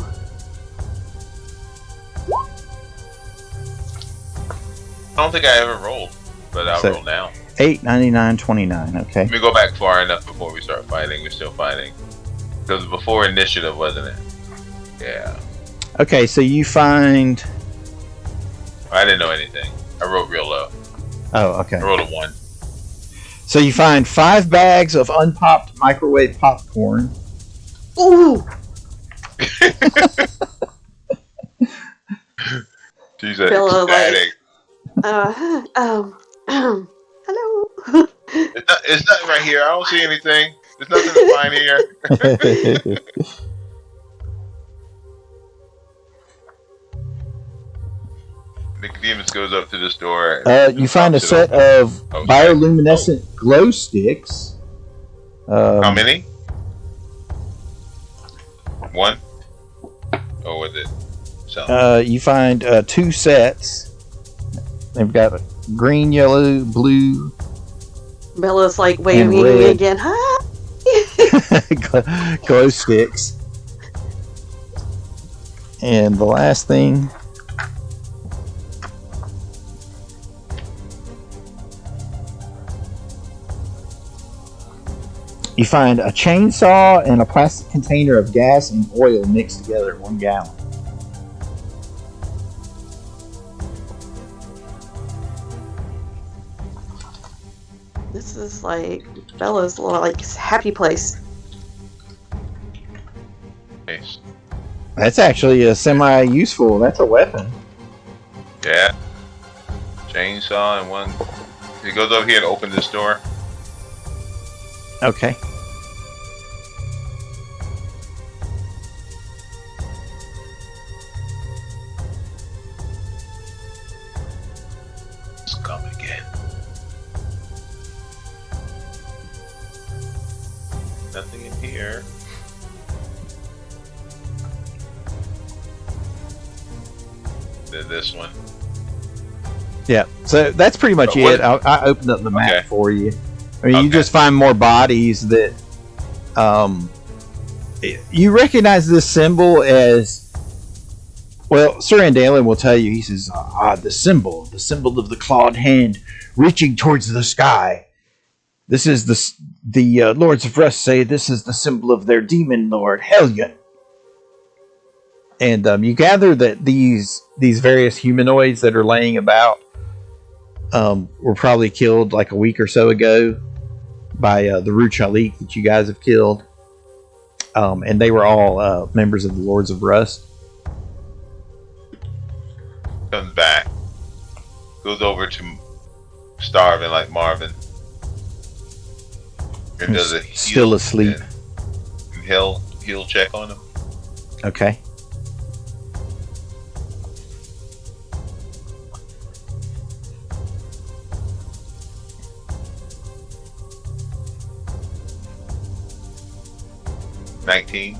I don't think I ever rolled, but I'll roll now. 8, 99, 29. Okay. Let me go back far enough before we start fighting. We're still fighting. Because before initiative, wasn't it? Yeah. Okay, so you find. I didn't know anything. I wrote real low. Oh, okay. I rolled a 1. So you find 5 bags of unpopped microwave popcorn. Ooh. She's Bella, ecstatic. Hello. It's nothing right here. I don't see anything. There's nothing to find here. Nicodemus goes up to this door. You find a set of bioluminescent glow sticks. How many? 1? Or was it something? You find 2 sets. They've got green, yellow, blue. Bella's like waving And red. me again. Hi. Glow sticks. And the last thing. You find a chainsaw and a plastic container of gas and oil mixed together in 1 gallon. This is like Bella's little like happy place. Nice. That's actually a semi-useful. That's a weapon. Yeah. Chainsaw and 1. He goes over here and opens this door. Okay. It's coming again. Nothing in here. Then this one. Yeah. So that's pretty much it. I opened up the map for you. I mean, you just find more bodies that. You recognize this symbol as. Well, Sir Andalin will tell you. He says, the symbol of the clawed hand reaching towards the sky. This is the Lords of Rust say this is the symbol of their demon lord, Hellion. And you gather that these various humanoids that are laying about were probably killed like a week or so ago by the Ruchalik that you guys have killed. And they were all members of the Lords of Rust. Comes back. Goes over to Starving like Marvin. And does a still asleep. And he'll check on him. Okay. $19.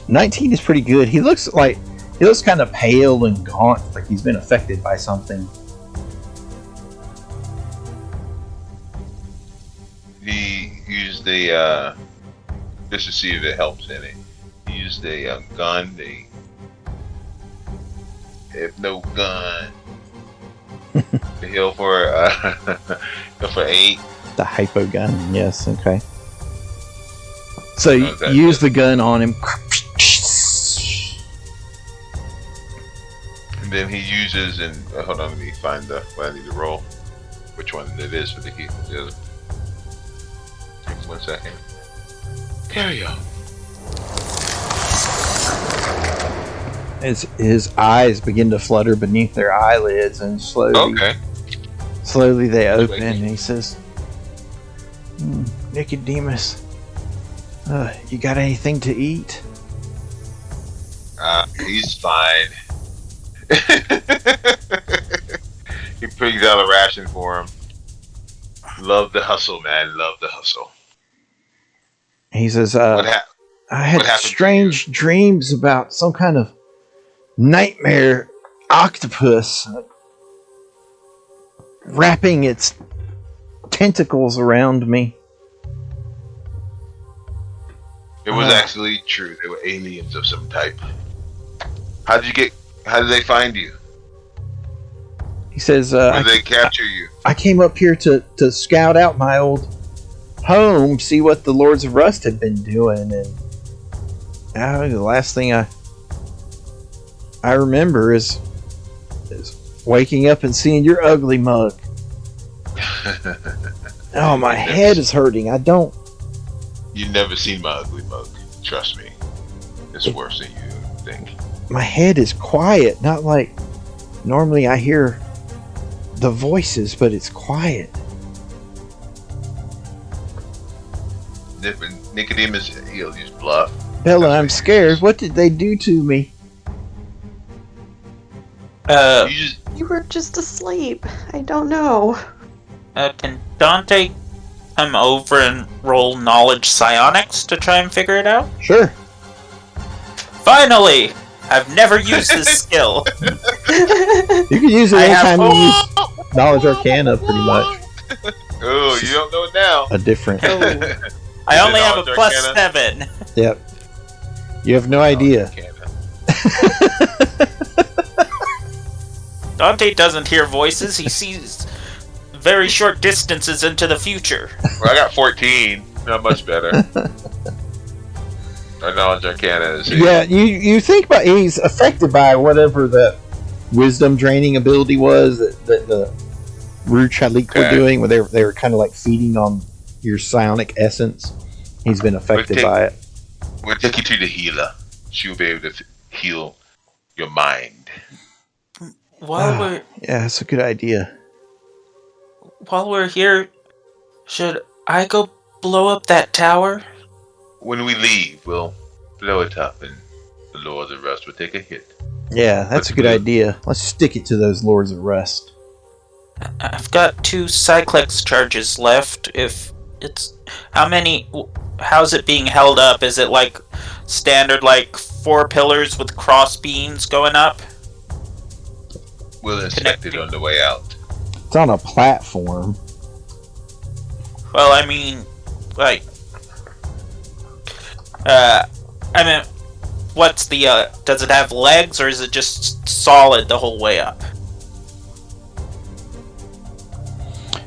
$19 is pretty good. He looks kind of pale and gaunt, like he's been affected by something. He used the just to see if it helps any. He used a gun. If no gun, to heal for 8. The hypo gun, yes, okay. So you use the gun on him. And then he uses hold on, let me find what I need to roll. Which one it is for the key? The other. Just 1 second. Carry on. His eyes begin to flutter beneath their eyelids, and slowly they open, and he says, Nicodemus, you got anything to eat? He's fine. He brings out a ration for him. Love the hustle, man. Love the hustle. He says, What I had happened strange dreams about some kind of nightmare octopus wrapping its tentacles around me. It was actually true. They were aliens of some type. How did they find you? He says, When did they capture you? I came up here to scout out my old home, see what the Lords of Rust had been doing, and the last thing I remember is waking up and seeing your ugly mug. Oh, my head is hurting. You've never seen my ugly mug. Trust me. It's worse than you think. My head is quiet, not like normally I hear the voices, but it's quiet. Nicodemus, he'll use bluff. Bella, I'm scared. What did they do to me? You were just asleep. I don't know. Can Dante come over and roll knowledge psionics to try and figure it out? Sure. Finally! I've never used this skill. You can use it anytime you use knowledge arcana, pretty much. Oh, you don't know it now. A different. I only have a +7. Yep. You have no idea. Dante doesn't hear voices. He sees very short distances into the future. Well, I got 14. Not much better. Our knowledge arcana is. Yeah, you think about he's affected by whatever that wisdom draining ability was that the Rue Chalik were doing, where they were kind of like feeding on your psionic essence. He's been affected by it. We'll take you to the healer. She'll be able to heal your mind. Yeah, that's a good idea. While we're here, should I go blow up that tower? When we leave, we'll blow it up and the Lords of Rust will take a hit. Yeah, that's a good idea. Let's stick it to those Lords of Rust. I've got 2 Cyclex charges left. If it's... How's it being held up? Is it like standard, like 4 pillars with cross beams going up? We'll inspect it on the way out. It's on a platform. Well, I mean, like... what's the, does it have legs, or is it just solid the whole way up?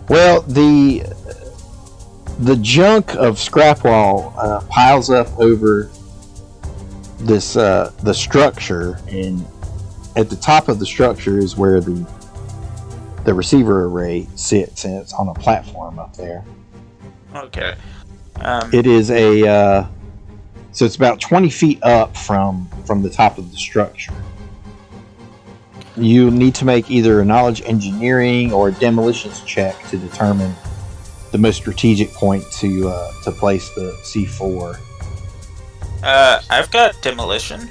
Well, the junk of Scrapwall piles up over this the structure, and at the top of the structure is where the receiver array sits, and it's on a platform up there. Okay. It is so it's about 20 feet up from the top of the structure. You need to make either a knowledge engineering or a demolitions check to determine the most strategic point to place the C4. I've got demolition.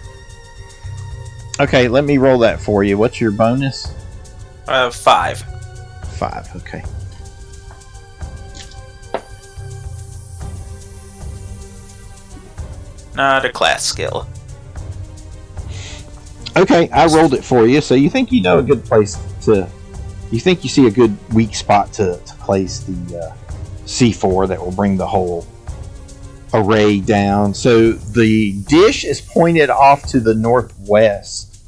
Okay, let me roll that for you. What's your bonus? 5. 5, okay. Not a class skill. Okay, I rolled it for you, so you think you know a good place to... You think you see a good weak spot to place the C4 that will bring the whole array down. So the dish is pointed off to the northwest.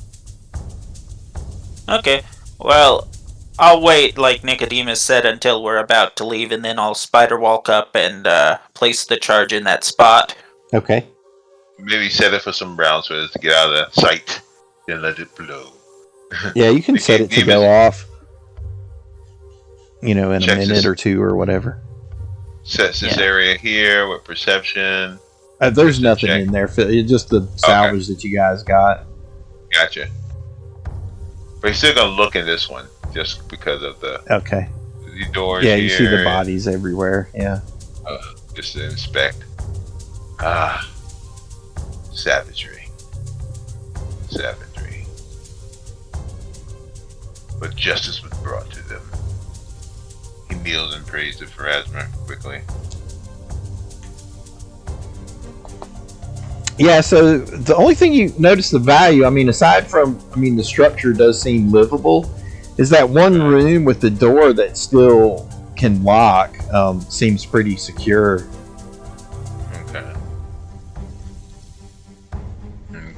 Okay, well, I'll wait, like Nicodemus said, until we're about to leave, and then I'll spider walk up and place the charge in that spot. Okay. Maybe set it for some rounds for us to get out of sight, then let it blow. Yeah, you can set it to go off. In a Check minute this. or two or whatever. Sets this area here with perception. There's nothing in there. It's just the salvage that you guys got. Gotcha. But he's still gonna look in this one just because of the doors. Yeah, here you see the bodies everywhere. Yeah. Just to inspect. Savagery. But justice was brought to them. He kneels and prays to Pharasma quickly. Yeah, so the only thing you notice the value, aside from, the structure does seem livable, is that one room with the door that still can lock seems pretty secure.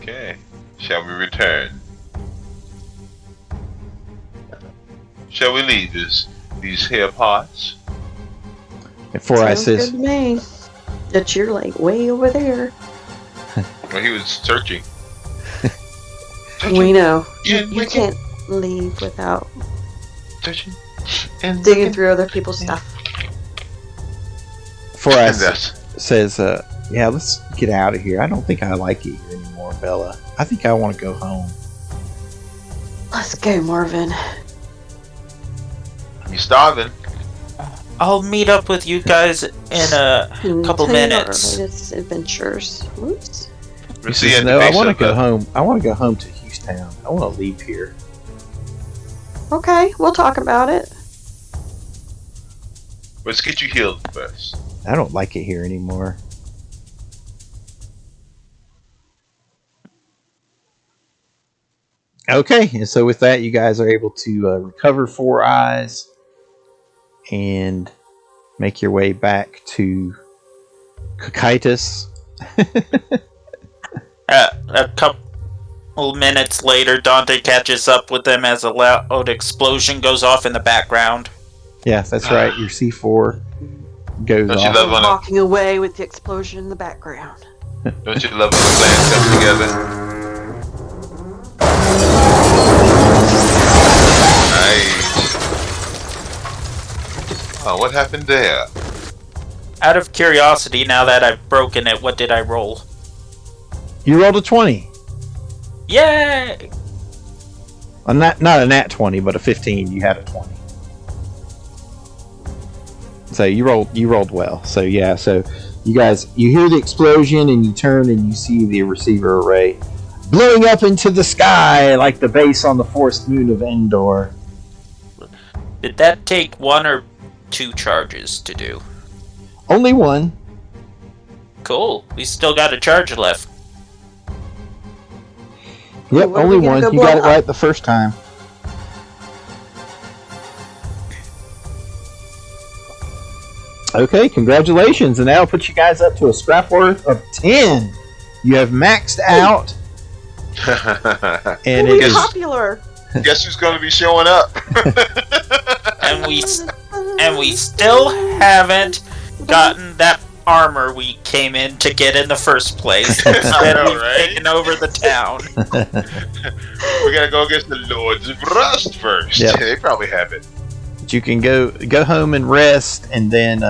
Okay. Shall we return? Shall we leave these here parts? Before I Sounds good says, to me. That you're like way over there. Well, he was searching. We know. Yeah, You can't leave without searching and digging through other people's stuff. before I says, yeah, let's get out of here. I don't think I like it here anymore, Bella. I think I want to go home. Let's go, Marvin. You're starving. I'll meet up with you guys in a couple minutes. Our latest adventures. Whoops. We'll see you at the No, I base want to of go the- home. I want to go home to Houston. I want to leave here. Okay, we'll talk about it. Let's get you healed first. I don't like it here anymore. Okay, and so with that, you guys are able to recover 4 eyes and make your way back to Cocytus. A couple minutes later, Dante catches up with them as a loud explosion goes off in the background. Yeah, that's right. Your C4 goes Don't you off. love when Walking away with the explosion in the background. Don't you love when the plans come together? Nice. Oh, what happened there? Out of curiosity, now that I've broken it, what did I roll? You rolled a 20. Yay! Not a nat 20, but a 15. You had a 20. So you rolled well. So yeah, so you guys, you hear the explosion and you turn and you see the receiver array blowing up into the sky like the base on the forest moon of Endor. Did that take 1 or 2 charges to do? Only one. Cool. We still got a charge left. Yep, What are only we gonna one. go You got blow it up? right the first time. Okay, congratulations, and that'll put you guys up to a scrap worth of 10. You have maxed out, and We'll it be is popular. Guess who's going to be showing up? And we still haven't gotten that armor we came in to get in the first place. Instead, know, we've right? taken over the town. We got to go against the Lords of Rust first. Yep. They probably have it. But you can go home and rest, and then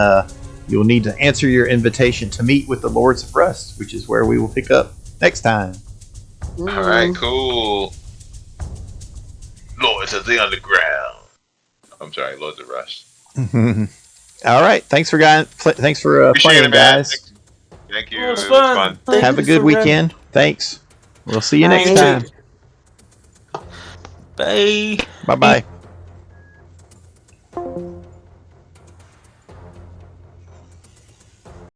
you'll need to answer your invitation to meet with the Lords of Rust, which is where we will pick up next time. All right, cool. Lords of the Underground. I'm sorry, Lords of Rust. All right, thanks for Appreciate playing, it, man. guys. Thank you. It was It was fun. fun. Have a good weekend. Thanks. We'll see you next Bye. time. Bye. Bye bye.